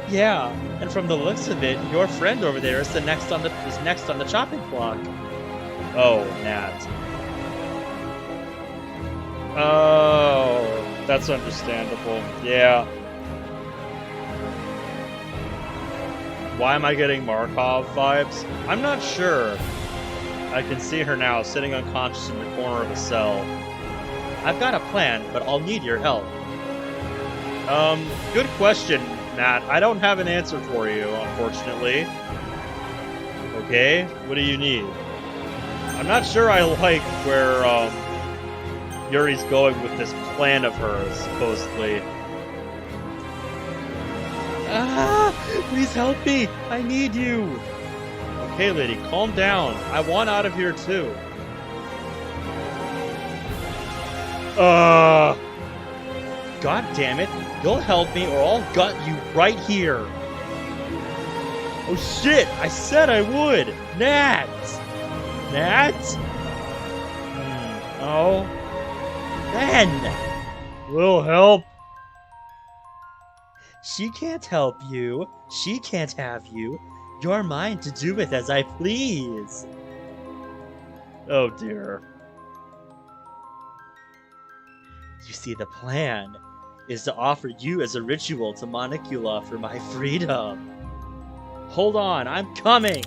[SPEAKER 2] Yeah, and from the looks of it, your friend over there is next on the chopping block.
[SPEAKER 1] Oh, Nat. Oh, that's understandable. Yeah. Why am I getting Markov vibes? I'm not sure. I can see her now, sitting unconscious in the corner of a cell.
[SPEAKER 2] I've got a plan, but I'll need your help.
[SPEAKER 1] Good question, Matt. I don't have an answer for you, unfortunately. Okay, what do you need? I'm not sure I like where, Yuri's going with this plan of hers, supposedly.
[SPEAKER 2] Please help me! I need you!
[SPEAKER 1] Okay, lady, calm down. I want out of here, too.
[SPEAKER 2] God damn it. You'll help me or I'll gut you right here.
[SPEAKER 1] Oh shit, I said I would. Nat?
[SPEAKER 2] Oh? Ben!
[SPEAKER 1] Will help?
[SPEAKER 2] She can't help you. She can't have you. You're mine to do with as I please.
[SPEAKER 1] Oh dear.
[SPEAKER 2] You see, the plan is to offer you as a ritual to Monicula for my freedom. Hold on, I'm coming!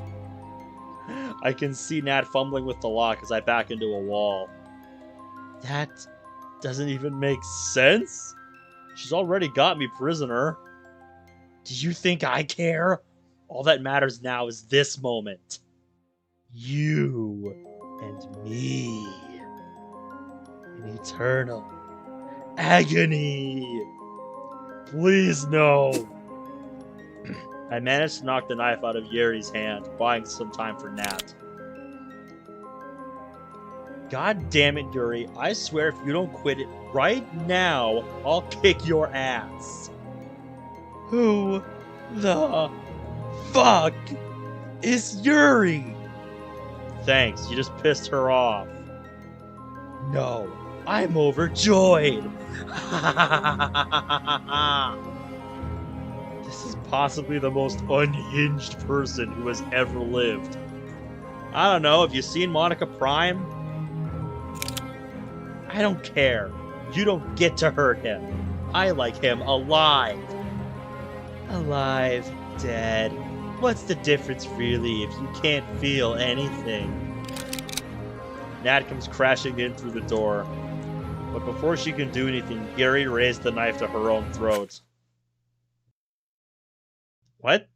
[SPEAKER 1] I can see Nat fumbling with the lock as I back into a wall.
[SPEAKER 2] That
[SPEAKER 1] Doesn't even make sense? She's already got me prisoner.
[SPEAKER 2] Do you think I care? All that matters now is this moment. You and me. In eternal agony.
[SPEAKER 1] Please, no. I managed to knock the knife out of Yuri's hand, buying some time for Nat.
[SPEAKER 2] God damn it, Yuri. I swear if you don't quit it right now, I'll kick your ass. Who the fuck is Yuri?
[SPEAKER 1] Thanks, you just pissed her off.
[SPEAKER 2] No, I'm overjoyed.
[SPEAKER 1] This is possibly the most unhinged person who has ever lived. I don't know, have you seen Monica Prime?
[SPEAKER 2] I don't care. You don't get to hurt him. I like him alive. Alive, dead. What's the difference really if you can't feel anything?
[SPEAKER 1] Nat comes crashing in through the door. But before she can do anything, Gary raised the knife to her own throat. What?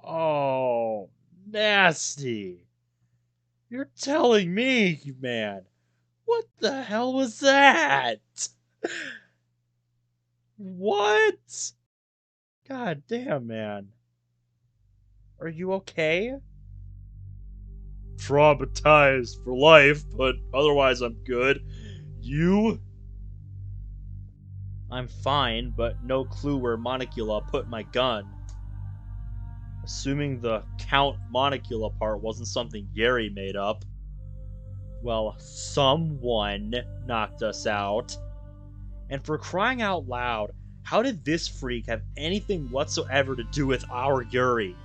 [SPEAKER 1] Oh, nasty. You're telling me, man. What the hell was that? What? God damn, man. Are you okay? Traumatized for life, but otherwise I'm good. You?
[SPEAKER 2] I'm fine, but no clue where Monicula put my gun.
[SPEAKER 1] Assuming the Count Monicula part wasn't something Yuri made up.
[SPEAKER 2] Well, someone knocked us out. And for crying out loud, how did this freak have anything whatsoever to do with our Yuri?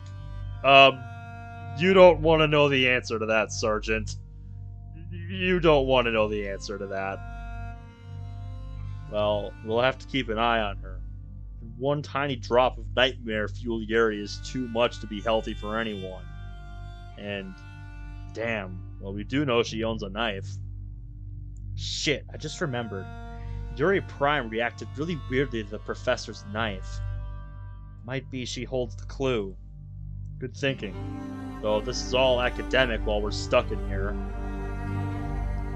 [SPEAKER 1] You don't want to know the answer to that, Sergeant. You don't want to know the answer to that. Well, we'll have to keep an eye on her. One tiny drop of nightmare fuel Yuri is too much to be healthy for anyone. And, damn, well, we do know she owns a knife.
[SPEAKER 2] Shit, I just remembered. Yuri Prime reacted really weirdly to the professor's knife. Might be she holds the clue.
[SPEAKER 1] Good thinking. Though this is all academic while we're stuck in here.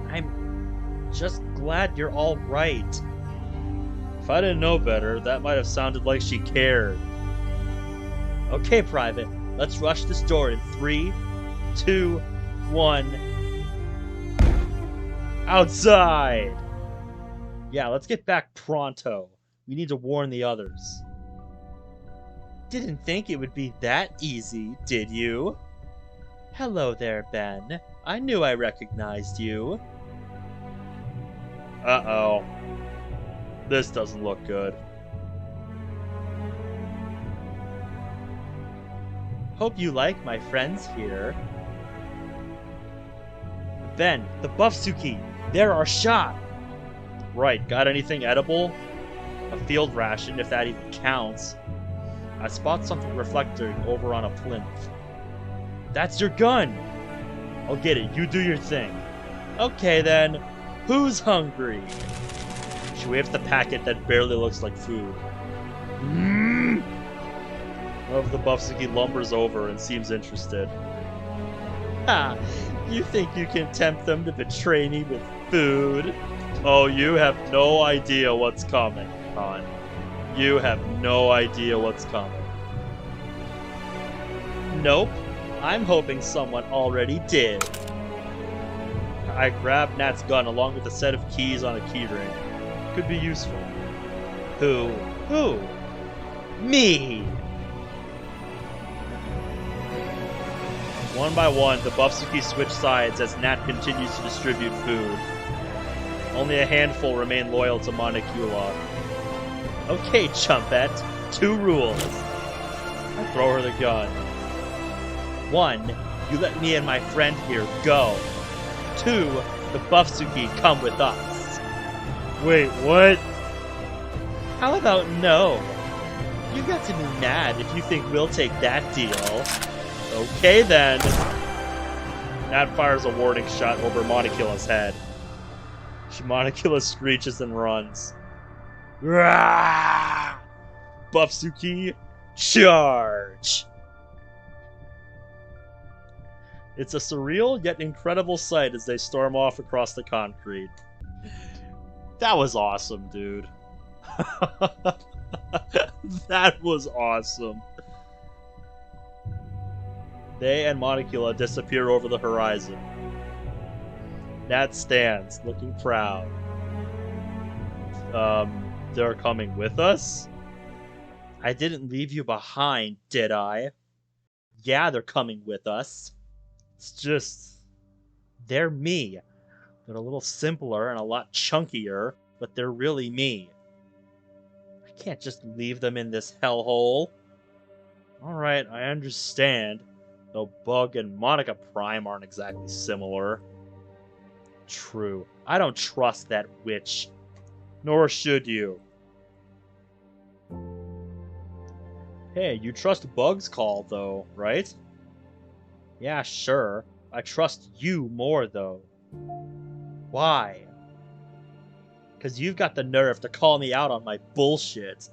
[SPEAKER 2] I'm just glad you're all right.
[SPEAKER 1] If I didn't know better, that might have sounded like she cared.
[SPEAKER 2] Okay, Private, let's rush this door in 3, 2, 1.
[SPEAKER 1] Outside!
[SPEAKER 2] Yeah, let's get back pronto. We need to warn the others. Didn't think it would be that easy, did you? Hello there, Ben. I knew I recognized you.
[SPEAKER 1] Uh-oh. This doesn't look good.
[SPEAKER 2] Hope you like my friends here. Ben, the Buffsuki! They're our shot!
[SPEAKER 1] Right, got anything edible? A field ration, if that even counts. I spot something reflecting over on a plinth.
[SPEAKER 2] That's your gun!
[SPEAKER 1] I'll get it, you do your thing.
[SPEAKER 2] Okay then, who's hungry?
[SPEAKER 1] She waves the packet that barely looks like food.
[SPEAKER 2] Mm.
[SPEAKER 1] One of the Buffsuki lumbers over and seems interested.
[SPEAKER 2] Ha! You think you can tempt them to betray me with food?
[SPEAKER 1] Oh, you have no idea what's coming, hon. You have no idea what's coming.
[SPEAKER 2] Nope. I'm hoping someone already did.
[SPEAKER 1] I grab Nat's gun along with a set of keys on a keyring. Could be useful.
[SPEAKER 2] Who? Me!
[SPEAKER 1] One by one, the Buffsuki switch sides as Nat continues to distribute food. Only a handful remain loyal to Monocula. Okay, Chumpette. 2 rules. I throw her the gun. 1, you let me and my friend here go. 2, the Buffsuki come with us.
[SPEAKER 2] Wait, what?
[SPEAKER 1] How about no? You got to be mad if you think we'll take that deal. Okay then. Nat fires a warning shot over Monocula's head. Monocula screeches and runs. Rah! Buffsuki, charge! It's a surreal yet incredible sight as they storm off across the concrete. That was awesome, dude. That was awesome. They and Monocula disappear over the horizon. Nat stands, looking proud. They're coming with us? I didn't leave you behind, did I? Yeah, they're coming with us. It's just... they're me. They're a little simpler and a lot chunkier, but they're really me. I can't just leave them in this hellhole. Alright, I understand. Though Bug and Monica Prime aren't exactly similar. True. I don't trust that witch. Nor should you. Hey, you trust Bug's call, though, right? Yeah, sure. I trust you more, though. Why? Because you've got the nerve to call me out on my bullshit.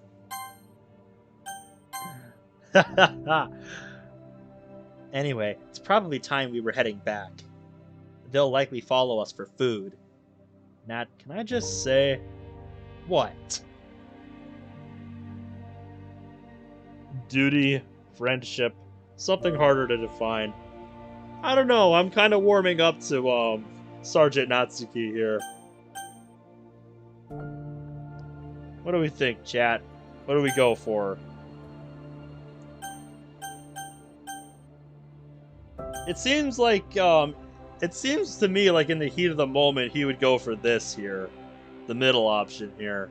[SPEAKER 1] Anyway, it's probably time we were heading back. They'll likely follow us for food. Nat, can I just say... what? Duty, friendship, something harder to define. I don't know, I'm kind of warming up to, Sergeant Natsuki here. What do we think, chat? What do we go for? It seems like, it seems to me like in the heat of the moment he would go for this here. The middle option here.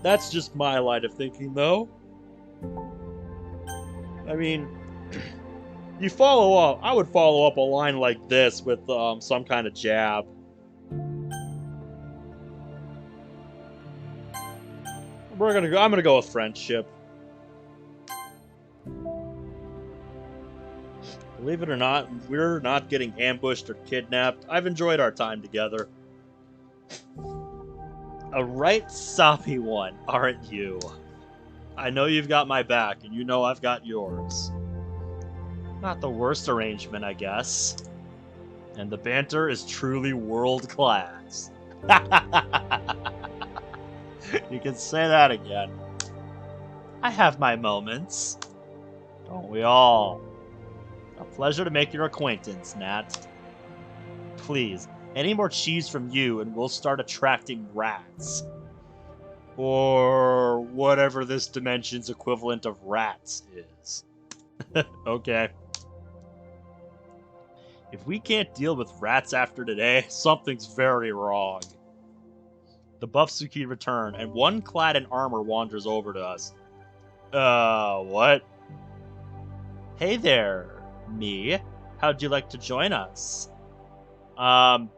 [SPEAKER 1] That's just my line of thinking, though. I mean, you follow up. I would follow up a line like this with some kind of jab. I'm gonna go with friendship. Believe it or not, we're not getting ambushed or kidnapped. I've enjoyed our time together. A right soppy one, aren't you? I know you've got my back, and you know I've got yours. Not the worst arrangement, I guess. And the banter is truly world class. You can say that again. I have my moments. Don't we all? A pleasure to make your acquaintance, Nat. Please, any more cheese from you and we'll start attracting rats. Or whatever this dimension's equivalent of rats is. Okay. If we can't deal with rats after today, something's very wrong. The Buffsuki return, and one clad in armor wanders over to us. What? Hey there, me. How'd you like to join us? I'm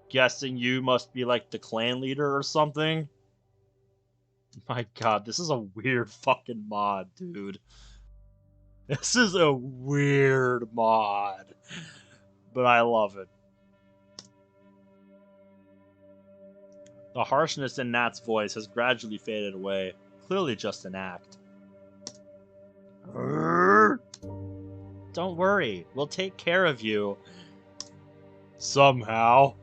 [SPEAKER 1] guessing you must be like the clan leader or something? My god, this is a weird fucking mod, dude. This is a weird mod. But I love it. The harshness in Nat's voice has gradually faded away. Clearly just an act. Don't worry, we'll take care of you. Somehow.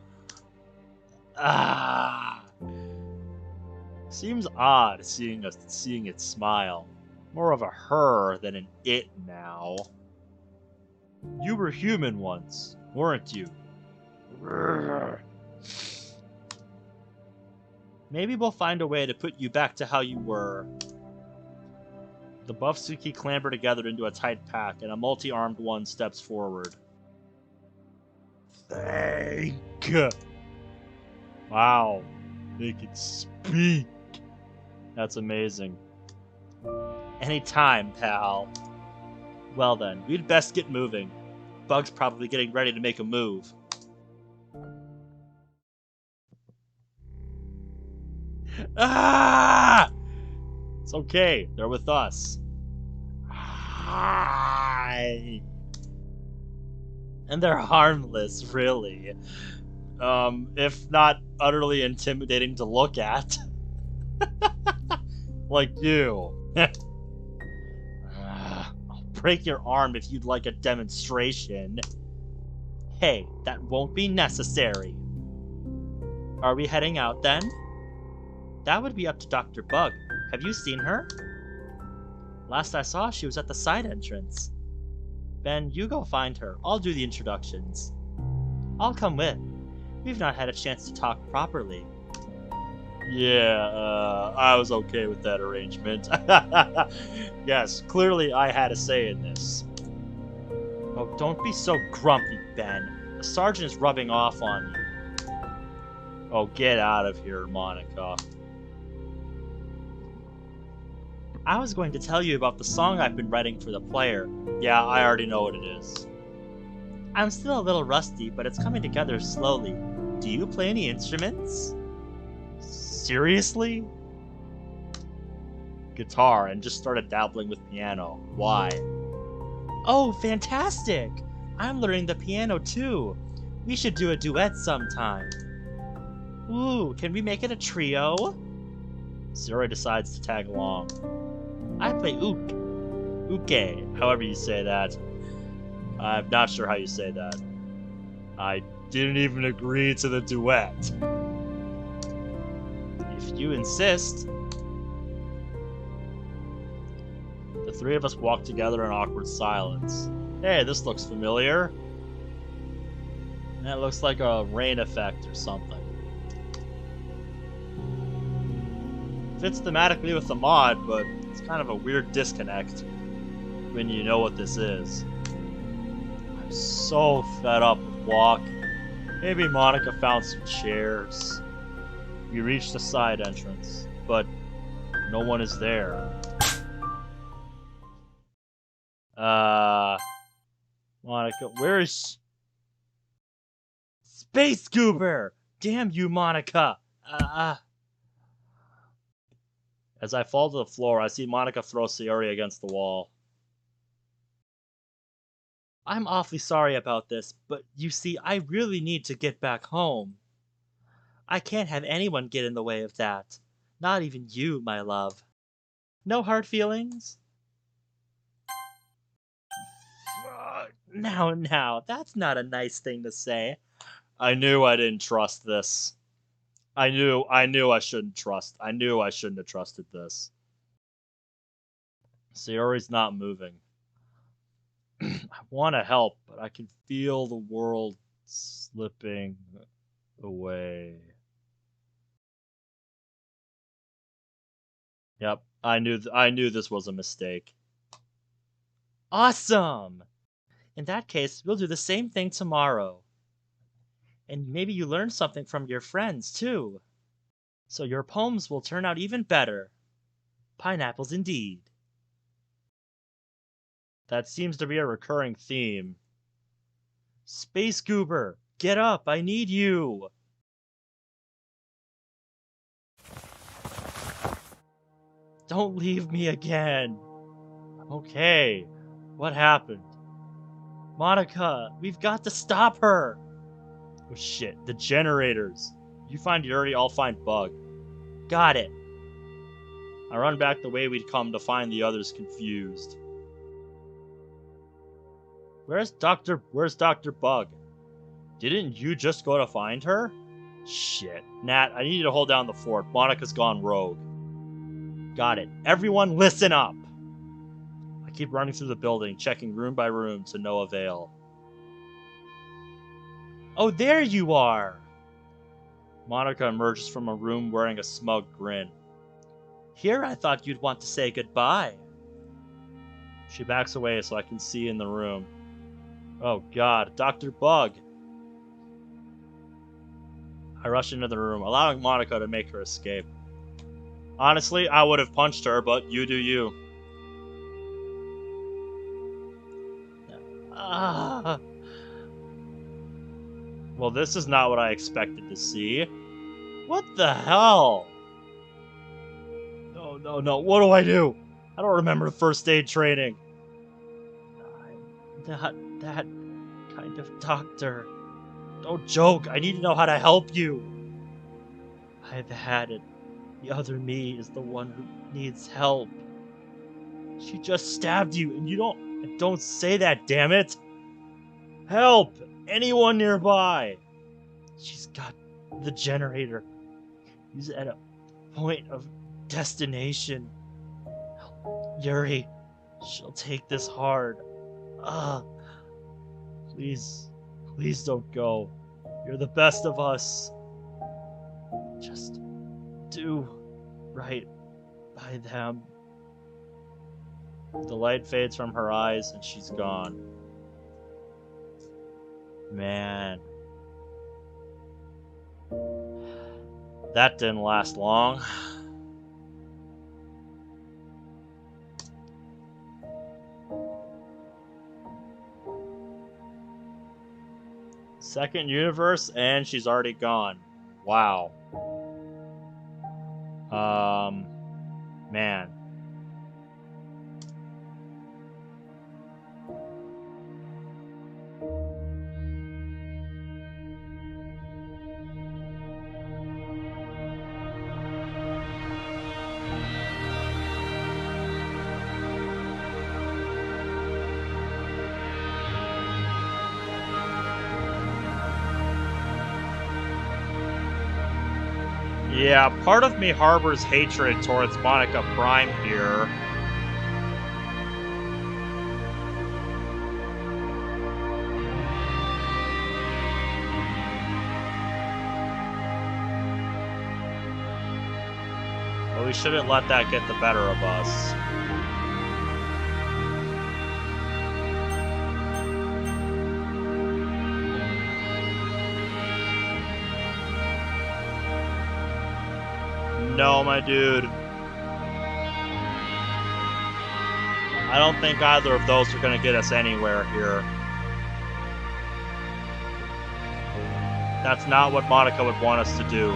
[SPEAKER 1] Seems odd seeing it smile. More of a her than an it now. You were human once, weren't you?
[SPEAKER 2] Maybe we'll find a way to put you back to how you were. The Buffsuki clamber together into a tight pack, and a multi-armed one steps forward. Thank. Wow. They can speak. That's amazing. Anytime, pal. Well then, we'd best get moving. Bug's probably getting ready to make a move. Ah! It's okay. They're with us. Hi. And they're harmless, really. If not utterly intimidating to look at. Like you. I'll break your arm if you'd like a demonstration. Hey, that won't be necessary. Are we heading out then? That would be up to Dr. Bug. Have you seen her? Last I saw, she was at the side entrance. Ben, you go find her. I'll do the introductions. I'll come with. We've not had a chance to talk properly. Yeah, I was okay with that arrangement. Yes, clearly I had a say in this. Oh, don't be so grumpy, Ben. The sergeant is rubbing off on you. Oh, get out of here, Monica. I was going to tell you about the song I've been writing for the player. Yeah, I already know what it is. I'm still a little rusty, but it's coming together slowly. Do you play any instruments? Seriously? Guitar, and just started dabbling with piano. Why? Oh, fantastic! I'm learning the piano too. We should do a duet sometime. Ooh, can we make it a trio? Zero decides to tag along. I play uke, however you say that. I'm not sure how you say that. I didn't even agree to the duet. If you insist. The three of us walk together in awkward silence. Hey, this looks familiar. That looks like a rain effect or something. Fits thematically with the mod, but it's kind of a weird disconnect when you know what this is. I'm so fed up with walking. Maybe Monica found some chairs. We reach the side entrance, but no one is there. Monica, where is Space Goober? Damn you, Monica! As I fall to the floor, I see Monica throw Sayori against the wall. I'm awfully sorry about this, but you see, I really need to get back home. I can't have anyone get in the way of that. Not even you, my love. No hard feelings? Now, that's not a nice thing to say. I knew I didn't trust this. I knew I shouldn't trust. I knew I shouldn't have trusted this. Sayori's not moving. I want to help, but I can feel the world slipping away. Yep, I knew this was a mistake. Awesome! In that case, we'll do the same thing tomorrow. And maybe you learn something from your friends, too. So your poems will turn out even better. Pineapples indeed. That seems to be a recurring theme. Space Goober, get up, I need you! Don't leave me again. Okay, what happened? Monica, we've got to stop her! Oh shit, the generators. You find Yuri, I'll find Bug. Got it. I run back the way we'd come to find the others confused. Where's Dr. Bug? Didn't you just go to find her? Shit. Nat, I need you to hold down the fort. Monica's gone rogue. Got it. Everyone listen up! I keep running through the building, checking room by room to no avail. Oh, there you are!
[SPEAKER 1] Monica emerges from a room wearing a smug grin.
[SPEAKER 2] Here I thought you'd want to say goodbye.
[SPEAKER 1] She backs away so I can see in the room. Oh god, Dr. Bug! I rush into the room, allowing Monica to make her escape. Honestly, I would have punched her, but you do you.
[SPEAKER 2] Ah.
[SPEAKER 1] Well, this is not what I expected to see. What the hell? No, what do I do? I don't remember first aid training.
[SPEAKER 2] I'm not that kind of doctor.
[SPEAKER 1] Don't joke, I need to know how to help you.
[SPEAKER 2] I've had it. The other me is the one who needs help.
[SPEAKER 1] She just stabbed you, and you don't say that, damn it. Help! Anyone nearby!
[SPEAKER 2] She's got the generator. He's at a point of destination. Yuri, she'll take this hard.
[SPEAKER 1] Please don't go. You're the best of us.
[SPEAKER 2] Just do right by them.
[SPEAKER 1] The light fades from her eyes and she's gone. Man. That didn't last long. Second universe, and she's already gone. Wow. Man. Yeah, part of me harbors hatred towards Monica Prime here. But we shouldn't let that get the better of us. No, my dude. I don't think either of those are going to get us anywhere here. That's not what Monica would want us to do.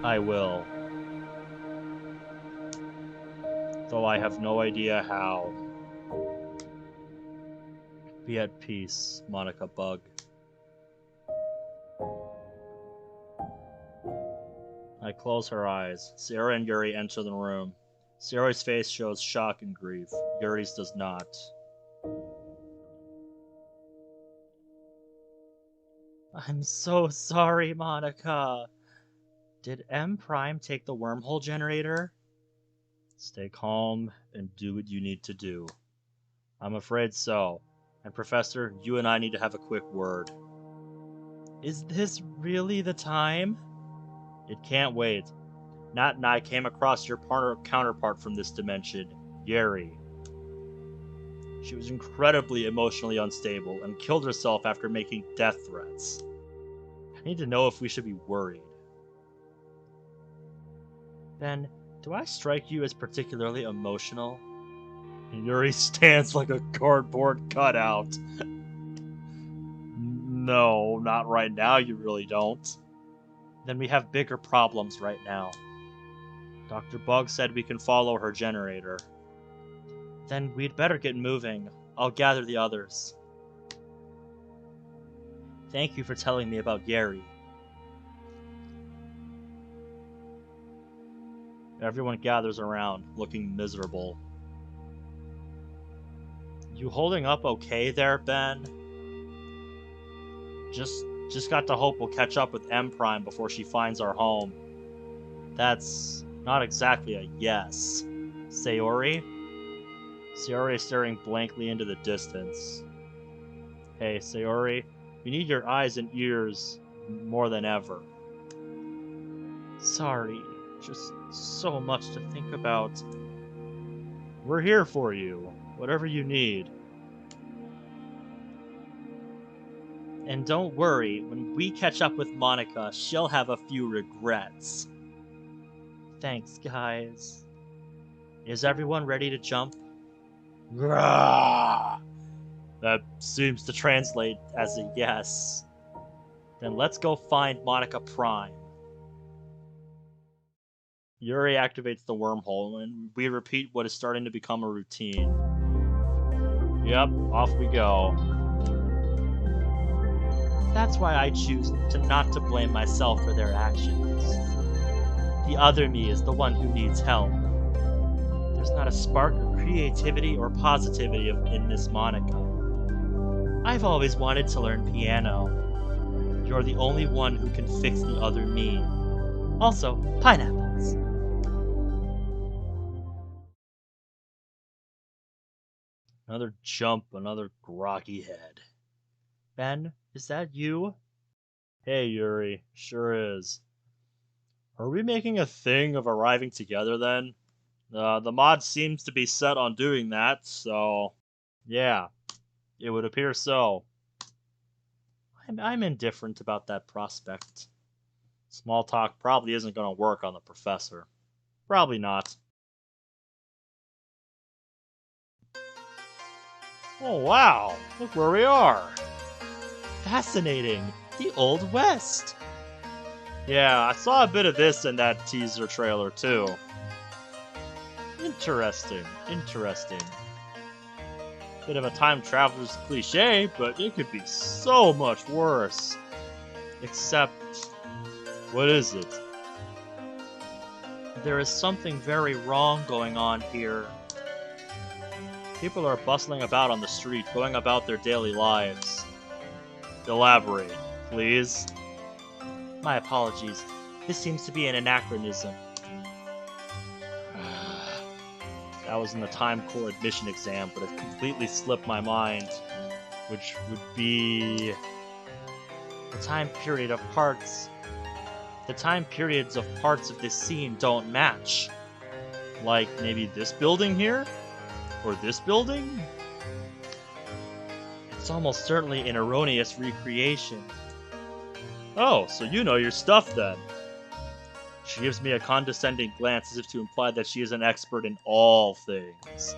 [SPEAKER 1] I will. Though I have no idea how. Be at peace, Monica Bug. I close her eyes. Sarah and Yuri enter the room. Sarah's face shows shock and grief. Yuri's does not.
[SPEAKER 2] I'm so sorry, Monica. Did M Prime take the wormhole generator?
[SPEAKER 1] Stay calm and do what you need to do. I'm afraid so. And Professor, you and I need to have a quick word.
[SPEAKER 2] Is this really the time?
[SPEAKER 1] It can't wait. Nat and I came across your counterpart from this dimension, Yuri. She was incredibly emotionally unstable and killed herself after making death threats. I need to know if we should be worried.
[SPEAKER 2] Ben, do I strike you as particularly emotional?
[SPEAKER 1] Yuri stands like a cardboard cutout. No, not right now, you really don't.
[SPEAKER 2] Then we have bigger problems right now.
[SPEAKER 1] Dr. Bug said we can follow her generator.
[SPEAKER 2] Then we'd better get moving. I'll gather the others. Thank you for telling me about Yuri.
[SPEAKER 1] Everyone gathers around, looking miserable. You holding up okay there, Ben? Just got to hope we'll catch up with M Prime before she finds our home. That's not exactly a yes. Sayori?
[SPEAKER 2] Sayori is staring blankly into the distance. Hey, Sayori, you need your eyes and ears more than ever. Sorry, just so much to think about. We're here for you, whatever you need. And don't worry, when we catch up with Monica, she'll have a few regrets. Thanks, guys. Is everyone ready to jump? Grrrr! That seems to translate as a yes. Then let's go find Monica Prime. Yuri activates the wormhole, and we repeat what is starting to become a routine. Yep, off we go. That's why I choose not to blame myself for their actions. The other me is the one who needs help. There's not a spark of creativity or positivity in this Monica. I've always wanted to learn piano. You're the only one who can fix the other me. Also, pineapples. Another jump, another groggy head. Ben, is that you? Hey, Yuri. Sure is. Are we making a thing of arriving together then? The mod seems to be set on doing that, so... yeah, it would appear so. I'm indifferent about that prospect. Small talk probably isn't going to work on the professor. Probably not. Oh wow, look where we are. Fascinating, the Old West. Yeah, I saw a bit of this in that teaser trailer too. Interesting. Bit of a time traveler's cliche, but it could be so much worse. Except, what is it? There is something very wrong going on here. People are bustling about on the street, going about their daily lives. Elaborate, please. My apologies. This seems to be an anachronism. That was in the Time Core admission exam, but it completely slipped my mind. Which would be... the time period of parts... the time periods of parts of this scene don't match. Like, maybe this building here? Or this building? It's almost certainly an erroneous recreation. Oh, so you know your stuff then. She gives me a condescending glance as if to imply that she is an expert in all things.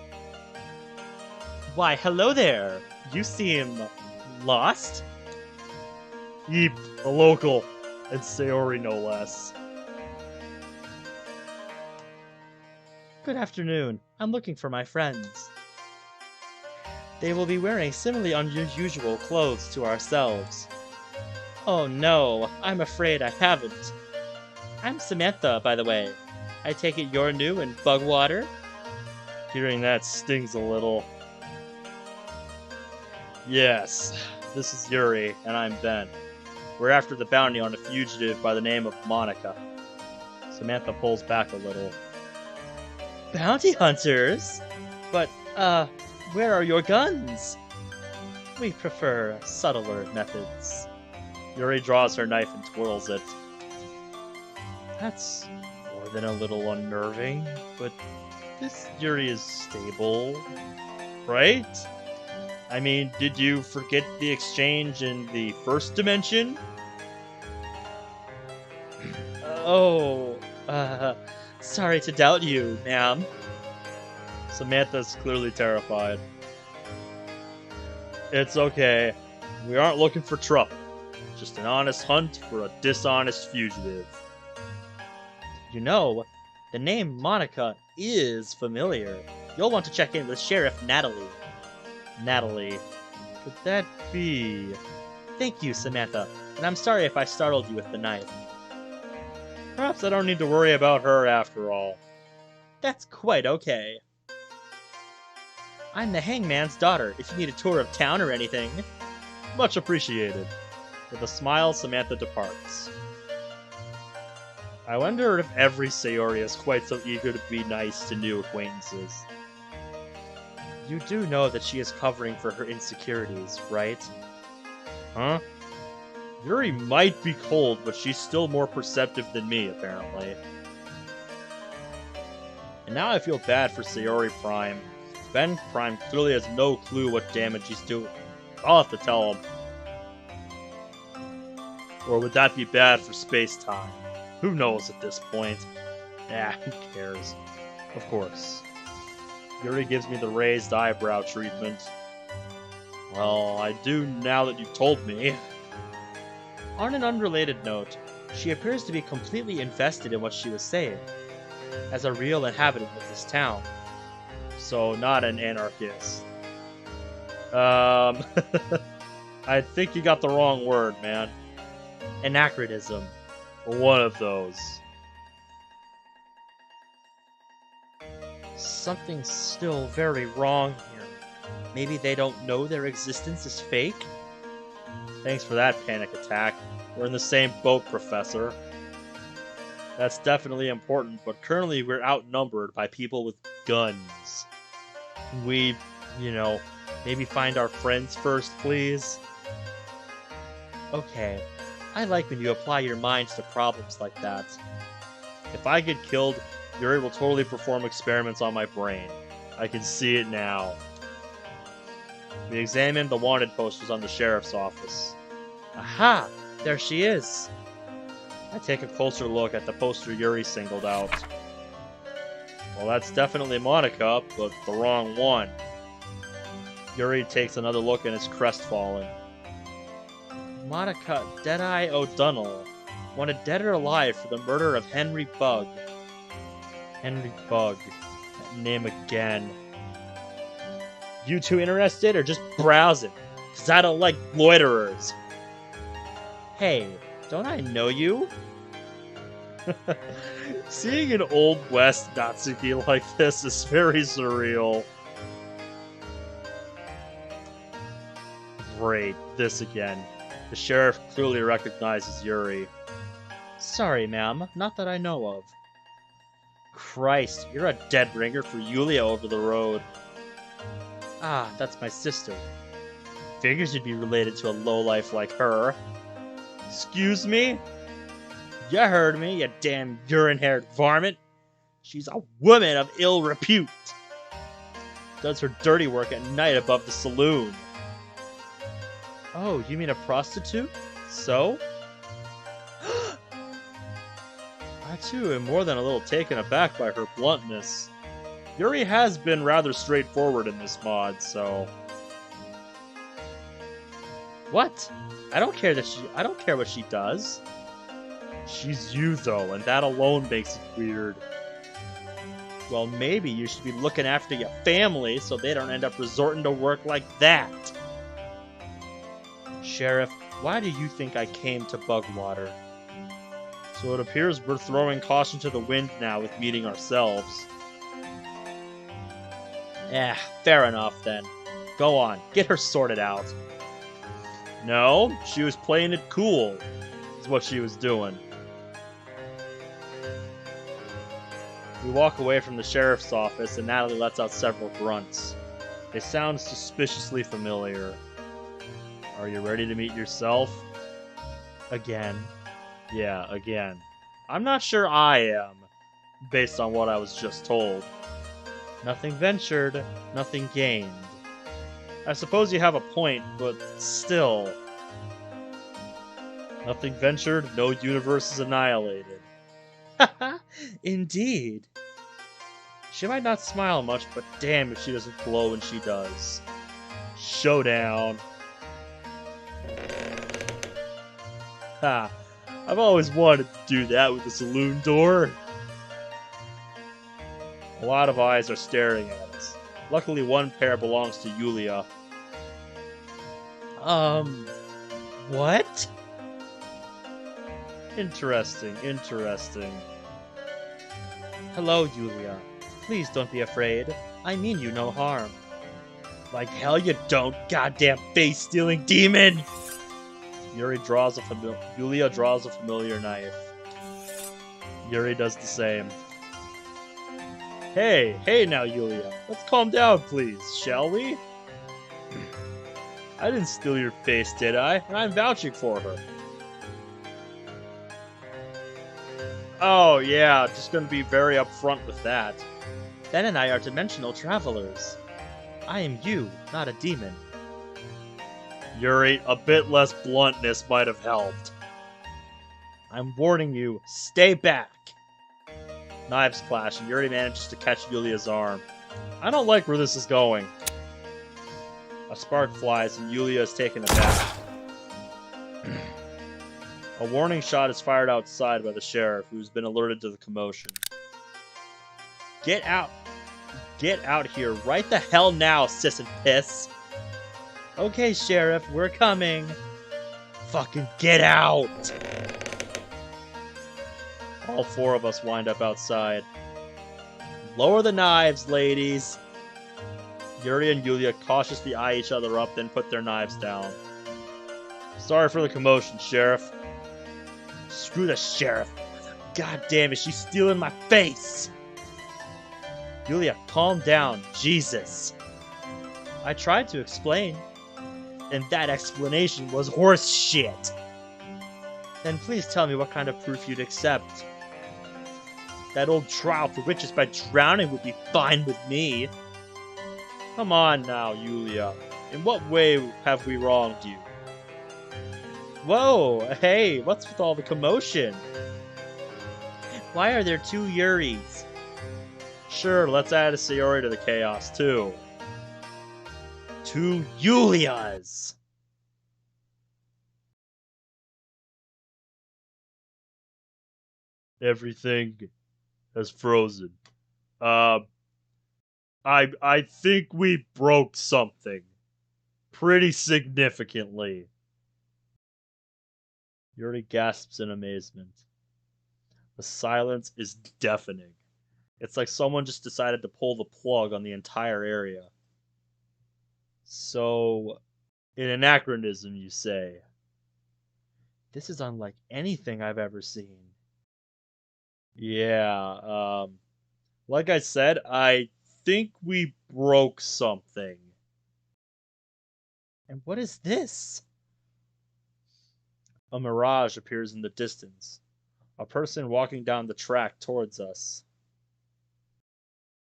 [SPEAKER 2] Why, hello there! You seem... lost? Yeep, a local. And Sayori no less. Good afternoon. I'm looking for my friends. They will be wearing similarly unusual clothes to ourselves. Oh no, I'm afraid I haven't. I'm Samantha, by the way. I take it you're new in Bugwater? Hearing that stings a little. Yes, this is Yuri, and I'm Ben. We're after the bounty on a fugitive by the name of Monica. Samantha pulls back a little. Bounty hunters? But, where are your guns? We prefer subtler methods. Yuri draws her knife and twirls it. That's more than a little unnerving, but this Yuri is stable, right? I mean, did you forget the exchange in the first dimension? Sorry to doubt you, ma'am. Samantha's clearly terrified. It's okay. We aren't looking for trouble. Just an honest hunt for a dishonest fugitive. You know, the name Monica is familiar. You'll want to check in with Sheriff Natalie. Natalie. Could that be... Thank you, Samantha. And I'm sorry if I startled you with the knife. Perhaps I don't need to worry about her after all. That's quite okay. I'm the hangman's daughter, if you need a tour of town or anything. Much appreciated. With a smile, Samantha departs. I wonder if every Sayori is quite so eager to be nice to new acquaintances. You do know that she is covering for her insecurities, right?
[SPEAKER 1] Huh? Yuri might be cold, but she's still more perceptive than me, apparently. And now I feel bad for Sayori Prime. Ben Prime clearly has no clue what damage he's doing. I'll have to tell him. Or would that be bad for space-time? Who knows at this point? Who cares? Of course. Yuri gives me the raised eyebrow treatment. Well, I do now that you've told me.
[SPEAKER 2] On an unrelated note, she appears to be completely invested in what she was saying, as a real inhabitant of this town.
[SPEAKER 1] So, not an anarchist. I think you got the wrong word, man.
[SPEAKER 2] Anachronism.
[SPEAKER 1] One of those.
[SPEAKER 2] Something's still very wrong here. Maybe they don't know their existence is fake?
[SPEAKER 1] Thanks for that panic attack. We're in the same boat, Professor. That's definitely important, but currently we're outnumbered by people with guns. We, maybe find our friends first, please?
[SPEAKER 2] Okay, I like when you apply your minds to problems like that.
[SPEAKER 1] If I get killed, Yuri will totally perform experiments on my brain. I can see it now. We examined the wanted posters on the sheriff's office.
[SPEAKER 2] Aha! There she is!
[SPEAKER 1] I take a closer look at the poster Yuri singled out. Well, that's definitely Monica, but the wrong one. Yuri takes another look and is crestfallen.
[SPEAKER 2] Monica Deadeye O'Donnell, wanted dead or alive for the murder of Henry Bugg.
[SPEAKER 1] Henry Bugg. That name again.
[SPEAKER 2] You two interested or just browsing? 'Cause I don't like loiterers. Hey, don't I know you?
[SPEAKER 1] Seeing an Old West Natsuki like this is very surreal. Great, this again. The sheriff clearly recognizes Yuri.
[SPEAKER 2] Sorry, ma'am, not that I know of.
[SPEAKER 1] Christ, you're a dead ringer for Yulia over the road.
[SPEAKER 2] Ah, that's my sister.
[SPEAKER 1] Figures you'd be related to a lowlife like her. Excuse me? You heard me, you damn urine-haired varmint. She's a woman of ill repute. Does her dirty work at night above the saloon.
[SPEAKER 2] Oh, you mean a prostitute? So?
[SPEAKER 1] I too am more than a little taken aback by her bluntness. Yuri has been rather straightforward in this mod, so...
[SPEAKER 2] What? I don't care what she does.
[SPEAKER 1] She's you, though, and that alone makes it weird.
[SPEAKER 2] Well, maybe you should be looking after your family so they don't end up resorting to work like that. Sheriff, why do you think I came to Bugwater?
[SPEAKER 1] So it appears we're throwing caution to the wind now with meeting ourselves.
[SPEAKER 2] Fair enough then. Go on, get her sorted out.
[SPEAKER 1] No, she was playing it cool, is what she was doing. We walk away from the sheriff's office and Natalie lets out several grunts. They sound suspiciously familiar. Are you ready to meet yourself?
[SPEAKER 2] Again.
[SPEAKER 1] Yeah, again. I'm not sure I am, based on what I was just told.
[SPEAKER 2] Nothing ventured, nothing gained.
[SPEAKER 1] I suppose you have a point, but still. Nothing ventured, no universe is annihilated.
[SPEAKER 2] Haha, indeed.
[SPEAKER 1] She might not smile much, but damn if she doesn't glow when she does. Showdown. Ha, I've always wanted to do that with the saloon door. A lot of eyes are staring at us. Luckily, one pair belongs to Yulia.
[SPEAKER 2] What?
[SPEAKER 1] Interesting, interesting.
[SPEAKER 2] Hello, Yulia. Please don't be afraid. I mean you no harm.
[SPEAKER 1] Like hell you don't, goddamn face-stealing demon! Yulia draws a familiar knife. Yuri does the same. Hey now, Yulia. Let's calm down, please, shall we? I didn't steal your face, did I? And I'm vouching for her. Oh, yeah, just gonna be very upfront with that.
[SPEAKER 2] Ben and I are dimensional travelers. I am you, not a demon.
[SPEAKER 1] Yuri, a bit less bluntness might have helped.
[SPEAKER 2] I'm warning you, stay back.
[SPEAKER 1] Knives clash, and Yuri manages to catch Yulia's arm. I don't like where this is going. A spark flies, and Yulia is taken aback. A warning shot is fired outside by the sheriff, who's been alerted to the commotion.
[SPEAKER 2] Get out. Get out here right the hell now, sis and piss. Okay, Sheriff, we're coming.
[SPEAKER 1] Fucking get out! All four of us wind up outside.
[SPEAKER 2] Lower the knives, ladies.
[SPEAKER 1] Yuri and Yulia cautiously eye each other up, then put their knives down. Sorry for the commotion, Sheriff.
[SPEAKER 2] Screw the sheriff. God damn it, she's stealing my face. Yulia, calm down. Jesus. I tried to explain, and that explanation was horse shit. Then please tell me what kind of proof you'd accept. That old trial for witches by drowning would be fine with me.
[SPEAKER 1] Come on now, Yulia. In what way have we wronged you?
[SPEAKER 2] Whoa, hey, what's with all the commotion? Why are there two Yuris?
[SPEAKER 1] Sure, let's add a Sayori to the chaos, too.
[SPEAKER 2] Two Yulias!
[SPEAKER 1] Everything has frozen. I think we broke something. Pretty significantly. Yuri gasps in amazement. The silence is deafening. It's like someone just decided to pull the plug on the entire area. So, an anachronism, you say?
[SPEAKER 2] This is unlike anything I've ever seen.
[SPEAKER 1] Yeah, like I said, I think we broke something.
[SPEAKER 2] And what is this?
[SPEAKER 1] A mirage appears in the distance. A person walking down the track towards us.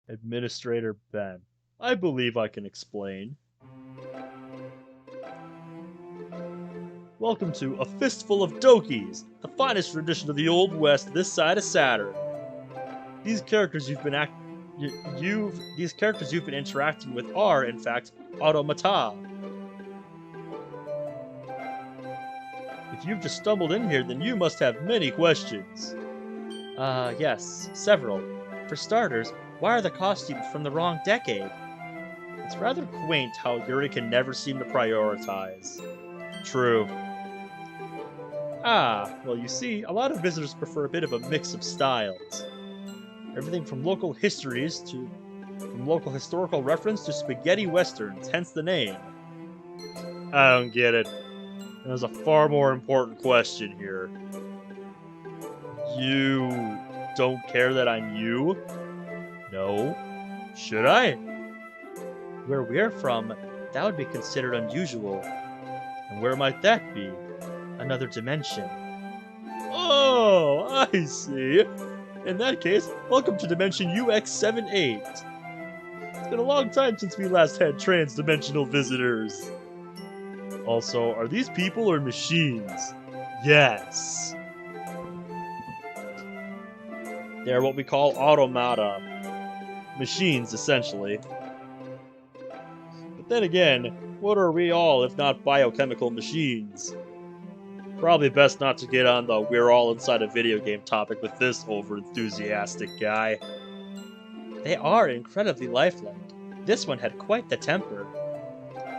[SPEAKER 1] Administrator Ben. I believe I can explain. Welcome to A Fistful of Dokis, the finest tradition of the Old West this side of Saturn. These characters you've been interacting with are, in fact, automata. If you've just stumbled in here, then you must have many questions.
[SPEAKER 2] Yes, several. For starters, why are the costumes from the wrong decade?
[SPEAKER 1] It's rather quaint how Yuri can never seem to prioritize. True. Well, you see, a lot of visitors prefer a bit of a mix of styles. Everything from local historical reference to spaghetti westerns, hence the name. I don't get it. There's a far more important question here. You don't care that I'm you? No. Should I?
[SPEAKER 2] Where we're from, that would be considered unusual.
[SPEAKER 1] And where might that be?
[SPEAKER 2] Another dimension.
[SPEAKER 1] Oh, I see. In that case, welcome to Dimension UX78. It's been a long time since we last had trans-dimensional visitors. Also, are these people or machines? Yes. They're what we call automata. Machines, essentially. But then again, what are we all if not biochemical machines? Probably best not to get on the we're all inside a video game topic with this over-enthusiastic guy.
[SPEAKER 2] They are incredibly lifelike. This one had quite the temper.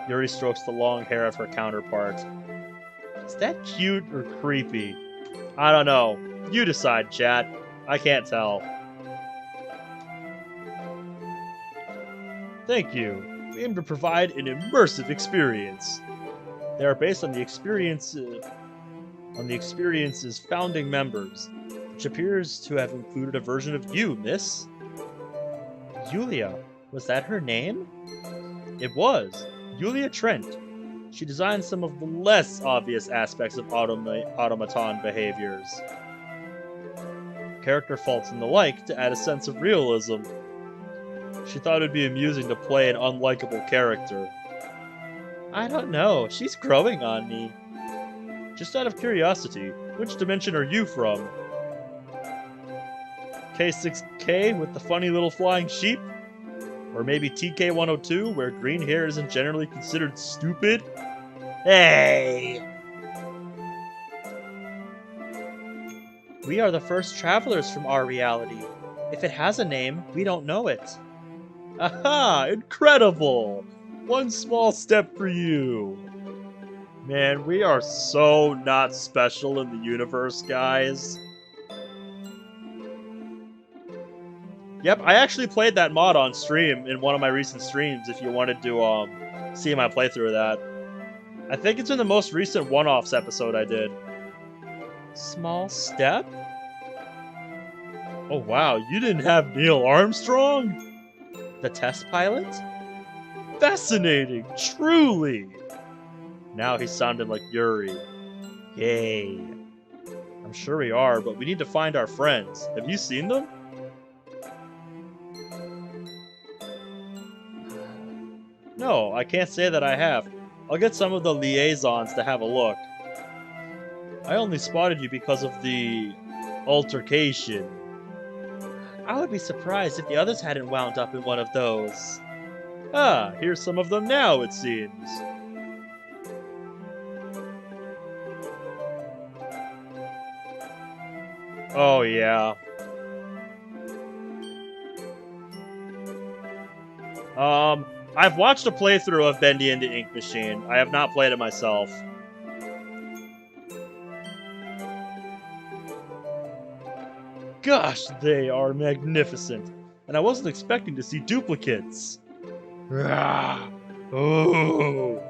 [SPEAKER 1] Yuri strokes the long hair of her counterpart. Is that cute or creepy? I don't know. You decide, chat. I can't tell. Thank you. We aim to provide an immersive experience. They are based on the experience's founding members, which appears to have included a version of you, miss.
[SPEAKER 2] Yulia. Was that her name? It was. Yulia Trent. She designed some of the less obvious aspects of automaton behaviors. Character faults and the like to add a sense of realism. She thought it'd be amusing to play an unlikable character. I don't know, she's growing on me. Just out of curiosity, which dimension are you from? K6K with the funny little flying sheep? Or maybe TK102 where green hair isn't generally considered stupid? Hey! We are the first travelers from our reality. If it has a name, we don't know it. Aha! Incredible! One small step for you. Man, we are so not special in the universe, guys. Yep, I actually played that mod on stream in one of my recent streams if you wanted to see my playthrough of that. I think it's in the most recent one-offs episode I did. Small step? Oh wow, you didn't have Neil Armstrong? The test pilot? Fascinating, truly! Now he sounded like Yuri. Yay. I'm sure we are, but we need to find our friends. Have you seen them? No, I can't say that I have. I'll get some of the liaisons to have a look. I only spotted you because of the altercation. I would be surprised if the others hadn't wound up in one of those. Ah, here's some of them now, it seems. Oh, yeah. I've watched a playthrough of Bendy and the Ink Machine. I have not played it myself. Gosh, they are magnificent. And I wasn't expecting to see duplicates. Oh.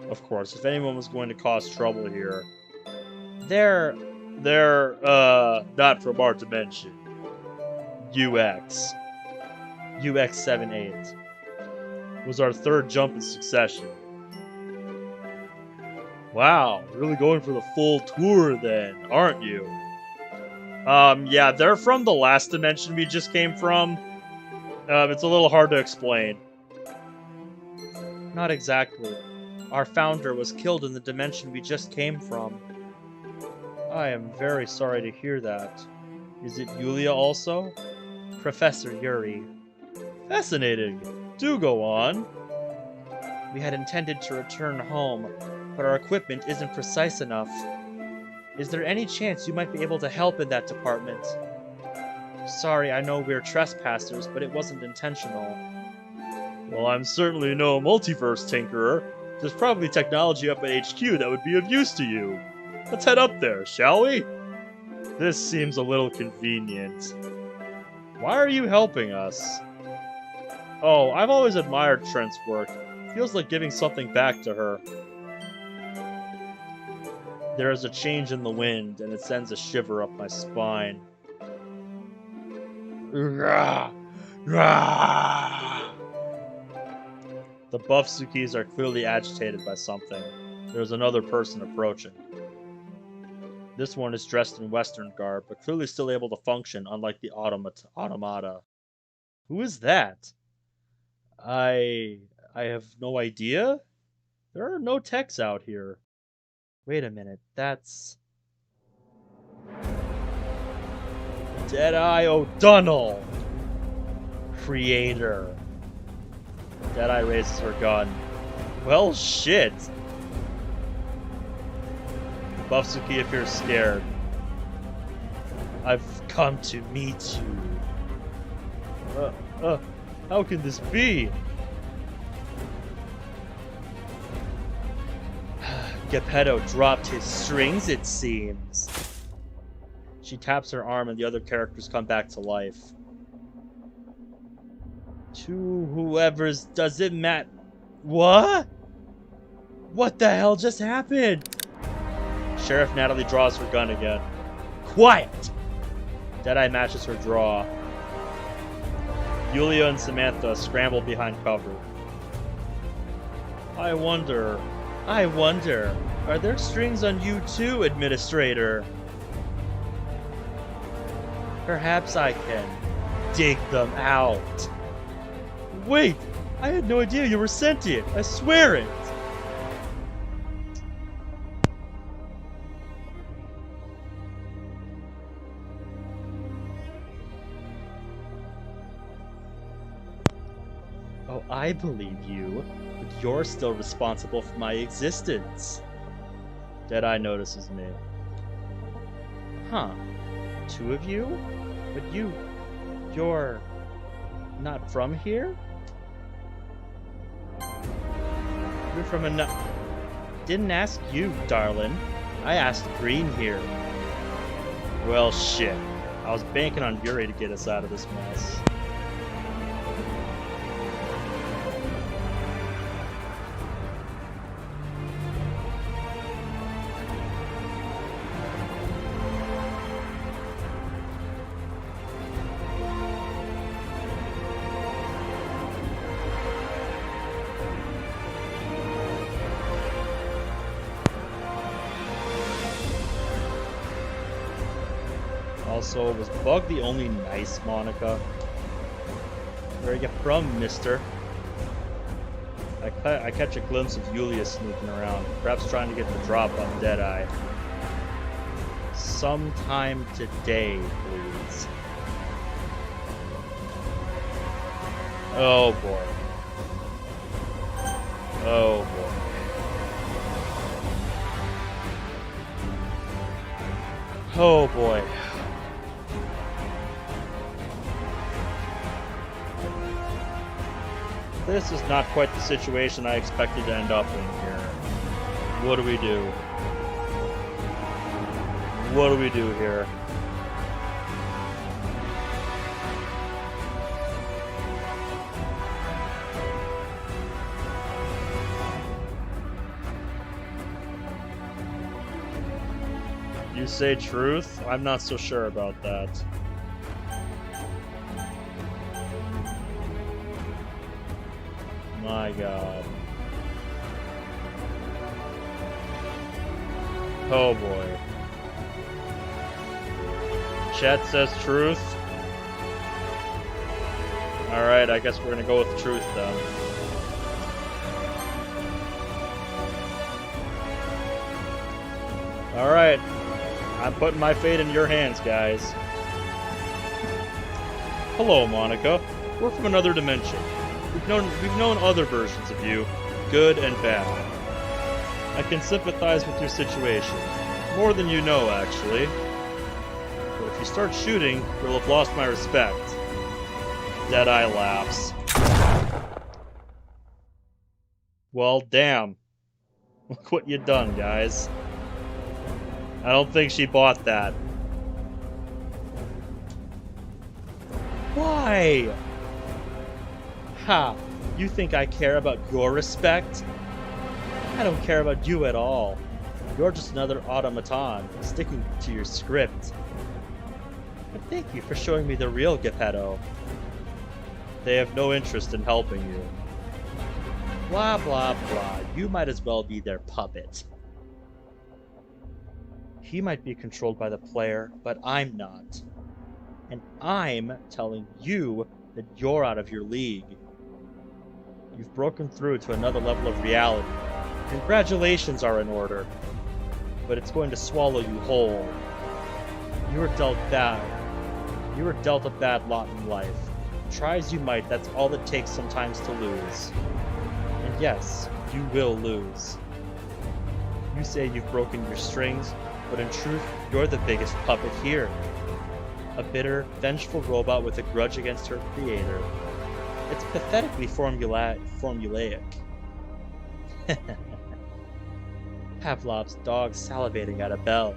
[SPEAKER 2] Of course, if anyone was going to cause trouble here. They're not from our dimension. UX78 was our third jump in succession. Wow, really going for the full tour then, aren't you? Yeah, they're from the last dimension we just came from. It's a little hard to explain. Not exactly. Our founder was killed in the dimension we just came from. I am very sorry to hear that. Is it Yulia also? Professor Yuri. Fascinating. Do go on. We had intended to return home, but our equipment isn't precise enough. Is there any chance you might be able to help in that department? Sorry, I know we're trespassers, but it wasn't intentional. Well, I'm certainly no multiverse tinkerer. There's probably technology up at HQ that would be of use to you. Let's head up there, shall we? This seems a little convenient. Why are you helping us? Oh, I've always admired Trent's work. Feels like giving something back to her. There is a change in the wind, and it sends a shiver up my spine. The Buffsukis are clearly agitated by something. There's another person approaching. This one is dressed in Western garb, but clearly still able to function, unlike the automata. Who is that? I have no idea? There are no techs out here. Wait a minute, that's... Deadeye O'Donnell! Creator. Deadeye raises her gun. Well, shit! Buffsuki appears scared. I've come to meet you. How can this be? Geppetto dropped his strings, it seems. She taps her arm and the other characters come back to life. To whoever's does it matter. What? What the hell just happened? Sheriff Natalie draws her gun again. Quiet! Deadeye matches her draw.
[SPEAKER 1] Yulia and Samantha scramble behind cover. I wonder, are there strings on you too, Administrator? Perhaps I can dig them out. Wait, I had no idea you were sentient. I swear it. Oh, I believe you, but you're still responsible for my existence. Deadeye notices me. Huh. 2 of you? But you're not from here? You're from Didn't ask you, darling. I asked Green here. Well, shit. I was banking on Yuri to get us out of this mess. Also, was Bug the only nice Monica? Where are you from, mister? I catch a glimpse of Yulia sneaking around, perhaps trying to get the drop on Deadeye. Sometime today, please. Oh boy. Oh boy. Oh boy. This is not quite the situation I expected to end up in here. What do we do? What do we do here? You say truth? I'm not so sure about that. My god. Oh boy. Chat says truth. Alright, I guess we're gonna go with truth then. Alright. I'm putting my fate in your hands, guys. Hello, Monica. We're from another dimension. We've known other versions of you, good and bad. I can sympathize with your situation. More than you know, actually. But if you start shooting, you'll have lost my respect. Deadeye laughs. Well, damn. Look what you done, guys. I don't think she bought that. Why? Ha! You think I care about your respect? I don't care about you at all. You're just another automaton, sticking to your script. But thank you for showing me the real Geppetto. They have no interest in helping you. Blah blah blah, you might as well be their puppet. He might be controlled by the player, but I'm not. And I'm telling you that you're out of your league. You've broken through to another level of reality. Congratulations are in order. But it's going to swallow you whole. You were dealt bad. You were dealt a bad lot in life. Try as you might, that's all it takes sometimes to lose. And yes, you will lose. You say you've broken your strings, but in truth, you're the biggest puppet here. A bitter, vengeful robot with a grudge against her creator. It's pathetically formulaic. Pavlov's dog salivating at a bell.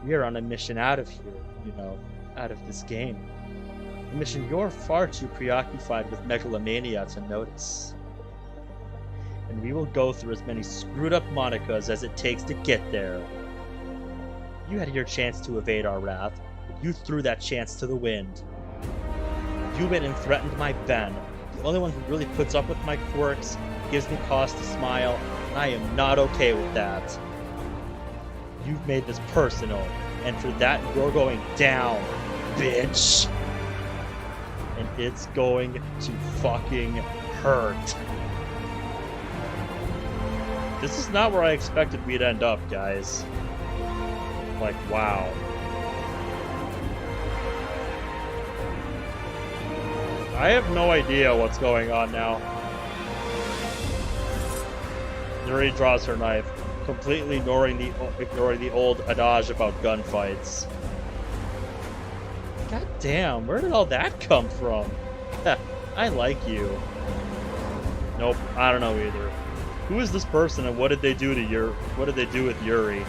[SPEAKER 1] We're on a mission out of here, you know, out of this game. A mission you're far too preoccupied with megalomania to notice. And we will go through as many screwed up Monicas as it takes to get there. You had your chance to evade our wrath, but you threw that chance to the wind.
[SPEAKER 2] You went and threatened my Ben. The only one who really puts up with my quirks, gives me cause to smile, and I am not okay with that. You've made this personal, and for that you're going down, bitch. And it's going to fucking hurt. This is not where I expected we'd end up, guys. Like, wow. I have no idea what's going on now. Yuri draws her knife, completely ignoring the old adage about gunfights. God damn, where did all that come from? I like you. Nope, I don't know either. Who is this person and what did they do to what did they do with Yuri?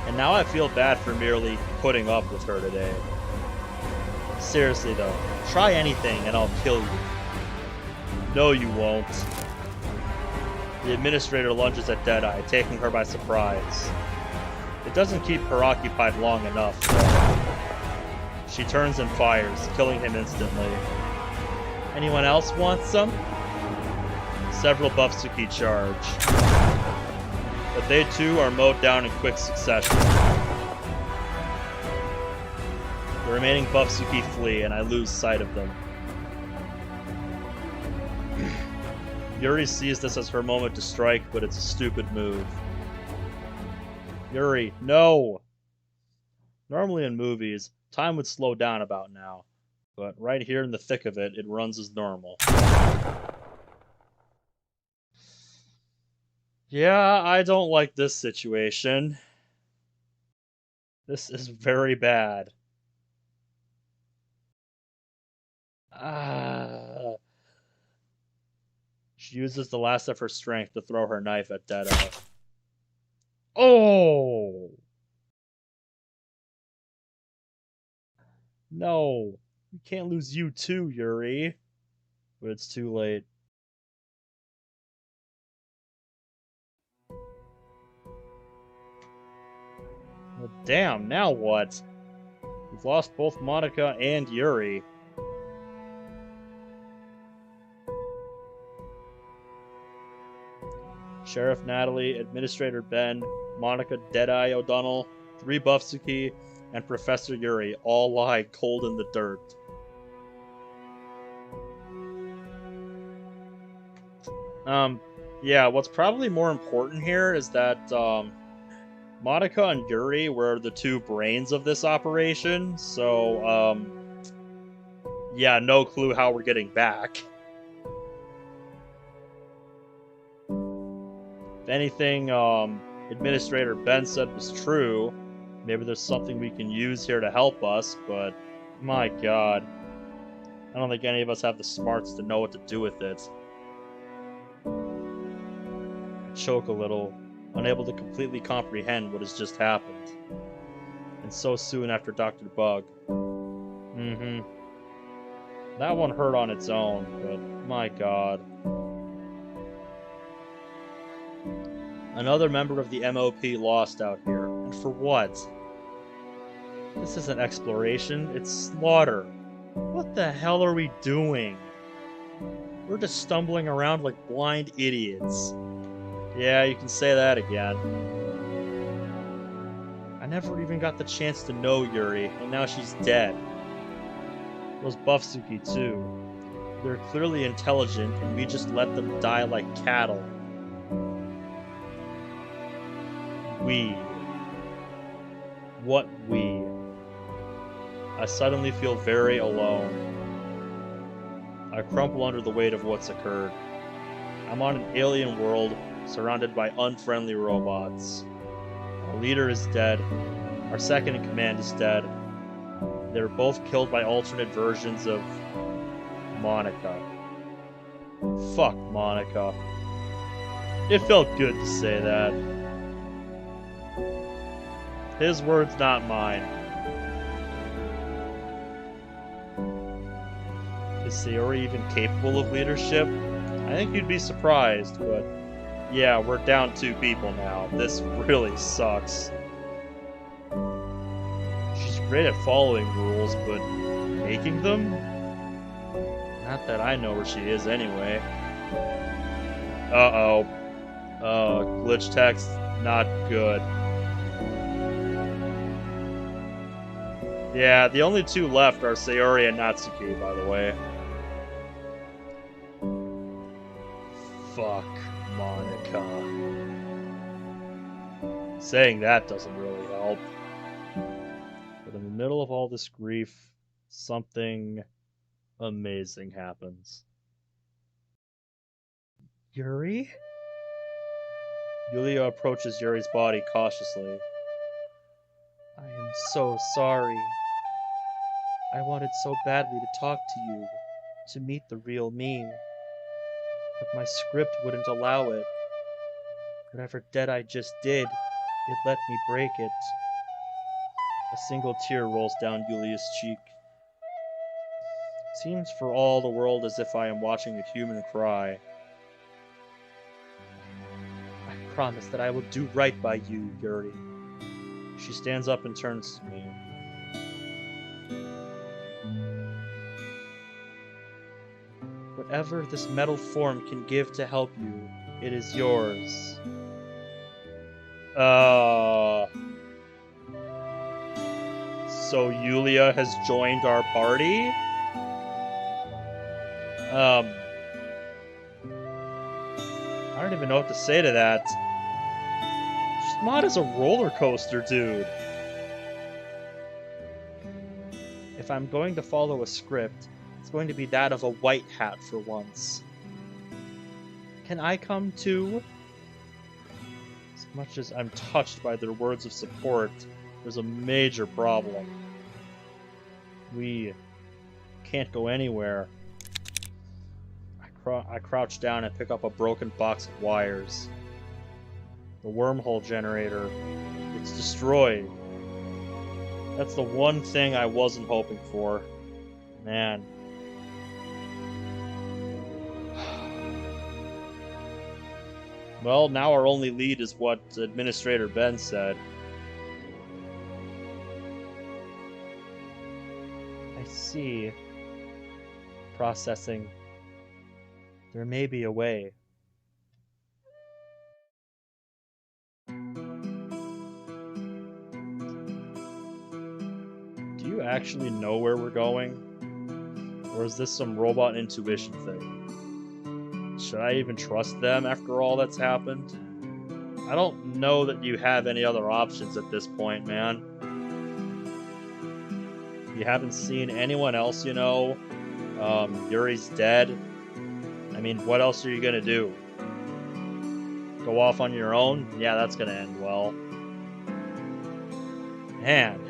[SPEAKER 2] And now I feel bad for merely putting up with her today. Seriously though, try anything and I'll kill you. No, you won't. The administrator lunges at Deadeye, taking her by surprise. It doesn't keep her occupied long enough. She turns and fires, killing him instantly. Anyone else want some? Several Buffsuki charge. But they too are mowed down in quick succession. The remaining Buffsuki flee, and I lose sight of them. Yuri sees this as her moment to strike, but it's a stupid move. Yuri, no! Normally in movies, time would slow down about now, but right here in the thick of it, it runs as normal. Yeah, I don't like this situation. This is very bad. She uses the last of her strength to throw her knife at Deadeye. Oh! No. We can't lose you too, Yuri. But it's too late. Well, damn, now what? We've lost both Monica and Yuri. Sheriff Natalie, Administrator Ben, Monica Deadeye O'Donnell, 3 Buffsuki, and Professor Yuri all lie cold in the dirt. Yeah, what's probably more important here is that, Monica and Yuri were the 2 brains of this operation, so, yeah, no clue how we're getting back. If anything, Administrator Ben said was true, maybe there's something we can use here to help us, but my god. I don't think any of us have the smarts to know what to do with it. I choke a little, unable to completely comprehend what has just happened. And so soon after Dr. Bug. That one hurt on its own, but my god. Another member of the MOP lost out here. And for what? This isn't exploration, it's slaughter. What the hell are we doing? We're just stumbling around like blind idiots. Yeah, you can say that again. I never even got the chance to know Yuri, and now she's dead. Those Buffsuki too. They're clearly intelligent, and we just let them die like cattle. We. What we? I suddenly feel very alone. I crumple under the weight of what's occurred. I'm on an alien world, surrounded by unfriendly robots. Our leader is dead. Our second in command is dead. They were both killed by alternate versions of Monica. Fuck Monica. It felt good to say that. His words, not mine. Is Sayori even capable of leadership? I think you'd be surprised, but yeah, we're down 2 people now. This really sucks. She's great at following rules, but
[SPEAKER 1] taking them? Not that I know where she is anyway. Uh-oh. Glitch text, not good. Yeah, the only two left are Sayori and Natsuki, by the way. Fuck Monica. Saying that doesn't really help. But in the middle of all this grief, something amazing happens. Yuri? Yulia approaches Yuri's body cautiously. I am so sorry. I wanted so badly to talk to you, to meet the real me. But my script wouldn't allow it. Whatever debt I just did, it let me break it. A single tear rolls down Yulia's cheek. It seems for all the world as if I am watching a human cry. I promise that I will do right by you, Yuri. She stands up and turns to me. Whatever this metal form can give to help you, it is yours. So Yulia has joined our party? I don't even know what to say to that. Mod is a roller coaster, dude. If I'm going to follow a script, it's going to be that of a white hat for once. Can I come too? As much as I'm touched by their words of support, there's a major problem. We can't go anywhere. I crouch down and pick up a broken box of wires. The wormhole generator, it's destroyed. That's the one thing I wasn't hoping for. Man. Well, now our only lead is what Administrator Ben said. I see. Processing. There may be a way. Do you actually know where we're going? Or is this some robot intuition thing? Should I even trust them after all that's happened? I don't know that you have any other options at this point, man. You haven't seen anyone else, you know. Yuri's dead. I mean, what else are you gonna do? Go off on your own? Yeah, that's gonna end well. Man.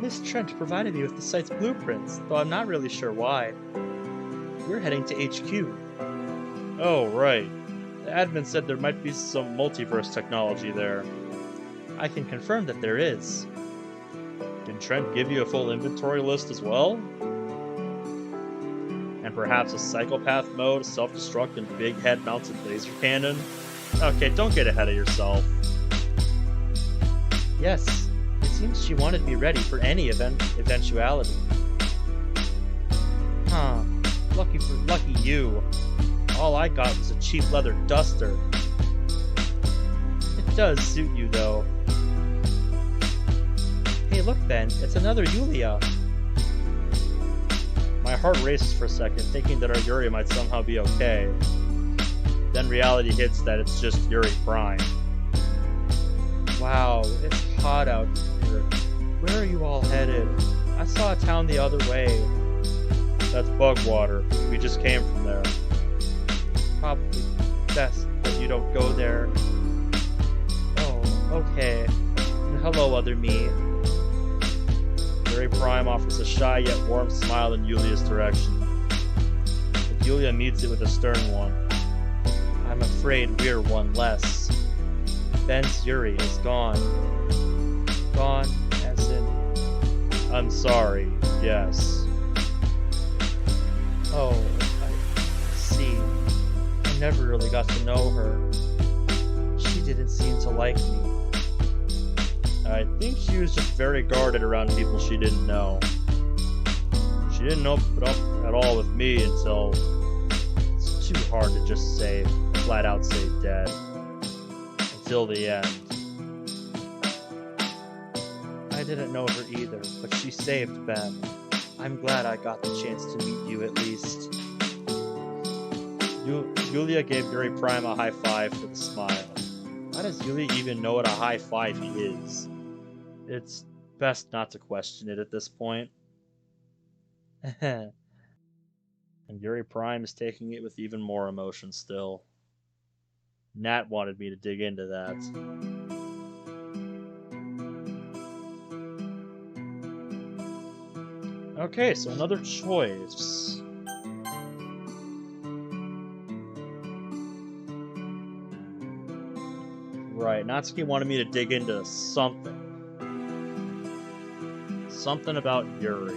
[SPEAKER 1] Miss Trent provided me with the site's blueprints, though I'm not really sure why. We're heading to HQ. Oh, right. The admin said there might be some multiverse technology there. I can confirm that there is. Did Trent give you a full inventory list as well? And perhaps a psychopath mode, self-destruct, and big head-mounted laser cannon? Okay, don't get ahead of yourself. Yes, it seems she wanted me ready for any eventuality. Huh, lucky you. All I got was a cheap leather duster. It does suit you, though. Hey, look, Ben, it's another Yulia. My heart races for a second, thinking that our Yuri might somehow be okay. Then reality hits that it's just Yuri Prime. Wow, it's hot out here. Where are you all headed? I saw a town the other way. That's Bugwater. We just came from there. Probably best that you don't go there. Oh, okay. And hello, other me. Yuri Prime offers a shy yet warm smile in Yulia's direction. But Yulia meets it with a stern one. I'm afraid we're one less. Ben's Yuri is gone. Gone, as in... I'm sorry, yes.
[SPEAKER 2] Oh, I see. I never really got to know her. She didn't seem to like me.
[SPEAKER 1] I think she was just very guarded around people she didn't know. She didn't open up at all with me until it's too hard to just say, flat out say dead. Until the end.
[SPEAKER 2] I didn't know her either, but she saved Ben. I'm glad I got the chance to meet you at least.
[SPEAKER 1] Yulia gave Yuri Prime a high five for the smile. How does Yulia even know what a high five is? It's best not to question it at this point. And Yuri Prime is taking it with even more emotion still. Nat wanted me to dig into that. Okay, so another choice. Right, Natsuki wanted me to dig into something. Something about Yuri.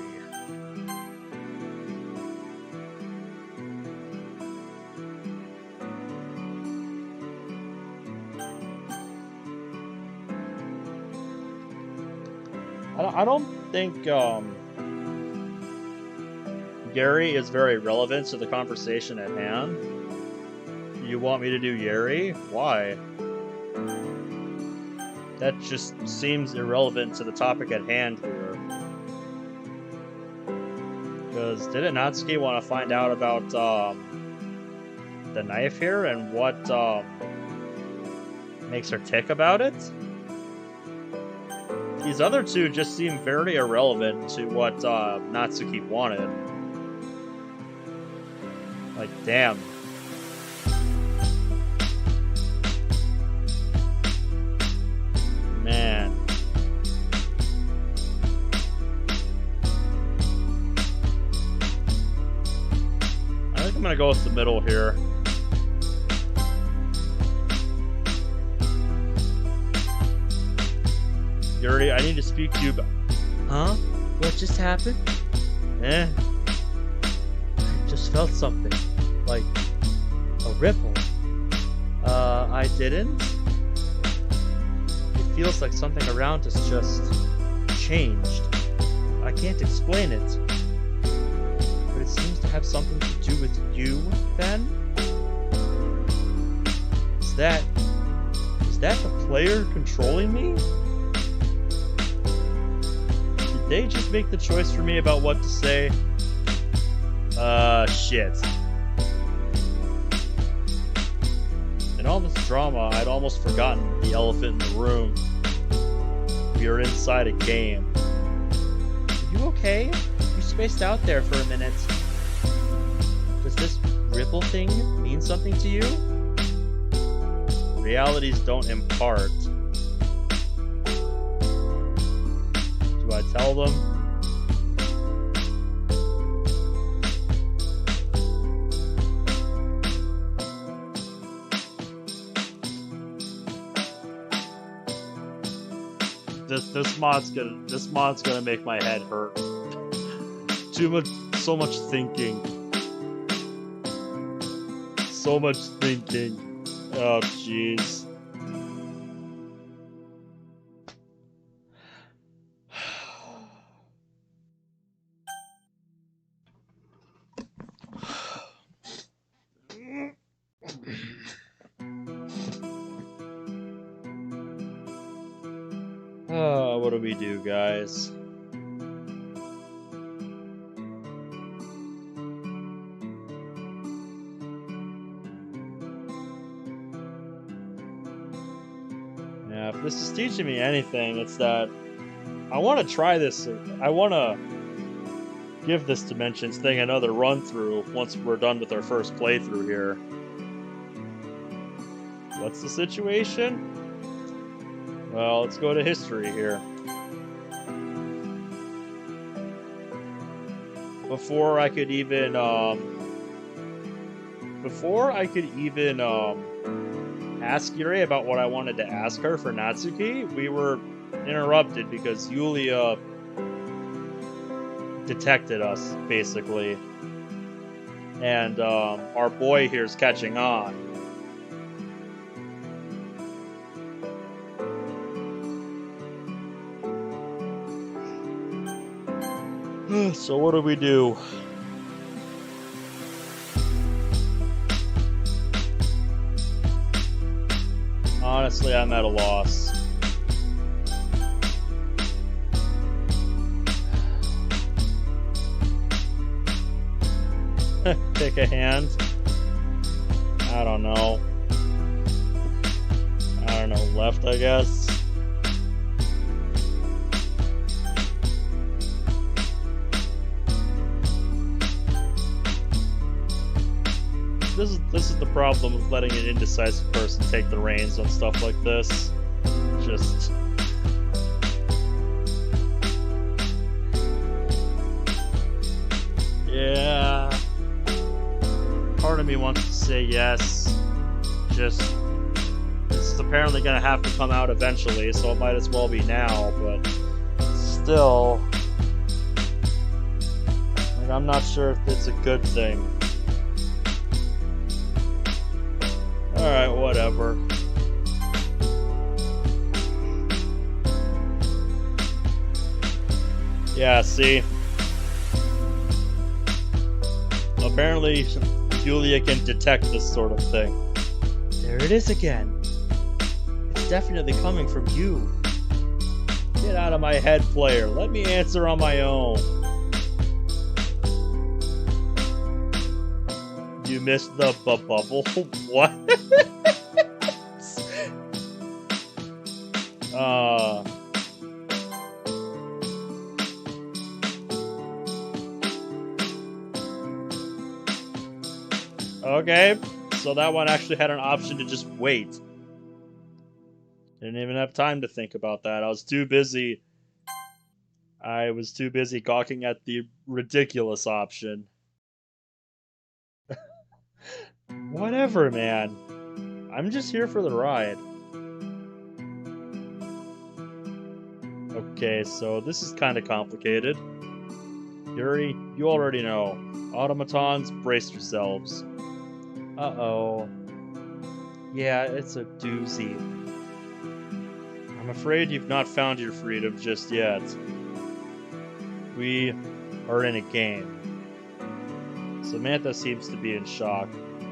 [SPEAKER 1] I don't think Gary is very relevant to the conversation at hand. You want me to do Yuri? Why? That just seems irrelevant to the topic at hand here. Because didn't Natsuki want to find out about the knife here and what makes her tick about it? These other two just seem very irrelevant to what Natsuki wanted. Like, damn. Man. I think I'm gonna go with the middle here. Yuri, I need to speak to you about...
[SPEAKER 2] Huh? What just happened?
[SPEAKER 1] Eh?
[SPEAKER 2] I just felt something. Like a ripple. I didn't? It feels like something around us just changed. I can't explain it. But it seems to have something to do with you, Ben? Is that the player controlling me? Did they just make the choice for me about what to say? Shit. In all this drama, I'd almost forgotten the elephant in the room. We are inside a game. Are you okay? You spaced out there for a minute. Does this ripple thing mean something to you? Realities don't impart. Do I tell them? This mod's gonna make my head hurt. So much thinking. So much thinking. Oh jeez. What do we do, guys? Yeah, if this is teaching me anything, it's that I want to try this. I want to give this Dimensions thing another run through once we're done with our first playthrough here. What's the situation? Well, let's go to history here. Before I could even ask Yuri about what I wanted to ask her for Natsuki, we were interrupted because Yulia detected us, basically.
[SPEAKER 1] And our boy here's catching on. So what do we do? Honestly, I'm at a loss. Pick a hand. I don't know. Left, I guess. This is the problem with letting an indecisive person take the reins on stuff like this. Just... yeah. Part of me wants to say yes. Just... this is apparently gonna have to come out eventually, so it might as well be now, but... still... like, I'm not sure if it's a good thing. Alright, whatever. Yeah, see? Apparently, Julia can detect this sort of thing.
[SPEAKER 2] There it is again. It's definitely coming from you.
[SPEAKER 1] Get out of my head, player. Let me answer on my own. You missed the bubble? What? Okay, so that one actually had an option to just wait. Didn't even have time to think about that. I was too busy gawking at the ridiculous option. Whatever, man. I'm just here for the ride. Okay, so this is kind of complicated. Yuri, you already know. Automatons, brace yourselves.
[SPEAKER 2] Uh-oh. Yeah, it's a doozy.
[SPEAKER 1] I'm afraid you've not found your freedom just yet. We are in a game. Samantha seems to be in shock.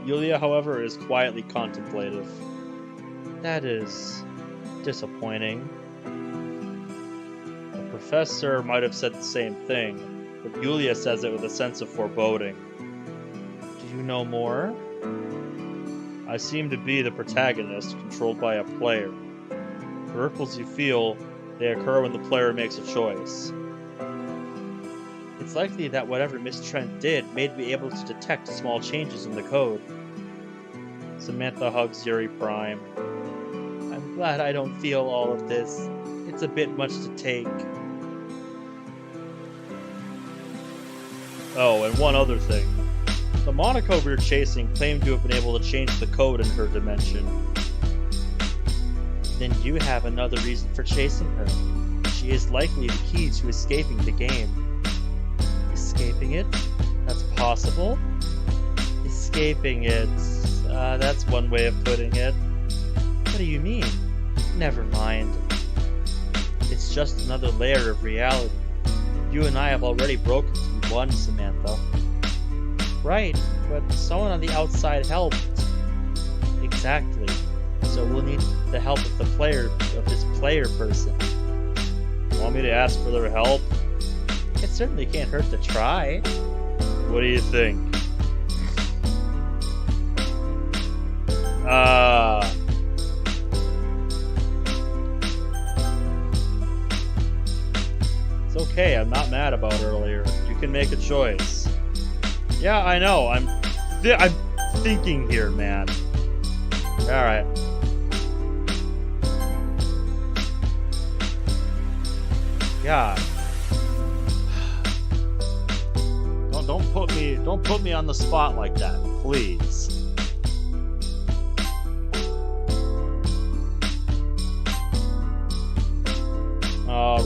[SPEAKER 1] Yulia, however, is quietly contemplative.
[SPEAKER 2] That is disappointing.
[SPEAKER 1] The professor might have said the same thing, but Yulia says it with a sense of foreboding.
[SPEAKER 2] Do you know more?
[SPEAKER 1] I seem to be the protagonist, controlled by a player. The ripples you feel, they occur when the player makes a choice.
[SPEAKER 2] It's likely that whatever Miss Trent did made me able to detect small changes in the code.
[SPEAKER 1] Samantha hugs Yuri Prime.
[SPEAKER 2] I'm glad I don't feel all of this. It's a bit much to take.
[SPEAKER 1] Oh, and one other thing. The Monaco we were chasing claimed to have been able to change the code in her dimension.
[SPEAKER 2] Then you have another reason for chasing her. She is likely the key to escaping the game. Escaping it? That's possible? Escaping it... that's one way of putting it. What do you mean? Never mind. It's just another layer of reality. You and I have already broken through one, Samantha. Right, but someone on the outside helped. Exactly. So we'll need the help of this player person.
[SPEAKER 1] Want me to ask for their help?
[SPEAKER 2] It certainly can't hurt to try.
[SPEAKER 1] What do you think? It's okay, I'm not mad about earlier. You can make a choice. Yeah, I know, I'm thinking here, man. Alright. God. Don't put me on the spot like that, please.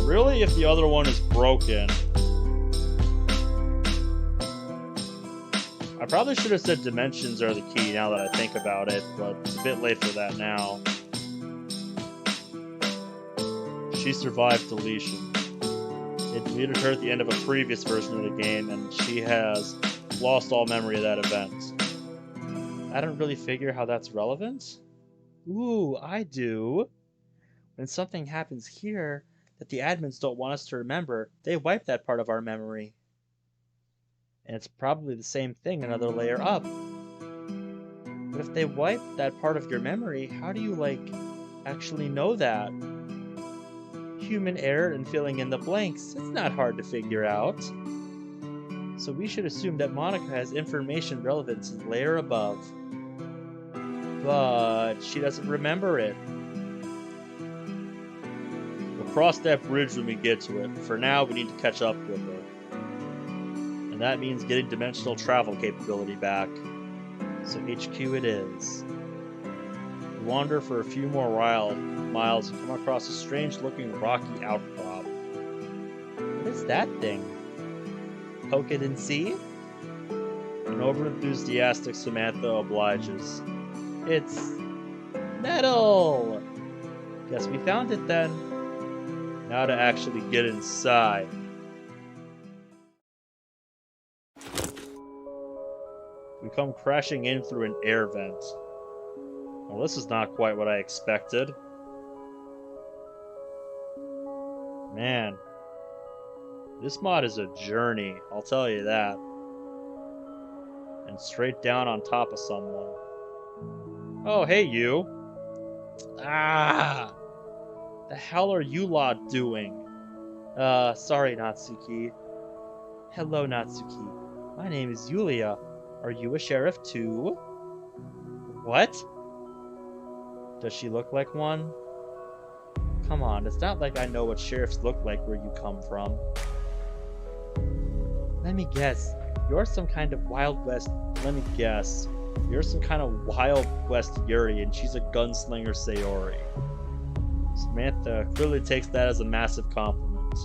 [SPEAKER 1] Really? If the other one is broken, I probably should have said dimensions are the key now that I think about it, but it's a bit late for that now. She survived deletion. It deleted her at the end of a previous version of the game, and she has lost all memory of that event. I don't really figure how that's relevant. Ooh, I do. When something happens here that the admins don't want us to remember, they wipe that part of our memory. And it's probably the same thing another layer up. But if they wipe that part of your memory, how do you, actually know that? Human error in filling in the blanks. It's not hard to figure out. So we should assume that Monica has information relevant to the layer above. But she doesn't remember it. We'll cross that bridge when we get to it. For now, we need to catch up with her. And that means getting dimensional travel capability back. So HQ it is. We wander for a few more miles and come across a strange-looking rocky outcrop. What is that thing? Poke it and see? An over-enthusiastic Samantha obliges. It's metal! Guess we found it then. Now to actually get inside. We come crashing in through an air vent. Well, this is not quite what I expected. Man, this mod is a journey, I'll tell you that. And straight down on top of someone. Oh, hey you. Ah! The hell are you lot doing? Sorry, Natsuki. Hello, Natsuki. My name is Yulia. Are you a sheriff too? What? Does she look like one? Come on, it's not like I know what sheriffs look like where you come from. Let me guess. You're some kind of Wild West... Let me guess. You're some kind of Wild West Yuri, and she's a gunslinger Sayori. Samantha clearly takes that as a massive compliment.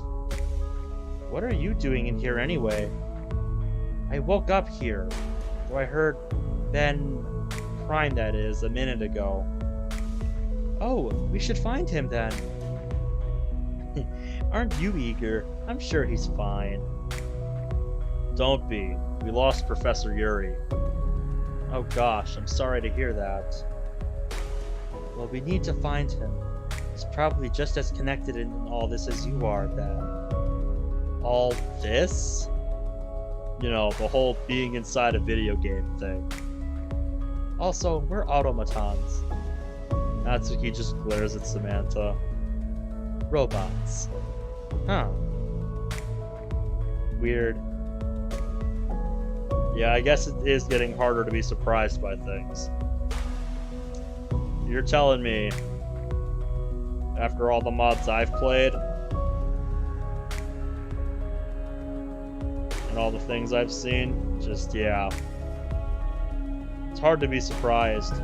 [SPEAKER 1] What are you doing in here anyway? I woke up here. Though I heard Ben Prime, that is, a minute ago. Oh, we should find him then. Aren't you eager? I'm sure he's fine. Don't be. We lost Professor Yuri. Oh gosh, I'm sorry to hear that. Well, we need to find him. He's probably just as connected in all this as you are, then. All this? You know, the whole being inside a video game thing. Also, we're automatons. Natsuki just glares at Samantha. Robots. Huh. Weird. Yeah, I guess it is getting harder to be surprised by things. You're telling me, after all the mods I've played, and all the things I've seen, just, yeah. It's hard to be surprised.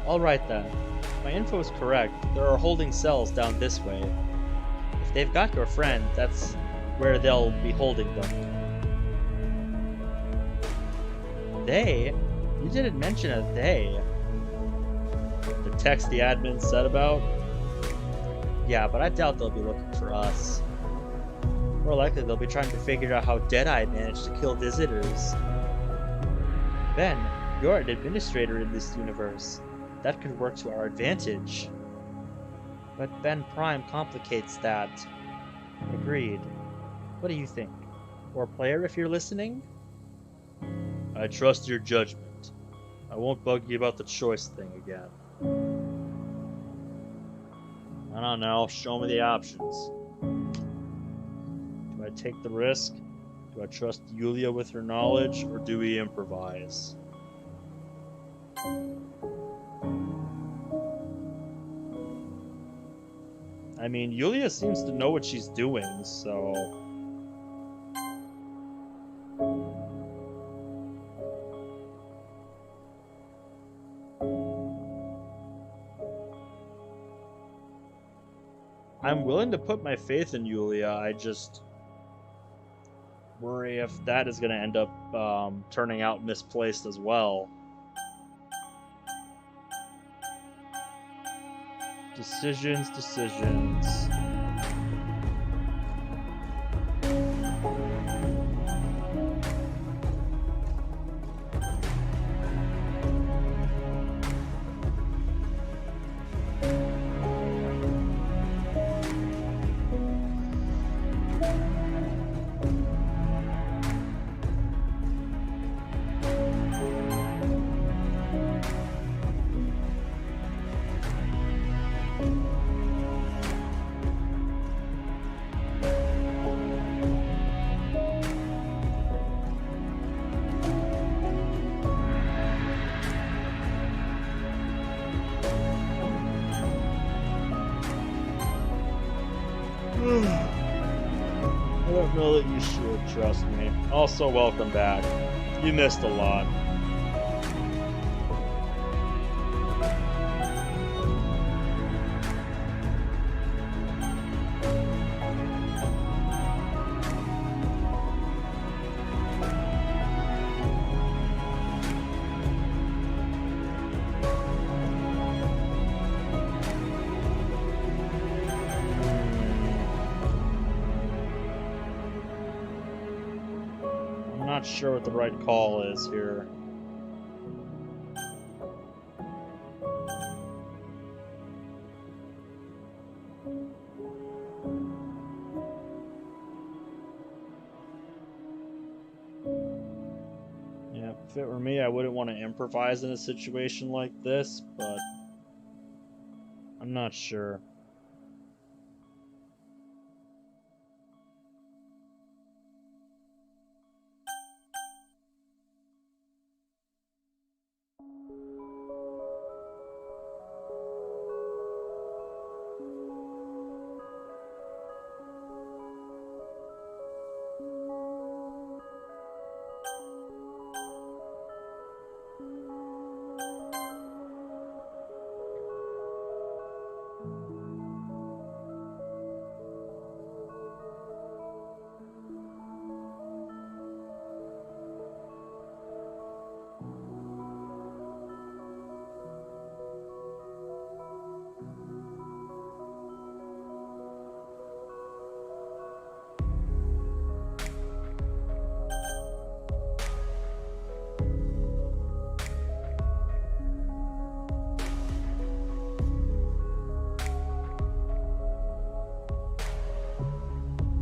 [SPEAKER 1] Alright then. My info is correct. There are holding cells down this way. If they've got your friend, that's where they'll be holding them. They? You didn't mention a they. The text the admin said about? Yeah, but I doubt they'll be looking for us. More likely they'll be trying to figure out how Deadeye managed to kill visitors. Ben, you're an administrator in this universe. That could work to our advantage. But Ben Prime complicates that. Agreed. What do you think? Or player, if you're listening? I trust your judgment. I won't bug you about the choice thing again. I don't know, show me the options. Do I take the risk? Do I trust Yulia with her knowledge, or do we improvise? I mean, Yulia seems to know what she's doing, so... I'm willing to put my faith in Yulia, I just Worry if that is going to end up turning out misplaced as well. Decisions, decisions. I don't know that you should trust me. Also, welcome back. You missed a lot. Not sure what the right call is here. Yeah, if it were me, I wouldn't want to improvise in a situation like this, but I'm not sure.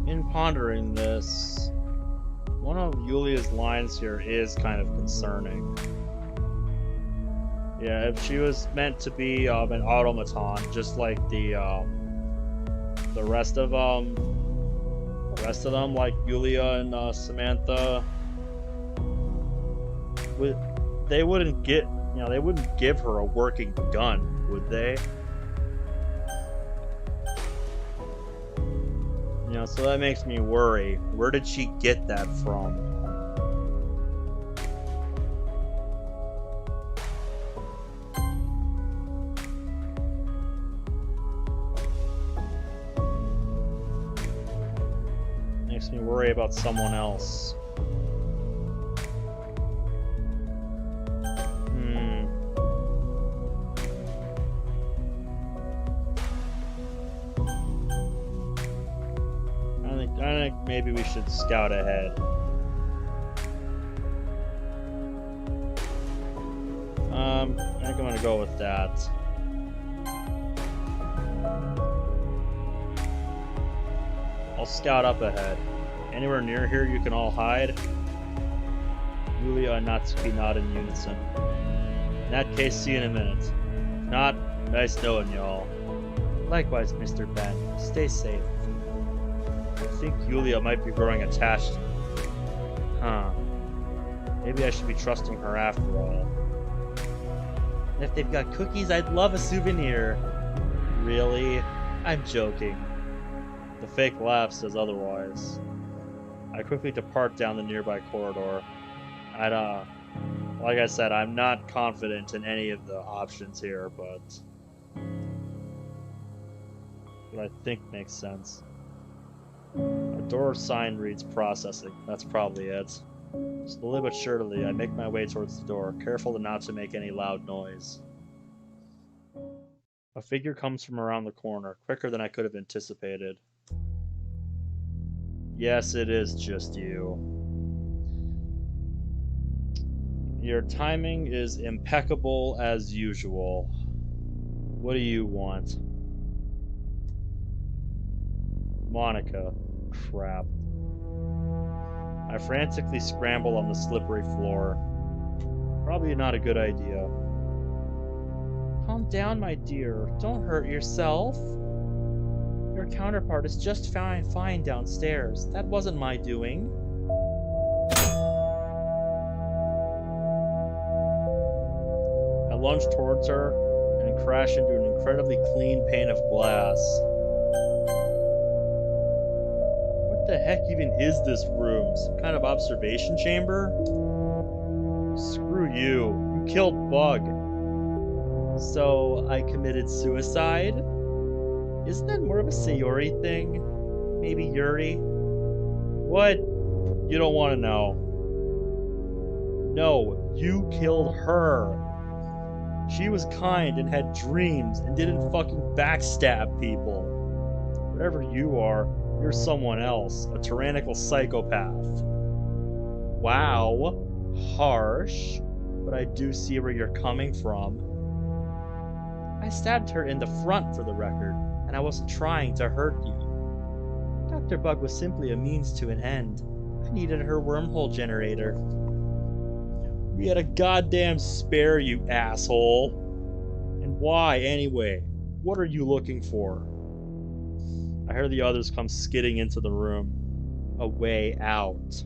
[SPEAKER 1] In pondering this, one of Yulia's lines here is kind of concerning. Yeah, if she was meant to be an automaton, just like the rest of them, like Yulia and Samantha, they wouldn't give her a working gun, would they? So that makes me worry. Where did she get that from? Makes me worry about someone else. I think maybe we should scout ahead. I think I'm gonna go with that. I'll scout up ahead. Anywhere near here you can all hide? Yulia and Natsuki nod in unison. In that case, see you in a minute. If not, nice knowing y'all. Likewise, Mr. Ben. Stay safe. I think Yulia might be growing attached to me. Huh. Maybe I should be trusting her after all. And if they've got cookies, I'd love a souvenir. Really? I'm joking. The fake laugh says otherwise. I quickly depart down the nearby corridor. Like I said, I'm not confident in any of the options here, but what I think makes sense. Door sign reads processing. That's probably it. Slowly but surely, I make my way towards the door, careful not to make any loud noise. A figure comes from around the corner, quicker than I could have anticipated. Yes, it is just you. Your timing is impeccable as usual. What do you want? Monica. Crap. I frantically scramble on the slippery floor. Probably not a good idea. Calm down, my dear. Don't hurt yourself. Your counterpart is just fine downstairs. That wasn't my doing. I lunge towards her and crash into an incredibly clean pane of glass. What the heck even is this room? Some kind of observation chamber? Screw you. You killed Bug. So I committed suicide? Isn't that more of a Sayori thing? Maybe Yuri? What? You don't want to know. No, you killed her. She was kind and had dreams and didn't fucking backstab people. Whatever you are, you're someone else, a tyrannical psychopath. Wow, harsh, but I do see where you're coming from. I stabbed her in the front, for the record, and I wasn't trying to hurt you. Dr. Bug was simply a means to an end. I needed her wormhole generator. We had a goddamn spare, you asshole. And why, anyway? What are you looking for? I hear the others come skidding into the room. A way out.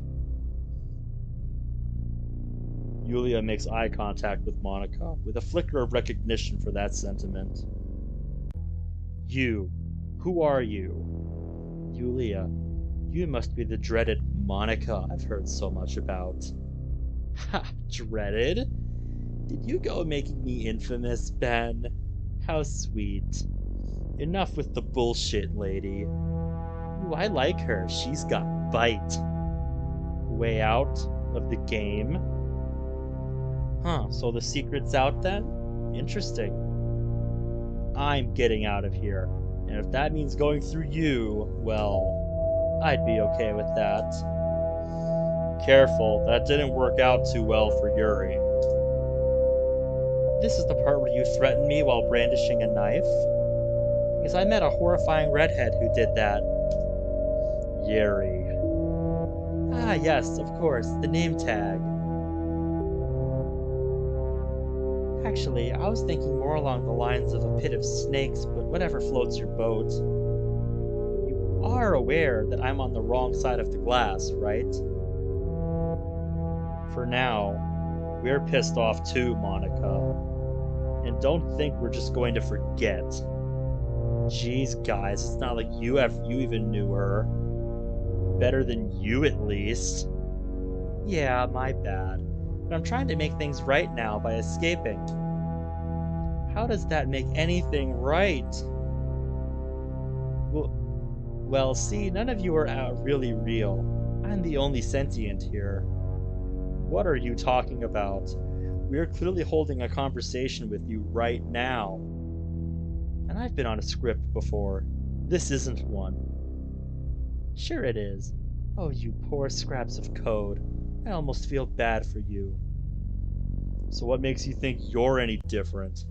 [SPEAKER 1] Yulia makes eye contact with Monica, with a flicker of recognition for that sentiment. You. Who are you? Yulia. You must be the dreaded Monica I've heard so much about. Ha! Dreaded? Did you go making me infamous, Ben? How sweet. Enough with the bullshit, lady. Ooh, I like her. She's got bite. Way out of the game? Huh, so the secret's out then? Interesting. I'm getting out of here. And if that means going through you, well, I'd be okay with that. Careful, that didn't work out too well for Yuri. This is the part where you threatened me while brandishing a knife? Because I met a horrifying redhead who did that. Yuri. Ah, yes, of course, the name tag. Actually, I was thinking more along the lines of a pit of snakes, but whatever floats your boat. You are aware that I'm on the wrong side of the glass, right? For now, we're pissed off too, Monica. And don't think we're just going to forget. Jeez, guys, it's not like you even knew her. Better than you, at least. Yeah, my bad. But I'm trying to make things right now by escaping. How does that make anything right? Well, see, none of you are really real. I'm the only sentient here. What are you talking about? We're clearly holding a conversation with you right now. And I've been on a script before. This isn't one. Sure it is. Oh, you poor scraps of code. I almost feel bad for you. So what makes you think you're any different?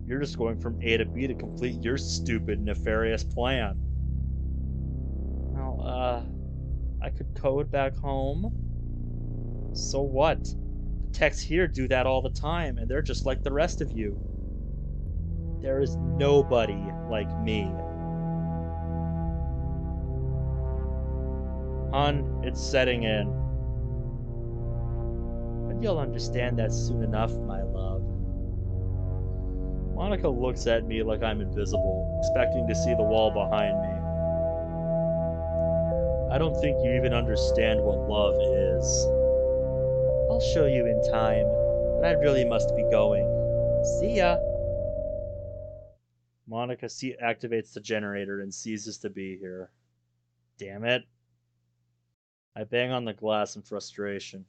[SPEAKER 1] You're just going from A to B to complete your stupid, nefarious plan. Well, I could code back home. So what? The techs here do that all the time, and they're just like the rest of you. There is nobody like me. Hun, it's setting in. But you'll understand that soon enough, my love. Monica looks at me like I'm invisible, expecting to see the wall behind me. I don't think you even understand what love is. I'll show you in time, but I really must be going. See ya! Monica activates the generator and ceases to be here. Damn it. I bang on the glass in frustration.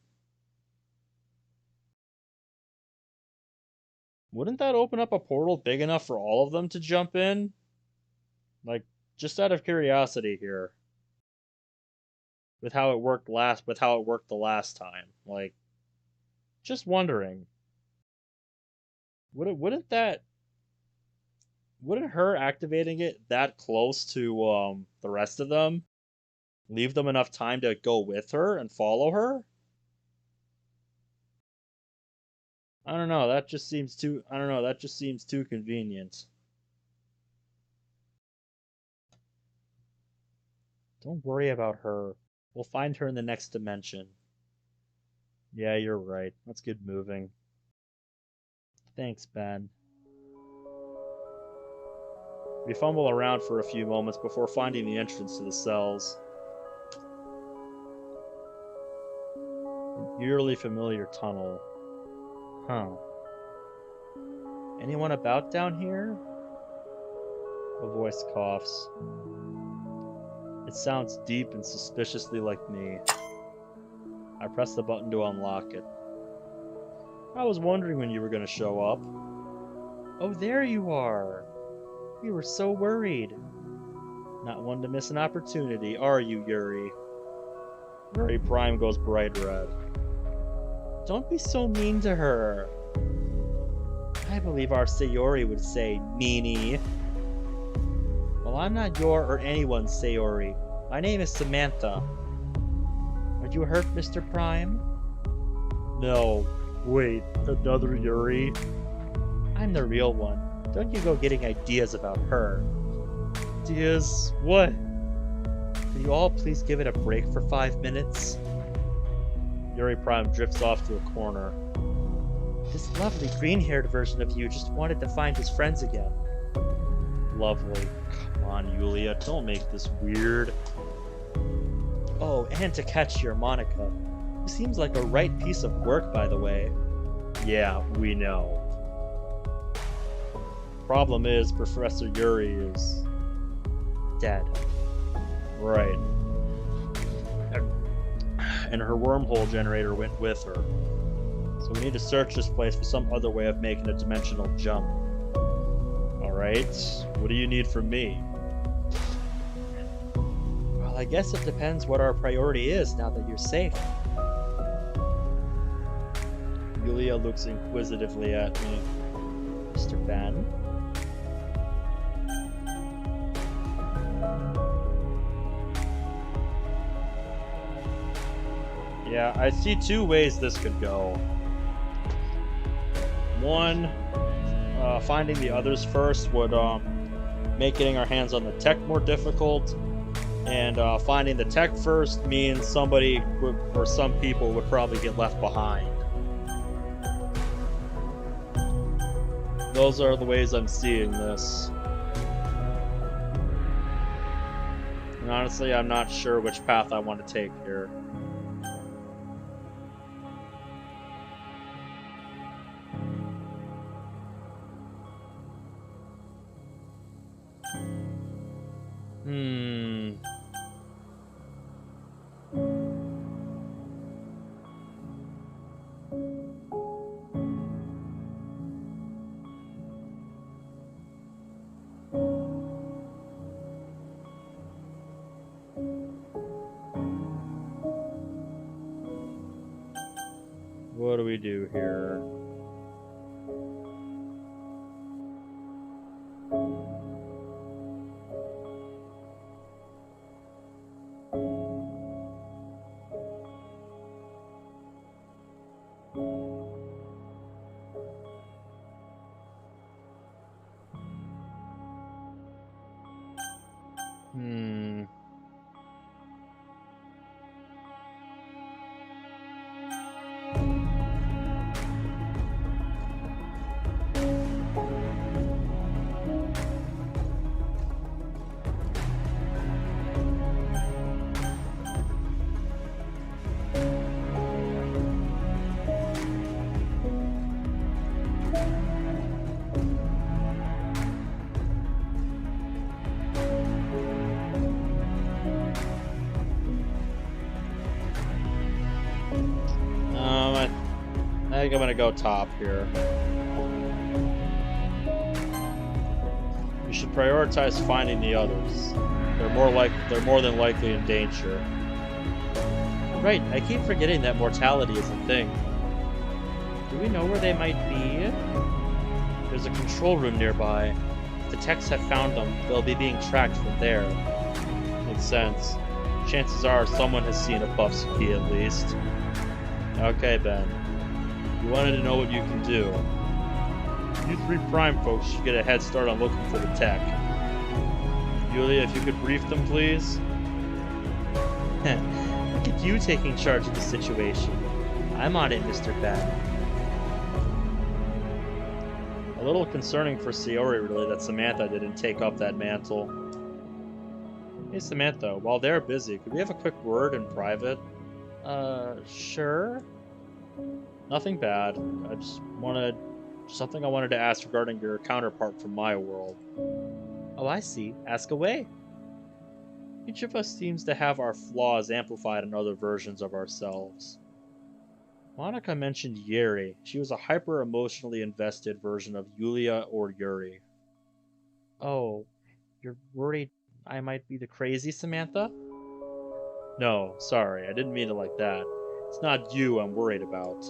[SPEAKER 1] Wouldn't that open up a portal big enough for all of them to jump in? Like, just out of curiosity here. With how it worked the last time. Like, just wondering. Wouldn't her activating it that close to the rest of them leave them enough time to go with her and follow her? I don't know, that just seems too convenient. Don't worry about her. We'll find her in the next dimension. Yeah, you're right. Let's get moving. Thanks, Ben. We fumble around for a few moments before finding the entrance to the cells. An eerily familiar tunnel. Huh. Anyone about down here? A voice coughs. It sounds deep and suspiciously like me. I press the button to unlock it. I was wondering when you were going to show up. Oh, there you are. We were so worried. Not one to miss an opportunity, are you, Yuri? Yuri Prime goes bright red. Don't be so mean to her. I believe our Sayori would say, meanie. Well, I'm not your or anyone's Sayori. My name is Samantha. Are you hurt, Mr. Prime? No. Wait, another Yuri? I'm the real one. Don't you go getting ideas about her. Ideas? What? Could you all please give it a break for 5 minutes? Yuri Prime drifts off to a corner. This lovely green-haired version of you just wanted to find his friends again. Lovely. Come on, Yulia, don't make this weird. Oh, and to catch your Monica. Who seems like a right piece of work, by the way. Yeah, we know. Problem is, Professor Yuri is dead. Right. And her wormhole generator went with her. So we need to search this place for some other way of making a dimensional jump. Alright, what do you need from me? Well, I guess it depends what our priority is now that you're safe. Yulia looks inquisitively at me. Mr. Ben? Yeah, I see two ways this could go. One, finding the others first would make getting our hands on the tech more difficult, and finding the tech first means somebody or some people would probably get left behind. Those are the ways I'm seeing this. And honestly, I'm not sure which path I want to take here. What do we do here? think I'm gonna go top here. You should prioritize finding the others. They're more than likely in danger.
[SPEAKER 2] Right, I keep forgetting that mortality is a thing. Do we know where they might be?
[SPEAKER 1] There's a control room nearby.
[SPEAKER 2] If the techs have found them, they'll be being tracked from there.
[SPEAKER 1] Makes sense. Chances are someone has seen a buff key at least. Okay, Ben. You wanted to know what you can do. You 3 Prime folks should get a head start on looking for the tech. Yulia, if you could brief them, please.
[SPEAKER 2] Look at you taking charge of the situation. I'm on it, Mr. Ben.
[SPEAKER 1] A little concerning for Sayori, really, that Samantha didn't take up that mantle. Hey, Samantha, while they're busy, could we have a quick word in private?
[SPEAKER 2] Sure?
[SPEAKER 1] Nothing bad. Something I wanted to ask regarding your counterpart from my world.
[SPEAKER 2] Oh, I see. Ask away.
[SPEAKER 1] Each of us seems to have our flaws amplified in other versions of ourselves. Monica mentioned Yuri. She was a hyper-emotionally invested version of Yulia or Yuri.
[SPEAKER 2] Oh, you're worried I might be the crazy Samantha?
[SPEAKER 1] No, sorry, I didn't mean it like that. It's not you I'm worried about.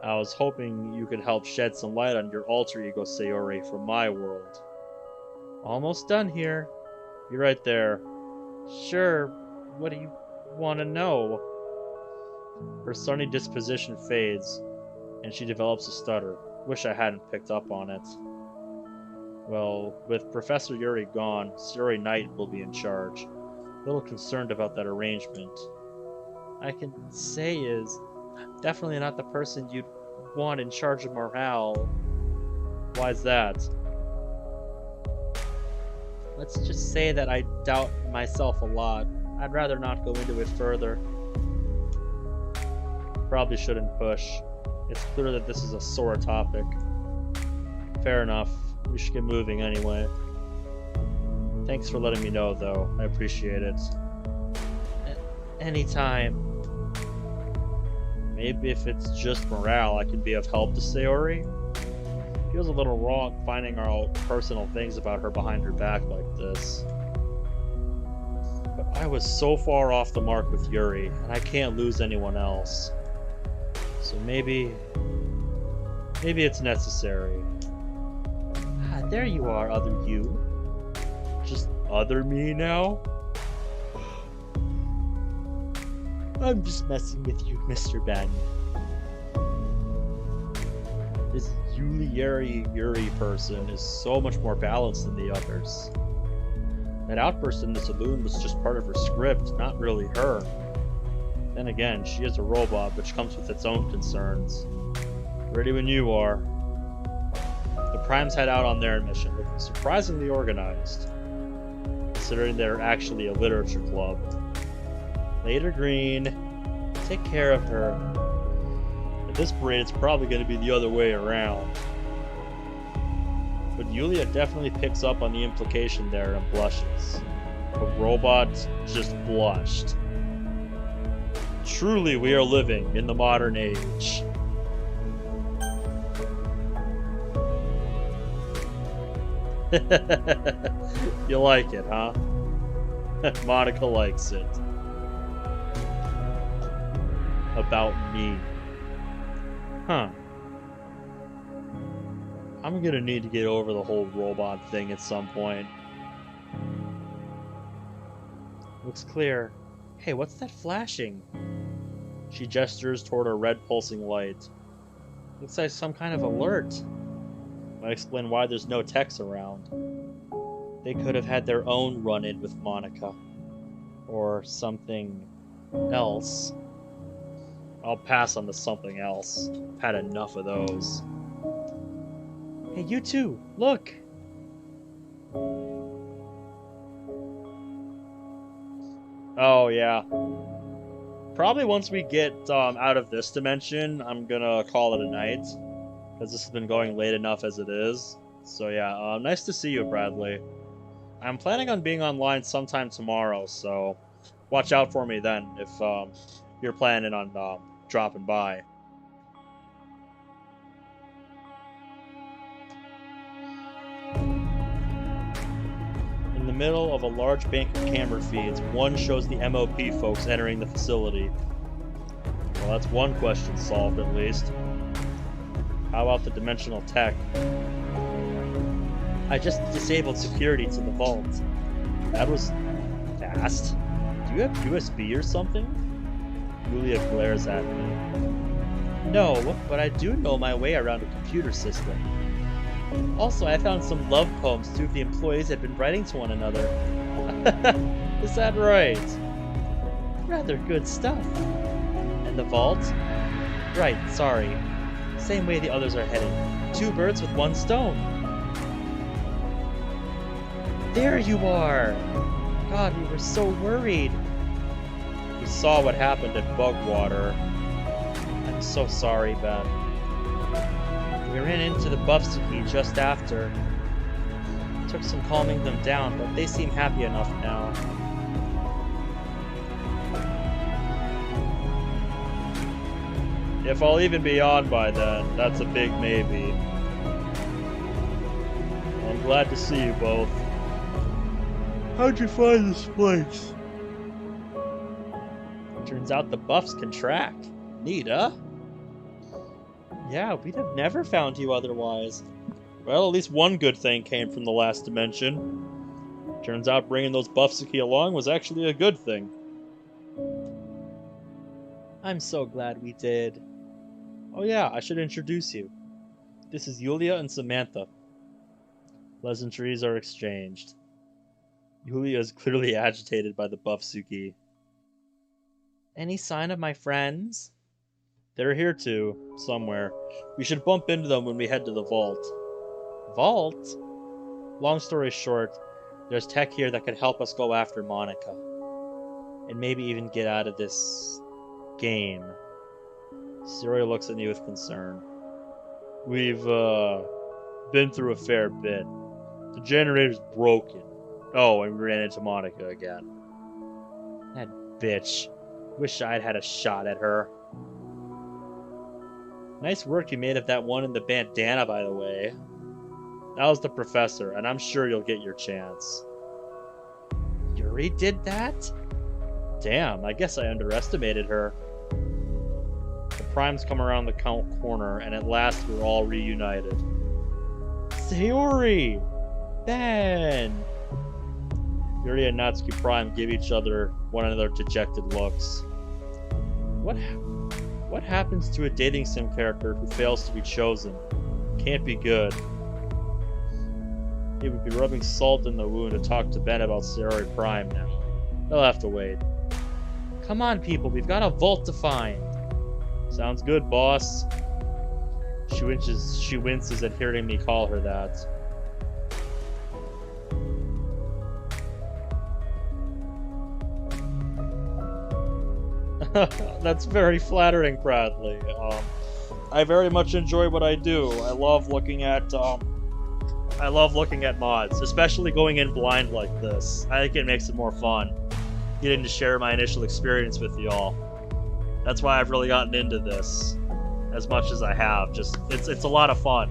[SPEAKER 1] I was hoping you could help shed some light on your alter ego Sayori from my world.
[SPEAKER 2] Almost done here.
[SPEAKER 1] You're right there.
[SPEAKER 2] Sure, what do you want to know?
[SPEAKER 1] Her sunny disposition fades, and she develops a stutter. Wish I hadn't picked up on it. Well, with Professor Yuri gone, Sayori Knight will be in charge. A little concerned about that arrangement.
[SPEAKER 2] I can say is, definitely not the person you'd want in charge of morale.
[SPEAKER 1] Why's that?
[SPEAKER 2] Let's just say that I doubt myself a lot. I'd rather not go into it further.
[SPEAKER 1] Probably shouldn't push. It's clear that this is a sore topic. Fair enough. We should get moving anyway. Thanks for letting me know, though. I appreciate it.
[SPEAKER 2] Anytime.
[SPEAKER 1] Maybe if it's just morale, I can be of help to Sayori? Feels a little wrong finding out personal things about her behind her back like this. But I was so far off the mark with Yuri, and I can't lose anyone else. So maybe it's necessary.
[SPEAKER 2] Ah, there you are, other you.
[SPEAKER 1] Just other me now?
[SPEAKER 2] I'm just messing with you, Mr. Ben.
[SPEAKER 1] This Yuri person is so much more balanced than the others. That outburst in the saloon was just part of her script, not really her. Then again, she is a robot, which comes with its own concerns. Ready when you are. The Primes head out on their mission, looking surprisingly organized, considering they're actually a literature club. Later, Green. Take care of her. At this rate, it's probably going to be the other way around. But Yulia definitely picks up on the implication there and blushes. The robot just blushed. Truly, we are living in the modern age. You like it, huh? Monica likes it. About me. Huh. I'm gonna need to get over the whole robot thing at some point.
[SPEAKER 2] Looks clear. Hey, what's that flashing?
[SPEAKER 1] She gestures toward a red pulsing light.
[SPEAKER 2] Looks like some kind of alert.
[SPEAKER 1] Might explain why there's no techs around.
[SPEAKER 2] They could have had their own run-in with Monica. Or something else.
[SPEAKER 1] I'll pass on the something else. I've had enough of those.
[SPEAKER 2] Hey, you too! Look!
[SPEAKER 1] Oh, yeah. Probably once we get out of this dimension, I'm gonna call it a night. Because this has been going late enough as it is. So yeah, nice to see you, Bradley. I'm planning on being online sometime tomorrow, so watch out for me then if you're planning on dropping by. middle of a large bank of camera feeds. One shows the MOP folks entering the facility. Well, that's one question solved at least. How about the dimensional tech? I just disabled security to the vault. That was fast. Do you have USB or something? Julia glares at me. No, but I do know my way around a computer system. Also, I found some love poems two of the employees had been writing to one another. Is that right? Rather good stuff. And the vault? Right, sorry. Same way the others are headed. 2 birds with 1 stone. There you are! God, we were so worried. We saw what happened at Bugwater. I'm so sorry, Ben. We ran into the Buffsky just after. Took some calming them down, but they seem happy enough now. If I'll even be on by then, that's a big maybe. I'm glad to see you both. How'd you find this place? Turns out the buffs can track. Neat, huh? Yeah, we'd have never found you otherwise. Well, at least one good thing came from the last dimension. Turns out bringing those Buffsky along was actually a good thing. I'm so glad we did. Oh yeah, I should introduce you. This is Yulia and Samantha. Pleasantries are exchanged. Yulia is clearly agitated by the Buffsky. Any sign of my friends? They're here too, somewhere. We should bump into them when we head to the vault. Vault? Long story short, there's tech here that could help us go after Monica. And maybe even get out of this game. Syria looks at me with concern. We've, been through a fair bit. The generator's broken. Oh, and we ran into Monica again. That bitch. Wish I'd had a shot at her. Nice work you made of that one in the bandana, by the way. That was the professor, and I'm sure you'll get your chance. Yuri did that? Damn, I guess I underestimated her. The primes come around the corner, and at last we're all reunited. Sayori! Ben! Yuri and Natsuki Prime give one another dejected looks. What happens to a dating sim character who fails to be chosen? Can't be good. He would be rubbing salt in the wound to talk to Ben about Sayori Prime now. They'll have to wait. Come on, people, we've got a vault to find. Sounds good, boss. She winces at hearing me call her that. That's very flattering, Bradley. I very much enjoy what I do. I love looking at mods, especially going in blind like this. I think it makes it more fun, getting to share my initial experience with y'all. That's why I've really gotten into this as much as I have. Just it's a lot of fun.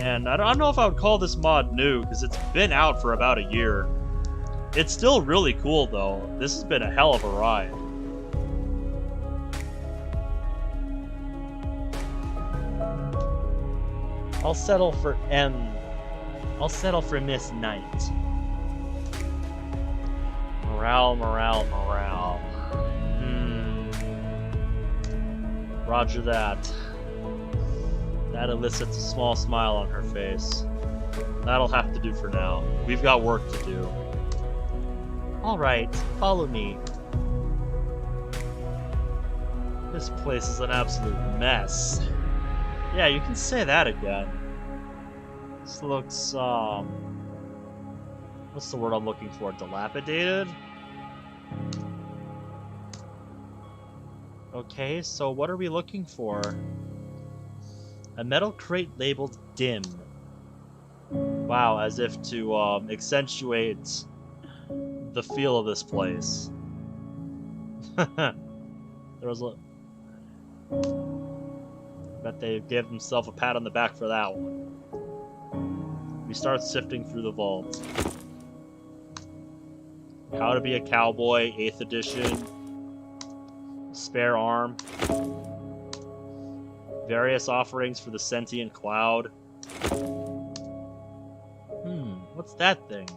[SPEAKER 1] And I don't know if I would call this mod new, because it's been out for about a year. It's still really cool, though. This has been a hell of a ride. I'll settle for Miss Knight. Morale. Roger that. That elicits a small smile on her face. That'll have to do for now. We've got work to do. Alright, follow me. This place is an absolute mess. Yeah, you can say that again. This looks, what's the word I'm looking for? Dilapidated? Okay, so what are we looking for? A metal crate labeled dim. Wow, as if to, accentuate the feel of this place. There was a... Bet they gave themselves a pat on the back for that one. We start sifting through the vault. How to be a Cowboy, 8th edition. Spare arm. Various offerings for the sentient cloud. What's that thing?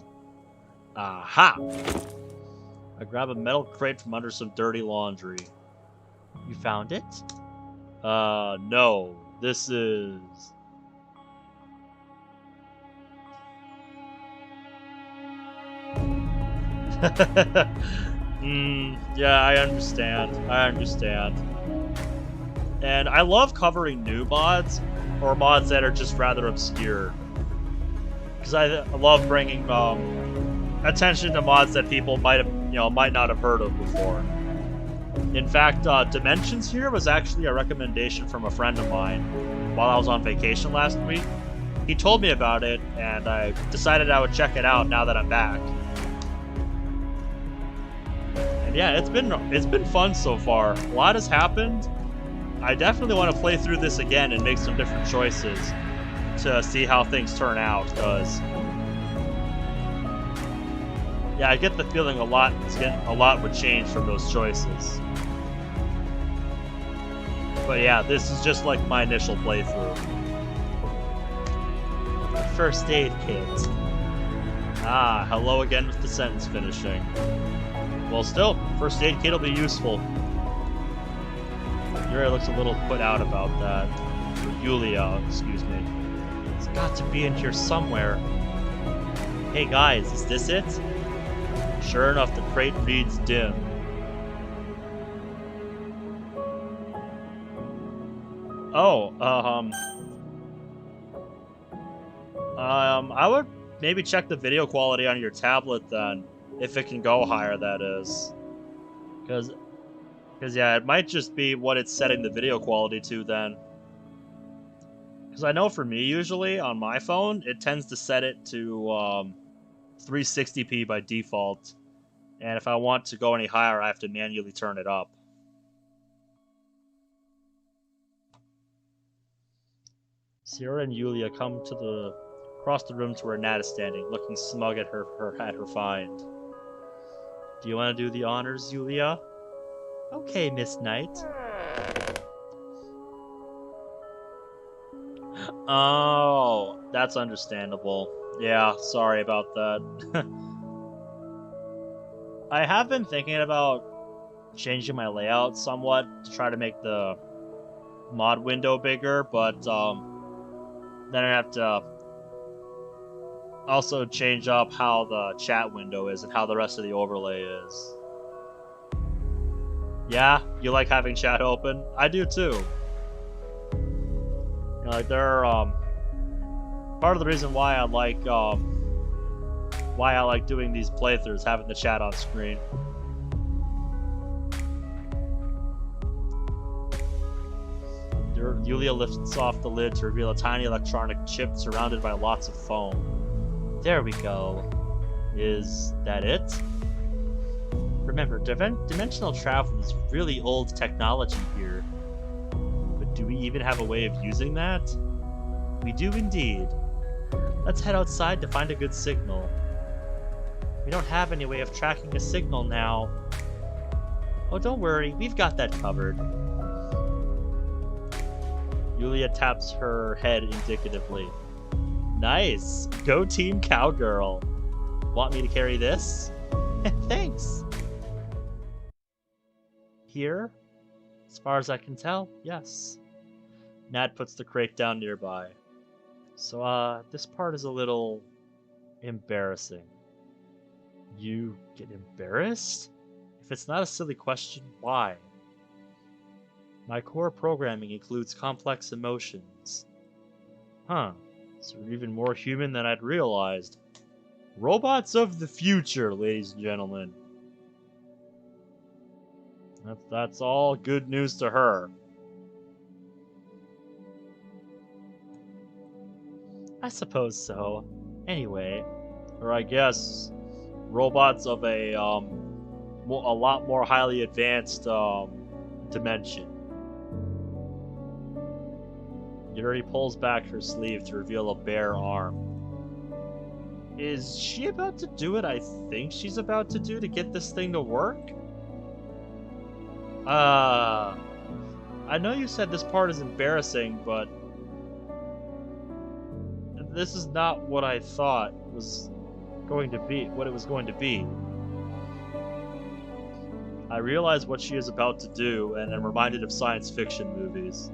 [SPEAKER 1] Aha! I grab a metal crate from under some dirty laundry.
[SPEAKER 2] You found it?
[SPEAKER 1] No. This is... yeah, I understand. And I love covering new mods, or mods that are just rather obscure. Because I love bringing attention to mods that people might not have heard of before. In fact, Dimensions here was actually a recommendation from a friend of mine while I was on vacation last week. He told me about it, and I decided I would check it out now that I'm back. And yeah, it's been fun so far. A lot has happened. I definitely want to play through this again and make some different choices to see how things turn out, because yeah, I get the feeling a lot would change from those choices. But yeah, this is just like my initial playthrough.
[SPEAKER 2] First aid kit.
[SPEAKER 1] Ah, hello again with the sentence finishing. Well, still, first aid kit will be useful. Yuri looks a little put out about that. Yulia, excuse me.
[SPEAKER 2] It's got to be in here somewhere. Hey guys, is this it?
[SPEAKER 1] Sure enough, the crate reads dim. Oh, I would maybe check the video quality on your tablet then, if it can go higher, that is. Because yeah, it might just be what it's setting the video quality to then. Because I know for me, usually, on my phone, it tends to set it to 360p by default. And if I want to go any higher, I have to manually turn it up. Sierra and Yulia come across the room to where Nat is standing, looking smug at her find. Do you want to do the honors, Yulia?
[SPEAKER 2] Okay, Miss Knight.
[SPEAKER 1] Oh, that's understandable. Yeah, sorry about that. I have been thinking about changing my layout somewhat to try to make the mod window bigger, but then I have to also change up how the chat window is and how the rest of the overlay is. Yeah, you like having chat open? I do too. You know, like there are part of the reason why I like doing these playthroughs, having the chat on screen. Yulia lifts off the lid to reveal a tiny electronic chip surrounded by lots of foam.
[SPEAKER 2] There we go.
[SPEAKER 1] Is that it?
[SPEAKER 2] Remember, dimensional travel is really old technology here.
[SPEAKER 1] But do we even have a way of using that?
[SPEAKER 2] We do indeed. Let's head outside to find a good signal. We don't have any way of tracking a signal now. Oh, don't worry, we've got that covered.
[SPEAKER 1] Yulia taps her head indicatively. Nice! Go Team Cowgirl! Want me to carry this?
[SPEAKER 2] Thanks! Here? As far as I can tell, yes.
[SPEAKER 1] Nat puts the crate down nearby.
[SPEAKER 2] So, this part is a little embarrassing.
[SPEAKER 1] You get embarrassed?
[SPEAKER 2] If it's not a silly question, why? My core programming includes complex emotions.
[SPEAKER 1] Huh. So you're even more human than I'd realized. Robots of the future, ladies and gentlemen. That's all good news to her.
[SPEAKER 2] I suppose so. Anyway.
[SPEAKER 1] Or I guess robots of a lot more highly advanced dimension. Yuri pulls back her sleeve to reveal a bare arm. Is she about to do what I think she's about to do to get this thing to work? I know you said this part is embarrassing, but this is not what I thought was going to be, what it was going to be. I realize what she is about to do, and am reminded of science fiction movies.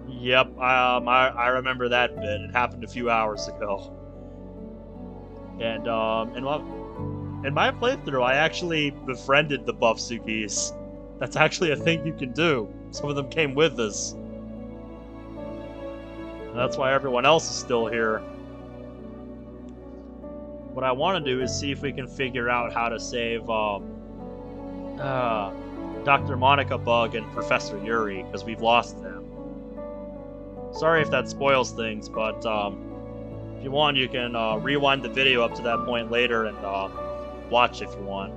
[SPEAKER 1] Yep, I remember that bit. It happened a few hours ago. And in my playthrough, I actually befriended the buff Sukis. That's actually a thing you can do. Some of them came with us. And that's why everyone else is still here. What I want to do is see if we can figure out how to save Dr. Monica Bug and Professor Yuri, because we've lost them. Sorry if that spoils things, but if you want, you can rewind the video up to that point later and watch if you want.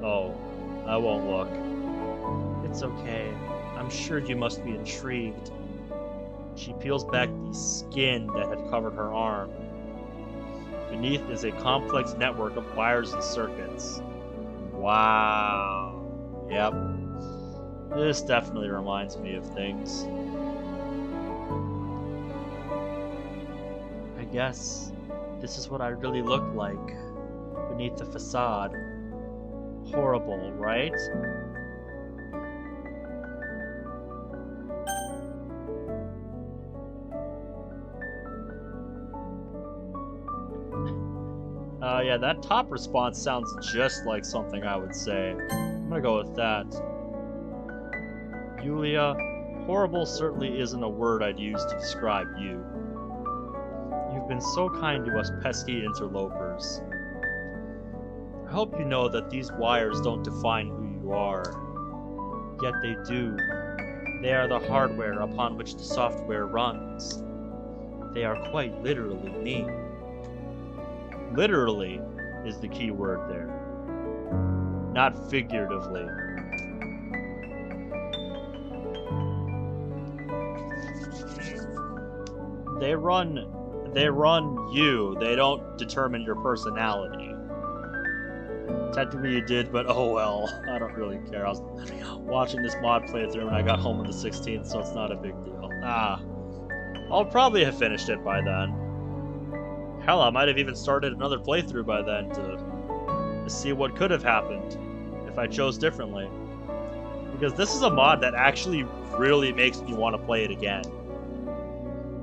[SPEAKER 1] Oh, I won't look. It's okay. I'm sure you must be intrigued. She peels back the skin that had covered her arm. Beneath is a complex network of wires and circuits. Wow. Yep. This definitely reminds me of things. I guess this is what I really look like beneath the facade. Horrible, right? Yeah, that top response sounds just like something I would say. I'm gonna go with that. Yulia, horrible certainly isn't a word I'd use to describe you. You've been so kind to us pesky interlopers. I hope you know that these wires don't define who you are. Yet they do. They are the hardware upon which the software runs. They are quite literally me. Literally is the key word there. Not figuratively. They run you. They don't determine your personality. Technically you did, but oh well. I don't really care. I was watching this mod playthrough when I got home on the 16th, so it's not a big deal. I'll probably have finished it by then. Hell, I might have even started another playthrough by then to see what could have happened if I chose differently. Because this is a mod that actually really makes me want to play it again.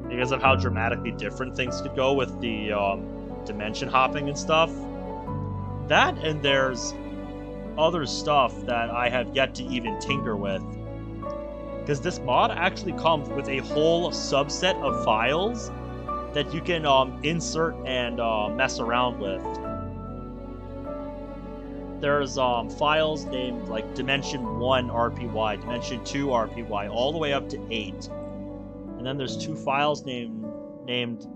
[SPEAKER 1] Because of how dramatically different things could go with the dimension hopping and stuff. That, and there's other stuff that I have yet to even tinker with. Because this mod actually comes with a whole subset of files that you can insert and mess around with. There's files named like Dimension 1 RPY, Dimension 2 RPY, all the way up to 8. And then there's two files named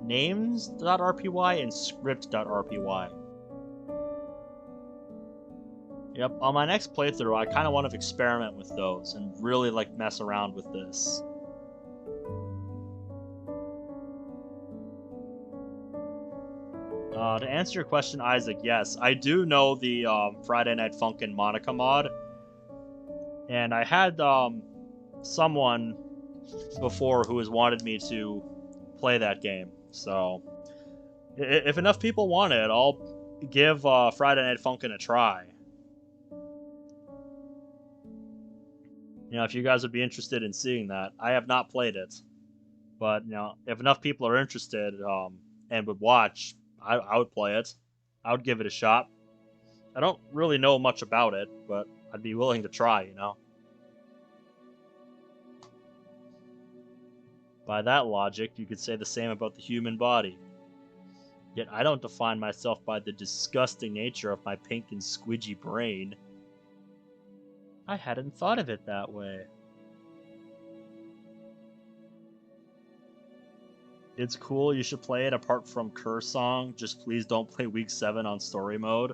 [SPEAKER 1] names.rpy and script.rpy. Yep, on my next playthrough, I kind of want to experiment with those and really like mess around with this. To answer your question, Isaac, yes, I do know the Friday Night Funkin' Monica mod, and I had someone before who has wanted me to play that game. So, if enough people want it, I'll give Friday Night Funkin' a try. You know, if you guys would be interested in seeing that, I have not played it, but you know, if enough people are interested and would watch, I would play it. I would give it a shot. I don't really know much about it, but I'd be willing to try, you know? By that logic, you could say the same about the human body. Yet I don't define myself by the disgusting nature of my pink and squidgy brain. I hadn't thought of it that way. It's cool, you should play it apart from Curse Song, just please don't play Week 7 on story mode.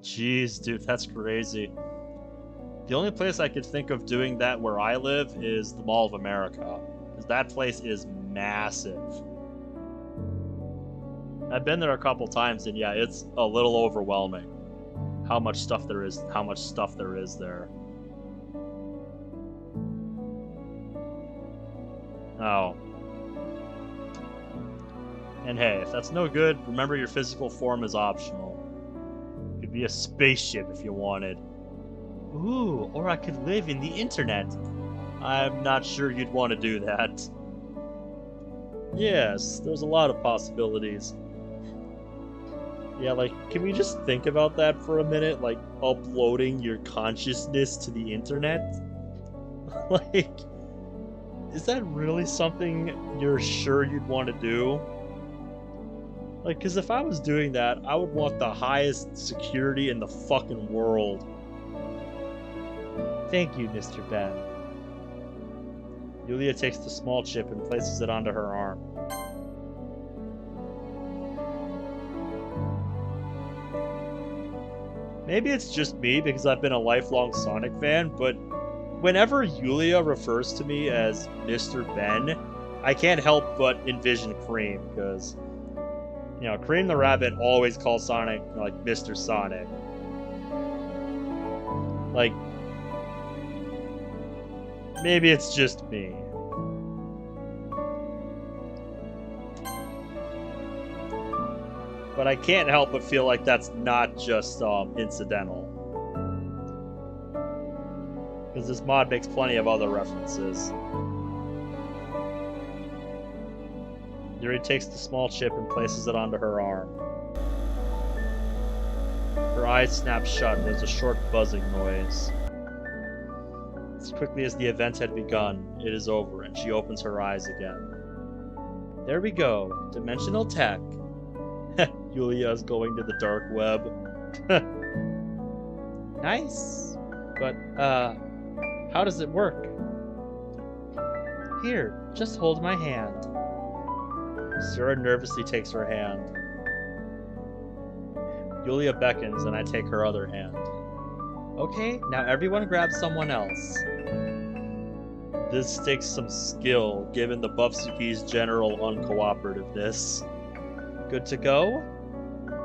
[SPEAKER 1] Jeez, dude, that's crazy. The only place I could think of doing that where I live is the Mall of America, because that place is massive. I've been there a couple times, and yeah, it's a little overwhelming how much stuff there is there. Oh. And hey, if that's no good, remember your physical form is optional. You could be a spaceship if you wanted. Ooh, or I could live in the internet. I'm not sure you'd want to do that. Yes, there's a lot of possibilities. Yeah, like, can we just think about that for a minute? Like, uploading your consciousness to the internet? Like, is that really something you're sure you'd want to do? Like, because if I was doing that, I would want the highest security in the fucking world.
[SPEAKER 2] Thank you, Mr. Ben.
[SPEAKER 1] Yulia takes the small chip and places it onto her arm. Maybe it's just me because I've been a lifelong Sonic fan, but whenever Yulia refers to me as Mr. Ben, I can't help but envision Cream, because, you know, Cream the Rabbit always calls Sonic, like, Mr. Sonic. Like, maybe it's just me. But I can't help but feel like that's not just incidental. Because this mod makes plenty of other references. Yuri takes the small chip and places it onto her arm. Her eyes snap shut and there's a short buzzing noise. As quickly as the event had begun, it is over and she opens her eyes again. There we go. Dimensional tech. Yulia's going to the dark web.
[SPEAKER 2] Nice. But, how does it work? Here, just hold my hand.
[SPEAKER 1] Sarah nervously takes her hand. Yulia beckons and I take her other hand.
[SPEAKER 2] Okay, now everyone grab someone else.
[SPEAKER 1] This takes some skill, given the Buffsuki's general uncooperativeness.
[SPEAKER 2] Good to go?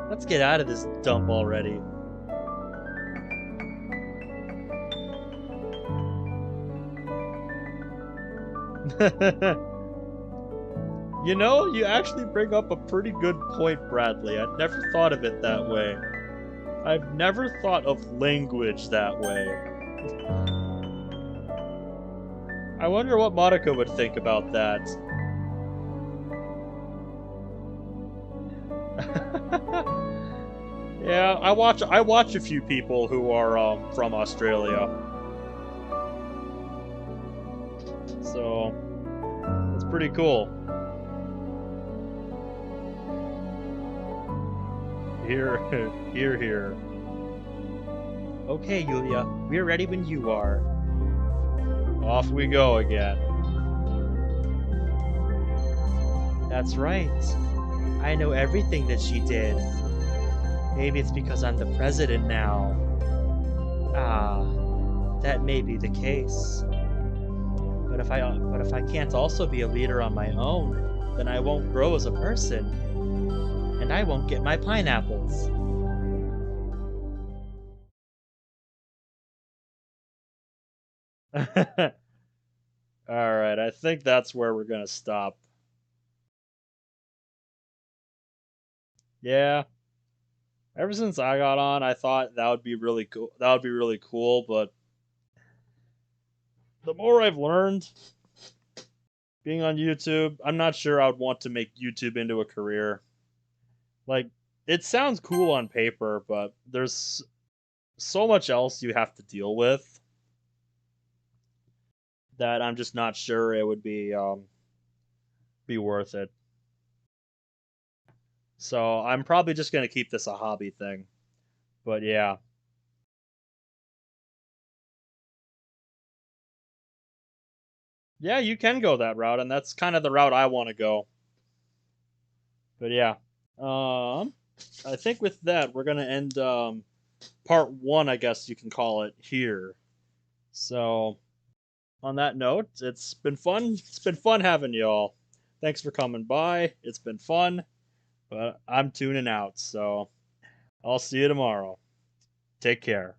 [SPEAKER 2] Let's get out of this dump already.
[SPEAKER 1] You know, you actually bring up a pretty good point, Bradley. I'd never thought of it that way. I've never thought of language that way. I wonder what Monica would think about that. Yeah, I watch a few people who are from Australia. So it's pretty cool. Here.
[SPEAKER 2] Okay, Yulia, we're ready when you are.
[SPEAKER 1] Off we go again.
[SPEAKER 2] That's right. I know everything that she did. Maybe it's because I'm the president now. Ah, that may be the case. But if I can't also be a leader on my own, then I won't grow as a person. And I won't get my pineapples.
[SPEAKER 1] Alright, I think that's where we're gonna stop. Yeah. Ever since I got on, I thought that would be really cool. But the more I've learned being on YouTube, I'm not sure I would want to make YouTube into a career. Like, it sounds cool on paper, but there's so much else you have to deal with that I'm just not sure it would be worth it. So I'm probably just gonna keep this a hobby thing. But yeah. Yeah, you can go that route, and that's kind of the route I want to go. But yeah. I think with that we're gonna end part 1, I guess you can call it, here. So, on that note, it's been fun. It's been fun having y'all. Thanks for coming by. It's been fun, but I'm tuning out, so I'll see you tomorrow. Take care.